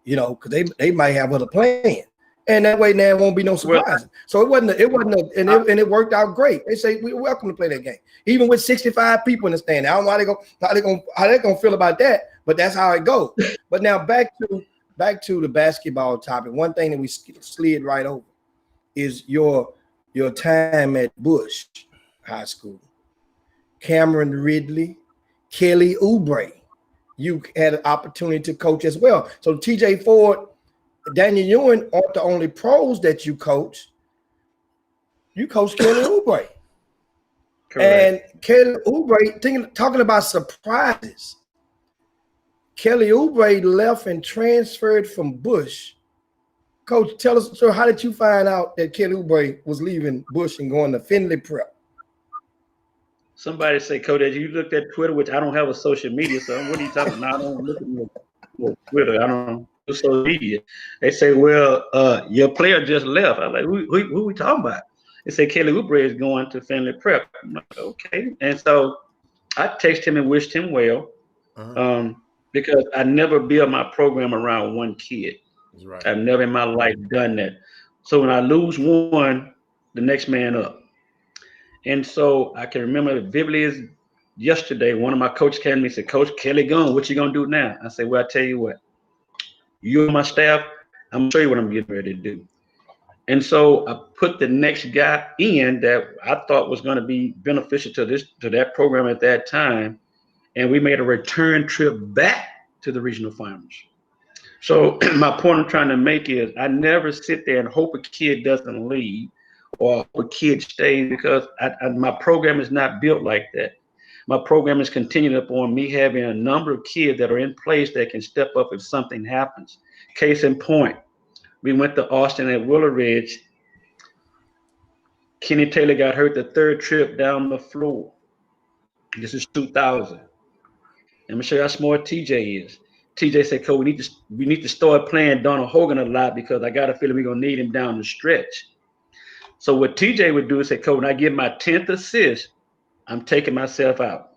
You know, because they might have other plans, and that way now it won't be no surprise. So and it worked out great. They say we're welcome to play that game, even with 65 people in the stand. I don't know how they gonna feel about that, but that's how it goes. But now back to the basketball topic. One thing that we slid right over is your time at Bush High School. Cameron Ridley, Kelly Oubre. You had an opportunity to coach as well. So TJ Ford, Daniel Ewing aren't the only pros that you coach. You coach Kelly Oubre. And Kelly Oubre, talking about surprises. Kelly Oubre left and transferred from Bush. Coach, tell us, so how did you find out that Kelly Oubre was leaving Bush and going to Finley Prep?
Somebody say, Coach, you looked at Twitter, which I don't have a social media, so what are you talking about? I don't look at Twitter. I don't do social media. They say, well, your player just left. I'm like, who we talking about? They say Kelly Oubre is going to Finley Prep. I'm like, okay. And so I texted him and wished him well because I never built my program around one kid.
That's right.
I've never in my life done that. So when I lose one, the next man up. And so I can remember vividly as yesterday, one of my coaches came to me and said, Coach, Kelly gone, what you going to do now? I said, well, I tell you what, you and my staff, I'm going to show you what I'm getting ready to do. And so I put the next guy in that I thought was going to be beneficial to that program at that time. And we made a return trip back to the regional finals. So my point I'm trying to make is I never sit there and hope a kid doesn't leave or a kid stays because my program is not built like that. My program is contingent upon me having a number of kids that are in place that can step up if something happens. Case in point, we went to Austin at Willow Ridge. Kenny Taylor got hurt the third trip down the floor. This is 2000. Let me show you how smart TJ is. TJ said, Coach, we need to start playing Donald Hogan a lot because I got a feeling we're going to need him down the stretch. So what TJ would do is say, Coach, when I get my 10th assist, I'm taking myself out.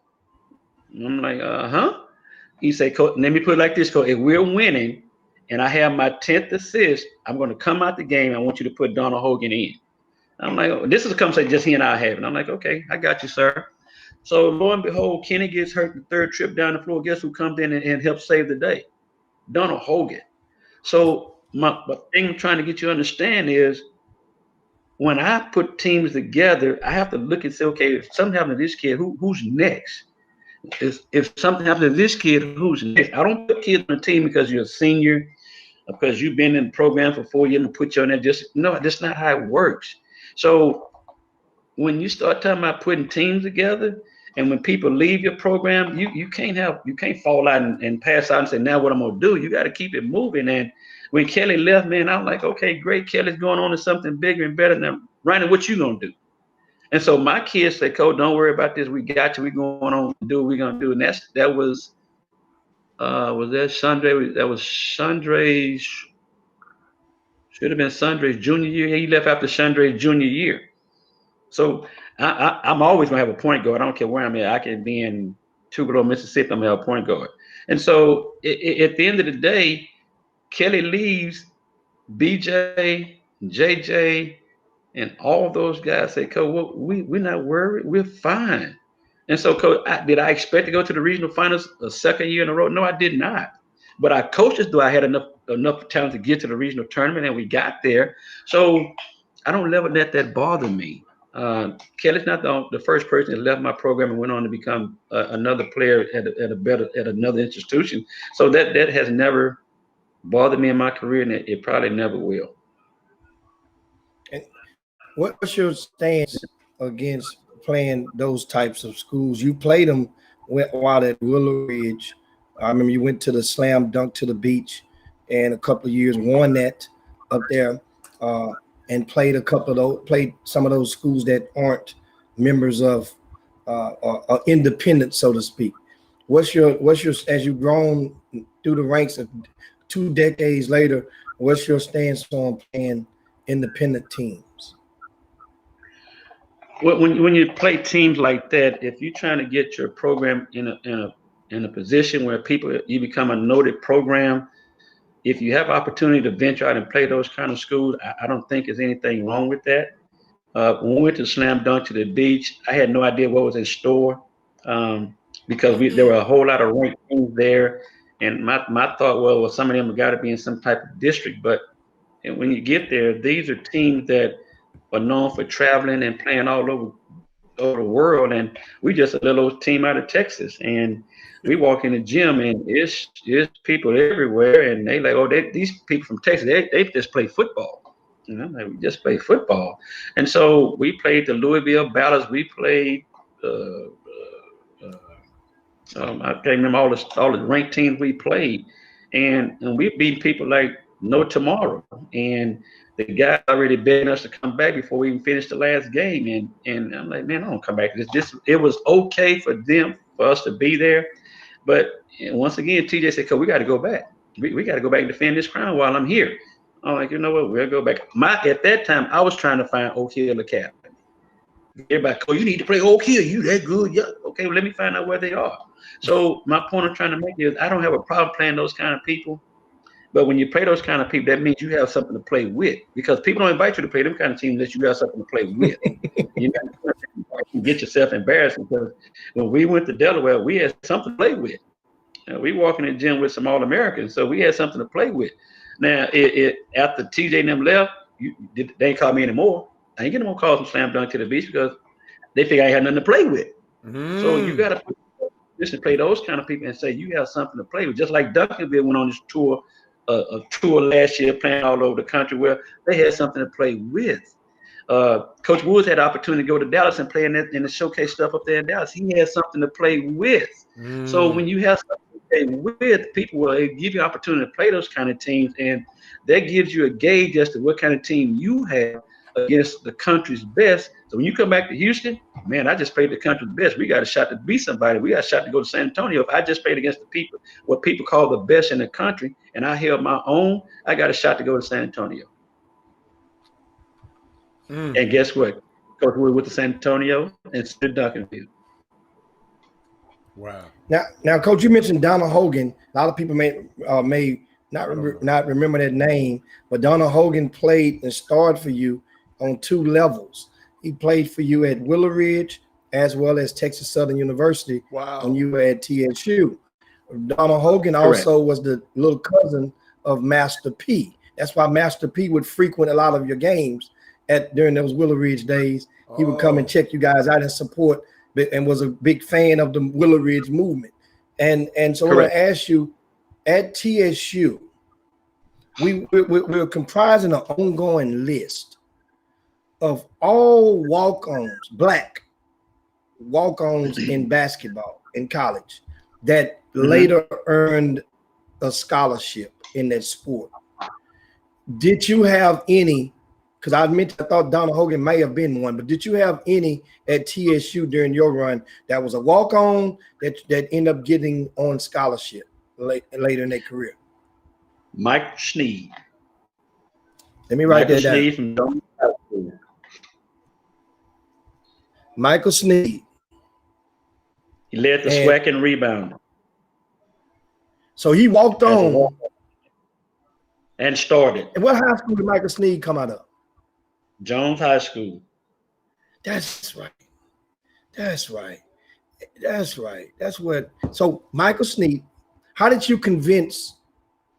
And I'm like, He said, Coach, let me put it like this, Coach. If we're winning and I have my 10th assist, I'm going to come out the game. I want you to put Donald Hogan in. I'm like, oh, this is a conversation just he and I having. I'm like, okay, I got you, sir. So lo and behold, Kenny gets hurt the third trip down the floor. Guess who comes in and helps save the day? Donald Hogan. So my thing I'm trying to get you to understand is when I put teams together, I have to look and say, okay, if something happened to this kid, who's next? If something happened to this kid, who's next? I don't put kids on the team because you're a senior, because you've been in the program for 4 years and put you on there. No, that's not how it works. So when you start talking about putting teams together, and when people leave your program, you can't fall out and pass out and say, now what I'm gonna do? You got to keep it moving. And when Kelly left, man, I'm like, okay, great, Kelly's going on to something bigger and better than Ryan. What you gonna do? And so my kids say, Coach, don't worry about this. We got you. We're going on to do what we're going to do. And that was that Chandre? That was Chandre's, should have been Chandre's junior year. He left after Chandre's junior year. So I'm always going to have a point guard. I don't care where I'm at. I can be in Tupelo, Mississippi. I'm going to have a point guard. And so at the end of the day, Kelly leaves, BJ, JJ, and all those guys say, Coach, well, we're not worried. We're fine. And so, Coach, did I expect to go to the regional finals a second year in a row? No, I did not. But our coaches I had enough talent to get to the regional tournament, and we got there. So I don't ever let that bother me. Kelly's not the first person that left my program and went on to become another player at another institution. So that has never bothered me in my career, and it probably never will.
And what's your stance against playing those types of schools? You played them while at Willow Ridge. I remember you went to the slam dunk to the beach, and a couple of years won that up there, and played some of those schools that aren't members of or independent, so to speak. What's your as you've grown through the ranks of 2 decades later, what's your stance on playing independent teams?
Well, when you play teams like that, if you're trying to get your program in a position where you become a noted program, if you have opportunity to venture out and play those kind of schools, I don't think there's anything wrong with that. When we went to slam dunk to the beach, I had no idea what was in store, because there were a whole lot of ranked teams there, and my thought well, some of them have got to be in some type of district. But when you get there, these are teams that are known for traveling and playing all over the world, and we just a little team out of Texas, and we walk in the gym and it's people everywhere, and they like, oh, these people from Texas, they just play football. You know, like, we just play football. And so we played the Louisville Ballas. We played I can't remember all the ranked teams we played, and we beat people like no tomorrow. And the guy already begging us to come back before we even finished the last game. And I'm like, man, I don't come back. It was okay for us to be there. But once again, TJ said, we got to go back. We got to go back and defend this crown while I'm here. I'm like, you know what? We'll go back. At that time, I was trying to find Oak Hill Academy. Everybody, you need to play Oak Hill. You that good? Yeah. Okay, well, let me find out where they are. So my point I'm trying to make is I don't have a problem playing those kind of people. But when you play those kind of people, that means you have something to play with, because people don't invite you to play them kind of teams unless you have something to play with. You get yourself embarrassed, because when we went to Delaware, we had something to play with. We walk in the gym with some All-Americans, so we had something to play with. Now, after TJ and them left, they ain't call me anymore. I ain't getting more calls from slam dunk to the beach because they figure I ain't had nothing to play with. So you got to play those kind of people and say you have something to play with. Just like Duncanville went on this tour. A tour last year playing all over the country where they had something to play with. Coach Woods had the opportunity to go to Dallas and play in the showcase stuff up there in Dallas. He had something to play with. So when you have something to play with, people will give you an opportunity to play those kind of teams, and that gives you a gauge as to what kind of team you have against the country's best. So when you come back to Houston, man, I just played the country's best. We got a shot to beat somebody. We got a shot to go to San Antonio. If I just played against what people call the best in the country, and I held my own, I got a shot to go to San Antonio. And guess what? Coach Wood went to San Antonio and stood Duncanville.
Wow.
Now, Coach, you mentioned Donald Hogan. A lot of people may not remember that name, but Donald Hogan played and starred for you on 2 levels. He played for you at Willow Ridge as well as Texas Southern University when you were at TSU. Donald Hogan also was the little cousin of Master P. That's why Master P would frequent a lot of your games during those Willow Ridge days. He would come and check you guys out and support, and was a big fan of the Willow Ridge movement. And so I want to ask you, at TSU, we're comprising an ongoing list of all walk-ons, black walk-ons in basketball in college that later earned a scholarship in that sport. Did you have any because I thought Donald Hogan may have been one, but did you have any at TSU during your run that was a walk-on that ended up getting on scholarship later in their career?
Mike Sneed.
Let me write that down.
Sneed from Jones High School.
Michael Sneed.
He led the SWAC and rebound.
So he walked on
and started.
And what high school did Michael Sneed come out of?
Jones High School.
That's right. That's right. That's right. That's what. So Michael Sneed, how did you convince?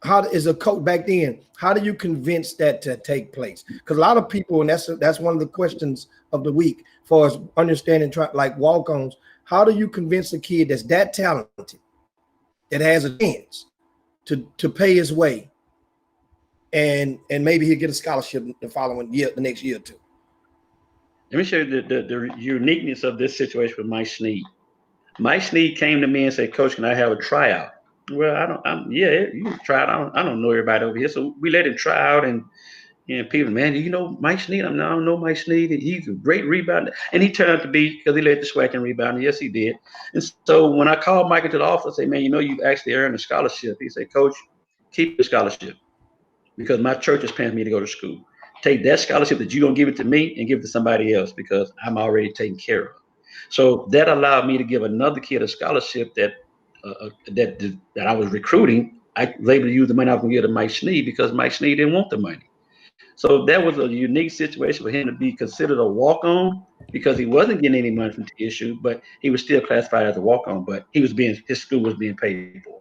How as a coach back then? How do you convince that to take place? Because a lot of people, and that's one of the questions of the week for us understanding, like walk-ons. How do you convince a kid that's that talented, that has a chance to pay his way, and maybe he'll get a scholarship the following year, the next year or two?
Let me show you the uniqueness of this situation with Mike Sneed. Mike Sneed came to me and said, "Coach, can I have a tryout?" Well, yeah, you can try it. I don't know everybody over here. So we let him try out, and people, man, you know Mike Sneed? I don't know Mike Sneed. He's a great rebounder. And he turned out to be, because he led the SWAC and rebound. Yes, he did. And so when I called Mike into the office, I said, man, you've actually earned a scholarship. He said, Coach, keep the scholarship because my church is paying me to go to school. Take that scholarship that you're going to give it to me and give it to somebody else because I'm already taken care of. So that allowed me to give another kid a scholarship that I was recruiting. I was able to use the money I was going to give to Mike Sneed because Mike Sneed didn't want the money. So that was a unique situation for him to be considered a walk-on because he wasn't getting any money from TSU, but he was still classified as a walk-on, but his school was being paid for.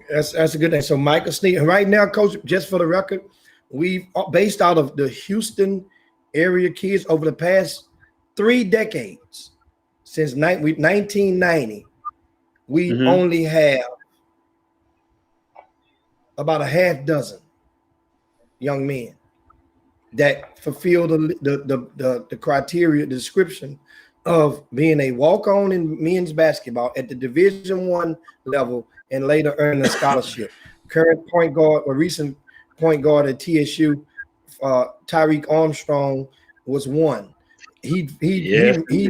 That's a good thing. So Michael Sneed, and right now, Coach, just for the record, we've based out of the Houston area kids over the past 3 decades, since 1990, we only have about a half dozen young men that fulfill the criteria, the description of being a walk-on in men's basketball at the Division I level and later earning a scholarship. Current point guard or recent point guard at TSU, Tyreek Armstrong, was one. He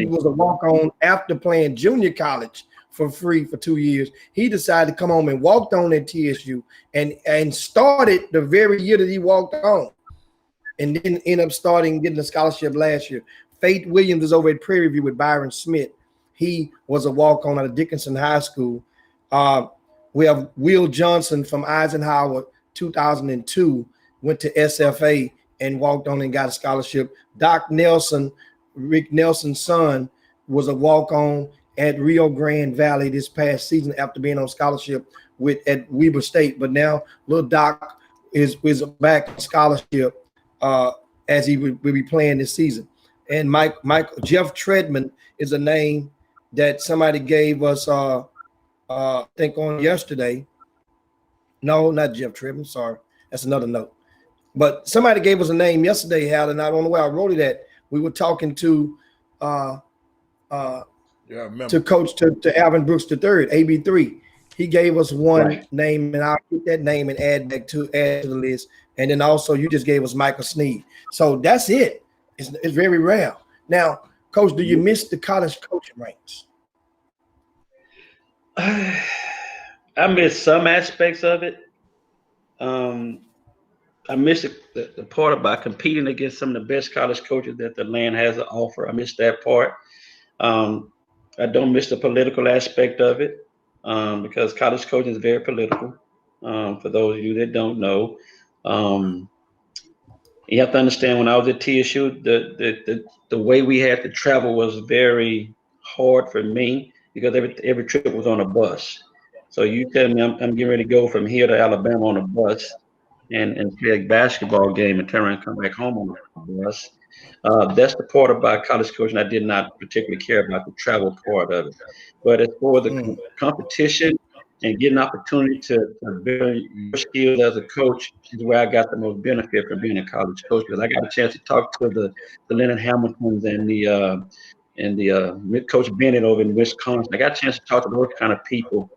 was a walk-on after playing junior college for free for 2 years. He decided to come home and walked on at TSU and started the very year that he walked on, and then ended up getting a scholarship last year. Faith Williams is over at Prairie View with Byron Smith. He was a walk-on out of Dickinson High School. We have Will Johnson from Eisenhower, 2002, went to SFA and walked on and got a scholarship. Doc Nelson, Rick Nelson's son, was a walk-on at Rio Grande Valley this past season after being on scholarship at Weber State. But now little Doc is back on scholarship as he will be playing this season. And Jeff Treadman is a name that somebody gave us I think on yesterday. No, not Jeff Treadman. Sorry, that's another note. But somebody gave us a name yesterday, Hal, and I don't know where I wrote it at. We were talking to Coach to Alvin Brooks III, AB3. He gave us one name, and I'll get that name and add to the list. And then also you just gave us Michael Sneed. So that's it. It's very rare. Now, Coach, do you miss the college coaching ranks?
I miss some aspects of it. I miss the part about competing against some of the best college coaches that the land has to offer. I miss that part. I don't miss the political aspect of it because college coaching is very political. For those of you that don't know, you have to understand when I was at TSU, the way we had to travel was very hard for me because every trip was on a bus. So you tell me I'm getting ready to go from here to Alabama on a bus and play a basketball game and turn around and come back home on a bus. That's the part about college coaching I did not particularly care about, the travel part of it. But as for the competition and getting an opportunity to build your skills as a coach is where I got the most benefit from being a college coach because I got a chance to talk to the Leonard Hamiltons and the Coach Bennett over in Wisconsin. I got a chance to talk to those kind of people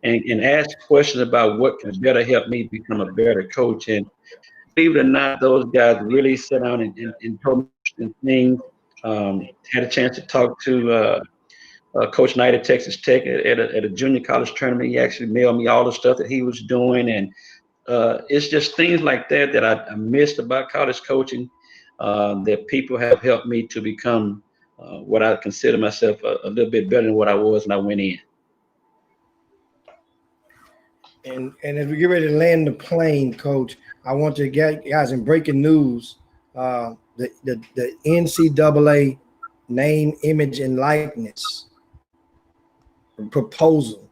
and ask questions about what can better help me become a better coach. And believe it or not, those guys really sit down and told me things. Had a chance to talk to Coach Knight at Texas Tech at a junior college tournament. He actually mailed me all the stuff that he was doing, and it's just things like that that I missed about college coaching. That people have helped me to become what I consider myself a little bit better than what I was when I went in.
And as we get ready to land the plane, Coach, I want to get guys in breaking news. The NCAA name, image, and likeness proposal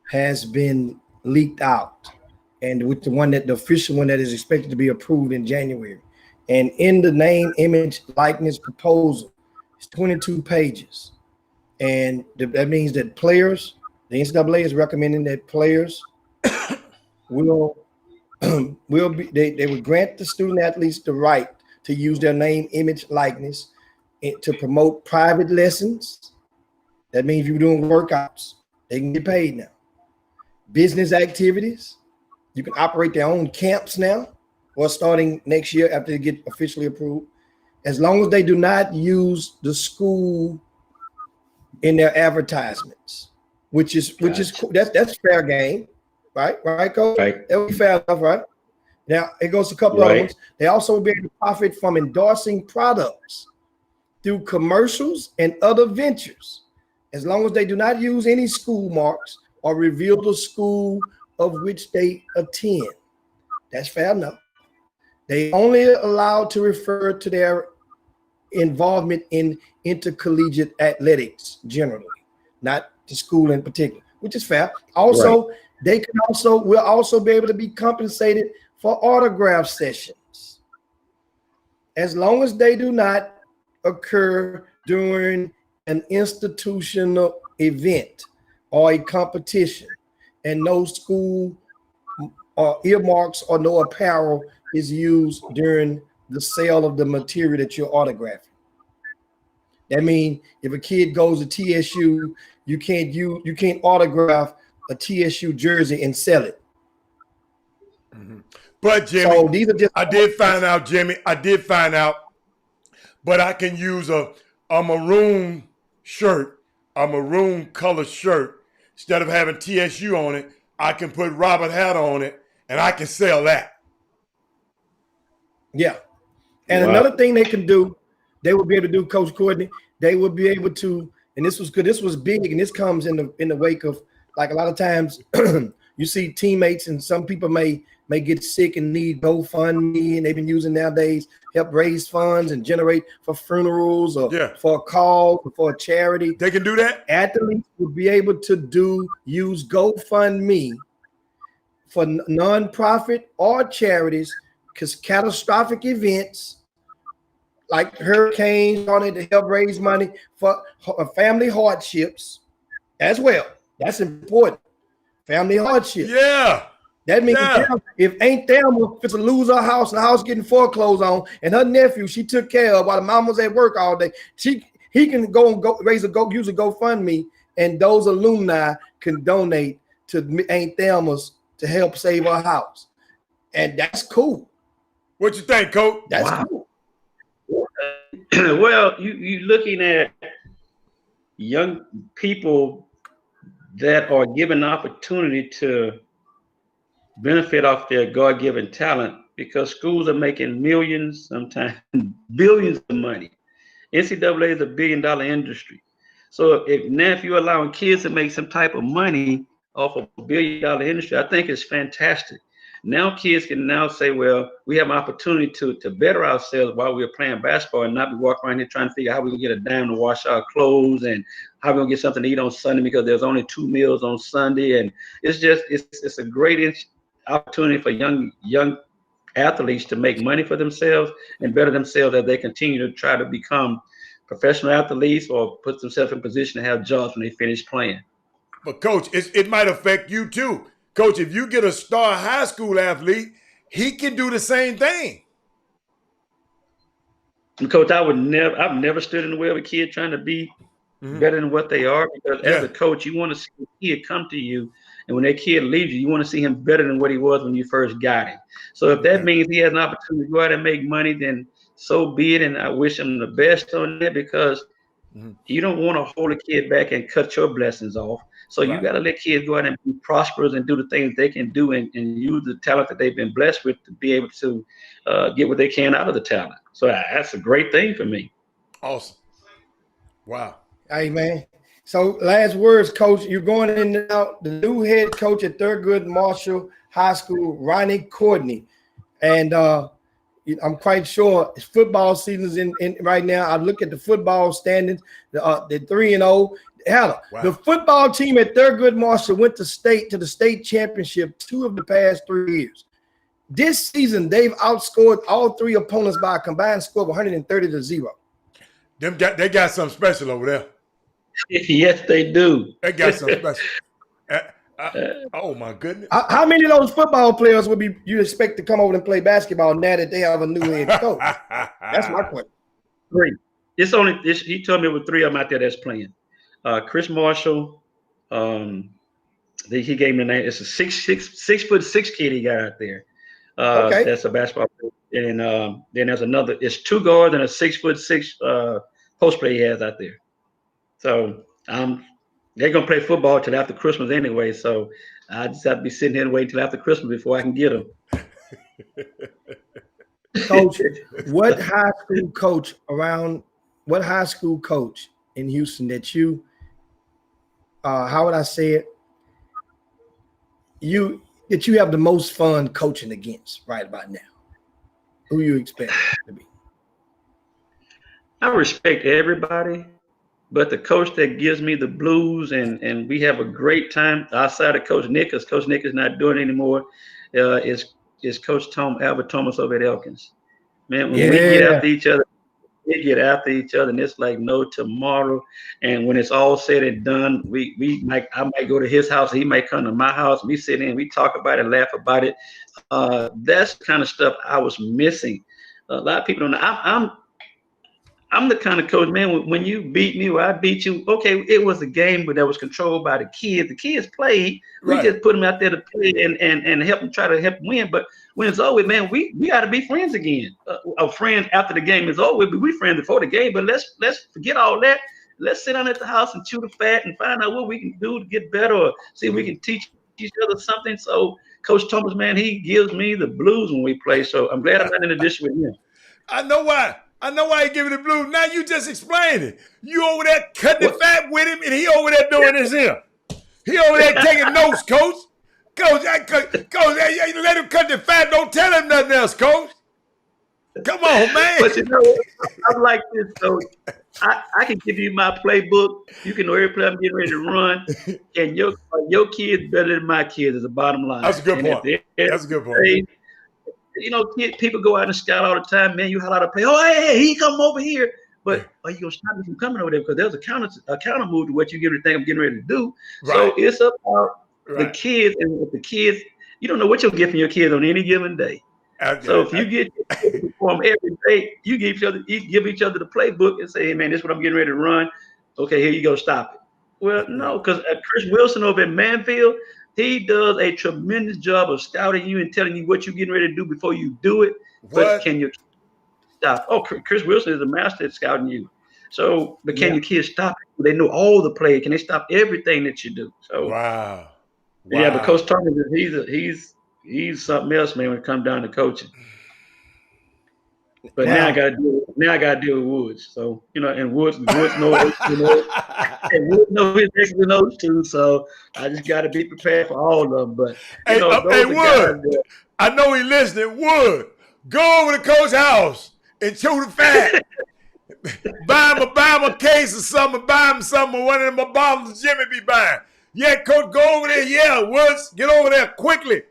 has been leaked out, and with the official one that is expected to be approved in January. And in the name, image, likeness proposal, it's 22 pages, and that means that players, the NCAA is recommending that players will be they would grant the student athletes the right to use their name, image, likeness to promote private lessons. That means if you're doing workouts, they can get paid now. Business activities, you can operate their own camps now, or starting next year after they get officially approved, as long as they do not use the school in their advertisements, which is cool. That's fair game, right, Coach?
Right.
That would be fair enough, right? Now it goes to a couple other ones. They also will be able to profit from endorsing products through commercials and other ventures, as long as they do not use any school marks or reveal the school of which they attend. That's fair enough. They only allowed to refer to their involvement in intercollegiate athletics generally, not the school in particular, which is fair. Also, they will also be able to be compensated for autograph sessions, as long as they do not occur during an institutional event or a competition, and no school or earmarks or no apparel is used during the sale of the material that you're autographing. That means if a kid goes to TSU, you can't autograph a TSU jersey and sell it.
Mm-hmm. But Jimmy,
so these are just
I did find out, but I can use a maroon shirt, a maroon color shirt. Instead of having TSU on it, I can put Robert Hatt on it, and I can sell that.
Yeah. And another thing they can do, they will be able to do, Coach Courtney, they will be able to, and this was good, this was big, and this comes in the wake of, like, a lot of times you see teammates and some people may get sick and need GoFundMe, and they've been using nowadays help raise funds and generate for funerals or for a call or for a charity.
They can do that.
Athletes will be able to use GoFundMe for nonprofit or charities, because catastrophic events like hurricanes on it to help raise money for family hardships as well. That's important. Family hardship.
Yeah.
That means if Aunt Thelma is to lose her house and the house getting foreclosed on, and her nephew she took care of while the mom was at work all day, he can go use a GoFundMe, and those alumni can donate to Aunt Thelma's to help save her house, and that's cool.
What you think, Coach?
That's cool.
Well, you looking at young people that are given the opportunity to benefit off their God-given talent, because schools are making millions, sometimes billions of money. NCAA is a $1 billion industry. So if you're allowing kids to make some type of money off of a $1 billion industry, I think it's fantastic. Now kids can now say, well, we have an opportunity to better ourselves while we're playing basketball, and not be walking around here trying to figure out how we can get a dime to wash our clothes and how we're gonna get something to eat on Sunday because there's only 2 meals on Sunday. And it's a great opportunity for young athletes to make money for themselves and better themselves as they continue to try to become professional athletes or put themselves in position to have jobs when they finish playing.
But Coach, it might affect you too. Coach, if you get a star high school athlete, he can do the same thing.
And Coach, I've never stood in the way of a kid trying to be better than what they are, because as a coach, you want to see a kid come to you And when that kid leaves you, you want to see him better than what he was when you first got him. So if that means he has an opportunity to go out and make money, then so be it. And I wish him the best on that, because you don't want to hold a kid back and cut your blessings off. So you got to let kids go out and be prosperous and do the things they can do, and use the talent that they've been blessed with to be able to get what they can out of the talent. So that's a great thing for me.
Awesome. Wow.
Hey, man. So last words, Coach. You're going in and out. The new head coach at Thurgood Marshall High School, Ronnie Courtney. And I'm quite sure football season's in right now. I look at the football standings, the 3-0. Hell, the football team at Thurgood Marshall went to the state championship 2 of the past 3 years. This season, they've outscored all 3 opponents by a combined score of 130-0.
They got something special over there.
Yes, they do.
They got something special. Oh my goodness!
How many of those football players would you expect to come over and play basketball now that they have a new head coach? That's my question.
3. He told me it was 3 of them out there that's playing. Chris Marshall, he gave me the name. It's a 6'6" kid he got out there. Okay, that's a basketball player. And then there's another. It's 2 guards and a 6'6" post player he has out there. So they're gonna play football till after Christmas anyway. So I just have to be sitting here and wait till after Christmas before I can get them.
Coach, what high school coach in Houston that you, how would I say it? That you have the most fun coaching against right about now? Who you expect to be?
I respect everybody, but the coach that gives me the blues and we have a great time outside of Coach Nick, because Coach Nick is not doing it anymore, is Coach Albert Thomas over at Elkins. Man, when we get after each other, and it's like no tomorrow. And when it's all said and done, I might go to his house, he might come to my house, we sit in, we talk about it, laugh about it. That's the kind of stuff I was missing. A lot of people don't know. I'm the kind of coach, man, when you beat me or I beat you, okay, it was a game, but that was controlled by the kids. The kids played. We just put them out there to play and help them, try to help them win. But when it's over, man, we got to be friends again. Friends after the game is over. We friends before the game, but let's forget all that. Let's sit down at the house and chew the fat and find out what we can do to get better, or see if we can teach each other something. So Coach Thomas, man, he gives me the blues when we play. So I'm glad I'm not in addition with him.
I know why he giving the blues. Now you just explained it. You over there cutting the fat with him, and he over there doing this here. He over there taking notes, Coach. Coach, let him cut the fat. Don't tell him nothing else, Coach. Come on, man.
But you know, I'm like this, Coach. I can give you my playbook. You can know every play I'm getting ready to run, and your kid's better than my kids is the bottom line.
That's a good point. That's a good point.
You know, people go out and scout all the time, man. You holler out a play. Oh, hey, he come over here. But are you gonna stop me from coming over there? Because there's a counter move to what you think I'm getting ready to do. Right. So it's about the kids, and with the kids, you don't know what you'll get from your kids on any given day. So if you get to perform every day, you give each other the playbook and say, hey man, this is what I'm getting ready to run. Okay, here you go, stop it. Well, no, because Chris Wilson over at Manfield, he does a tremendous job of scouting you and telling you what you're getting ready to do before you do it. But can you stop? Oh, Chris Wilson is a master at scouting you. So, but can your kids stop it? They know all the plays. Can they stop everything that you do? So,
wow.
Yeah, but Coach Thomas, he's something else, man, when it comes down to coaching. But now I gotta deal with Woods. So, you know, and Woods knows and Woods knows his X's and O's too. So I just gotta be prepared for all of them. But
hey, Wood, I know he's listening. Wood, go over to Coach's house and chew the fat. buy him a case of something, buy him something, one of them bottles Jimmy be buying. Yeah, Coach, go over there. Yeah, Woods, get over there quickly.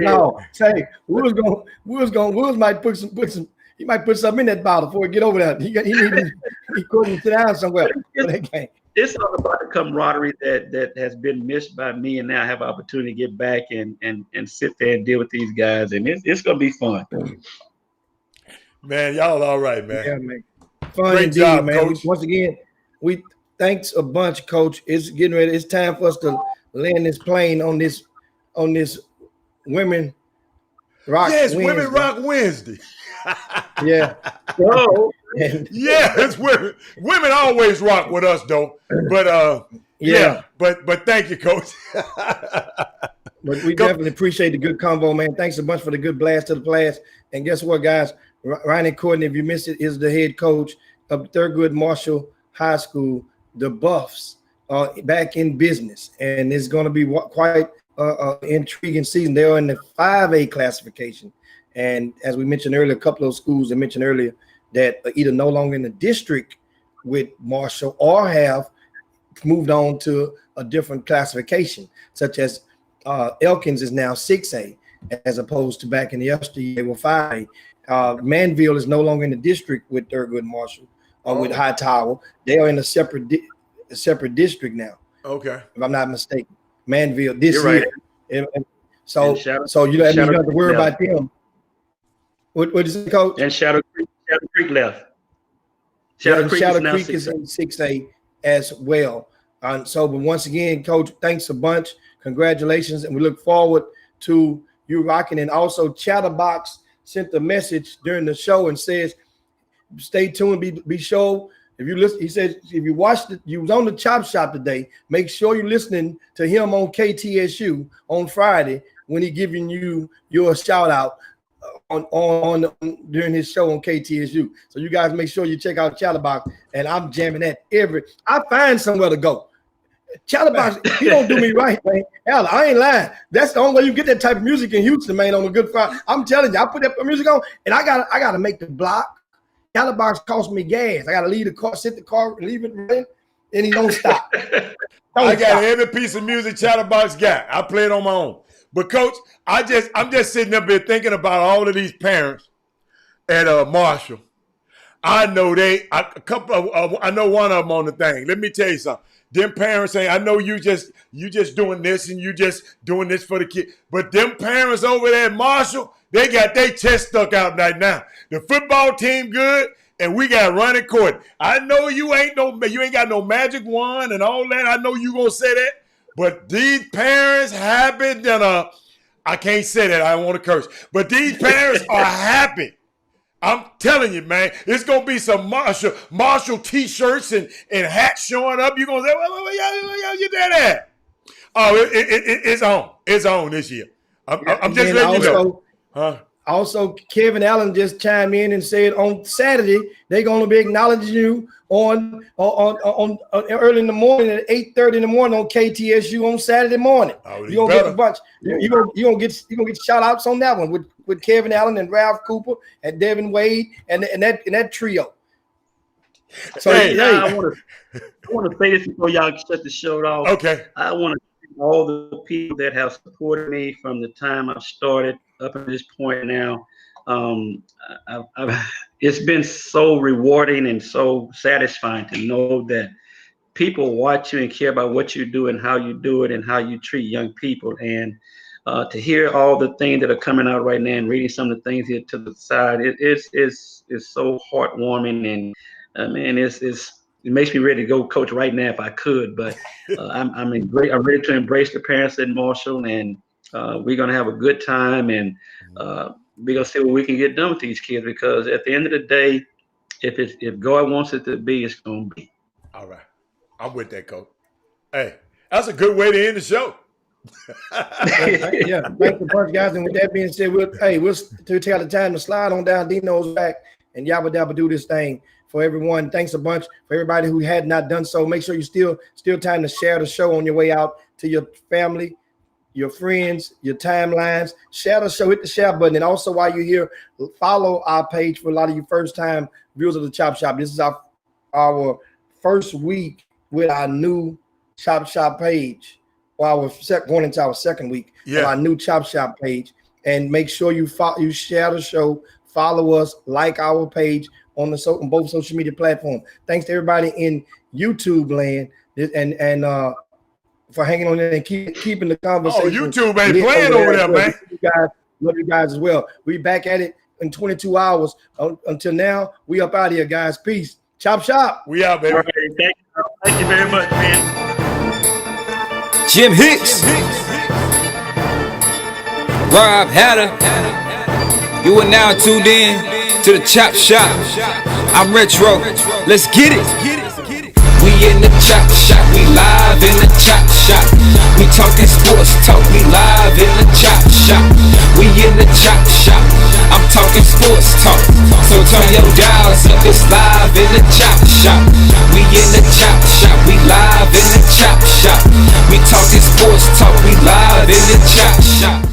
No, say Woods might put some. He might put something in that bottle before he get over there. He couldn't sit down somewhere for that game.
It's all about the camaraderie that has been missed by me, and now I have an opportunity to get back and sit there and deal with these guys, and it's gonna be fun.
Man, y'all all right, man.
Yeah, man. Fun
Great
indeed,
job,
man.
Coach.
Once again, we thanks a bunch, Coach. It's getting ready. It's time for us to land this plane on this Women Rock
Yes,
Wednesday.
Women Rock Wednesday.
Yeah.
Oh,
yes, women always rock with us though. But yeah, but thank you, Coach.
But we definitely appreciate the good convo, man. Thanks a bunch for the good blast to the class. And guess what, guys? Ryan Courtney, if you missed it, is the head coach of Thurgood Marshall High School. The Buffs are back in business, and it's going to be quite intriguing season. They're in the 5A classification. And as we mentioned earlier, a couple of schools I mentioned earlier that are either no longer in the district with Marshall or have moved on to a different classification, such as Elkins is now 6A as opposed to back in the yesteryear they were 5A. Manville is no longer in the district with Thurgood Marshall or with Hightower. They are in a separate district now.
Okay,
if I'm not mistaken, Manville this
You're right.
year. So you don't have to worry about them. What is it, Coach?
And Shadow Creek left.
Shadow Creek is in 6A as well. But once again, Coach, thanks a bunch. Congratulations, and we look forward to you rocking. And also, Chatterbox sent a message during the show and says, "Stay tuned. Be sure if you listen." He says, "If you watched it, you was on the Chop Shop today. Make sure you're listening to him on KTSU on Friday when he giving you your shout out on during his show on KTSU. So you guys make sure you check out Chatterbox. And I'm jamming that I find somewhere to go. Chatterbox, he don't do me right, man. Hell, I ain't lying. That's the only way you get that type of music in Houston, man, on a good Friday. I'm telling you, I put that music on, and I gotta make the block. Chatterbox costs me gas. I gotta leave the car, sit the car, leave it running, and he don't stop.
I got every piece of music Chatterbox got. I play it on my own. But Coach, I'm just sitting up here thinking about all of these parents at Marshall. I know I know one of them on the thing. Let me tell you something. Them parents saying, I know you just doing this and you just doing this for the kid. But them parents over there at Marshall, they got their chest stuck out right now. The football team good, and we got running court. I know you ain't got no magic wand and all that. I know you gonna say that. But these parents happy than I can't say that. I don't want to curse. But these parents are happy. I'm telling you, man, it's going to be some Marshall T-shirts and hats showing up. You're going to say, where you that at? Oh, it's on. It's on this year. I'm just letting you know. Huh?
Also, Kevin Allen just chimed in and said on Saturday they're going to be acknowledging you on early in the morning at 8:30 in the morning on KTSU on Saturday morning. You're gonna get a bunch. You're gonna get shout outs on that one with Kevin Allen and Ralph Cooper and Devin Wade and that trio.
So I want to say this before y'all shut the show off.
Okay.
I want to thank all the people that have supported me from the time I started up at this point now. It's been so rewarding and so satisfying to know that people watch you and care about what you do and how you do it and how you treat young people. And to hear all the things that are coming out right now and reading some of the things here to the side, it's so heartwarming. And man, it makes me ready to go coach right now if I could. But I'm ready to embrace the parents at Marshall, and we're gonna have a good time, and we're gonna see what we can get done with these kids, because at the end of the day, if God wants it to be, it's gonna be.
All right, I'm with that, Coach. Hey, that's a good way to end the show.
Yeah, thanks a bunch, guys. And with that being said, we'll take out the time to slide on down Dino's back and yabba dabba do this thing for everyone. Thanks a bunch for everybody who had not done so. Make sure you still time to share the show on your way out to your family, your friends, your timelines. Share the show, hit the share button. And also while you're here, follow our page for a lot of you first-time viewers of the Chop Shop. This is our first week with our new Chop Shop page. Well, we're going into our second week of our new Chop Shop page. And make sure you share the show, follow us, like our page on both social media platforms. Thanks to everybody in YouTube land and for hanging on there and keeping the conversation.
Oh, YouTube ain't playing over there, man.
Love you guys as well. We back at it in 22 hours. Until now, we up out of here, guys. Peace. Chop Shop.
We out, baby.
Thank you very much, man.
Jim Hicks, Rob Hatter, you are now tuned in to the Chop Shop. I'm Retro, let's get it. We in the Chop Shop, we live in the Chop Shop. We talking sports talk, we live in the Chop Shop. We in the Chop Shop, I'm talking sports talk. So turn your dials up, it's live in the Chop Shop. We in the Chop Shop, we live in the Chop Shop. We talking sports talk, we live in the Chop Shop.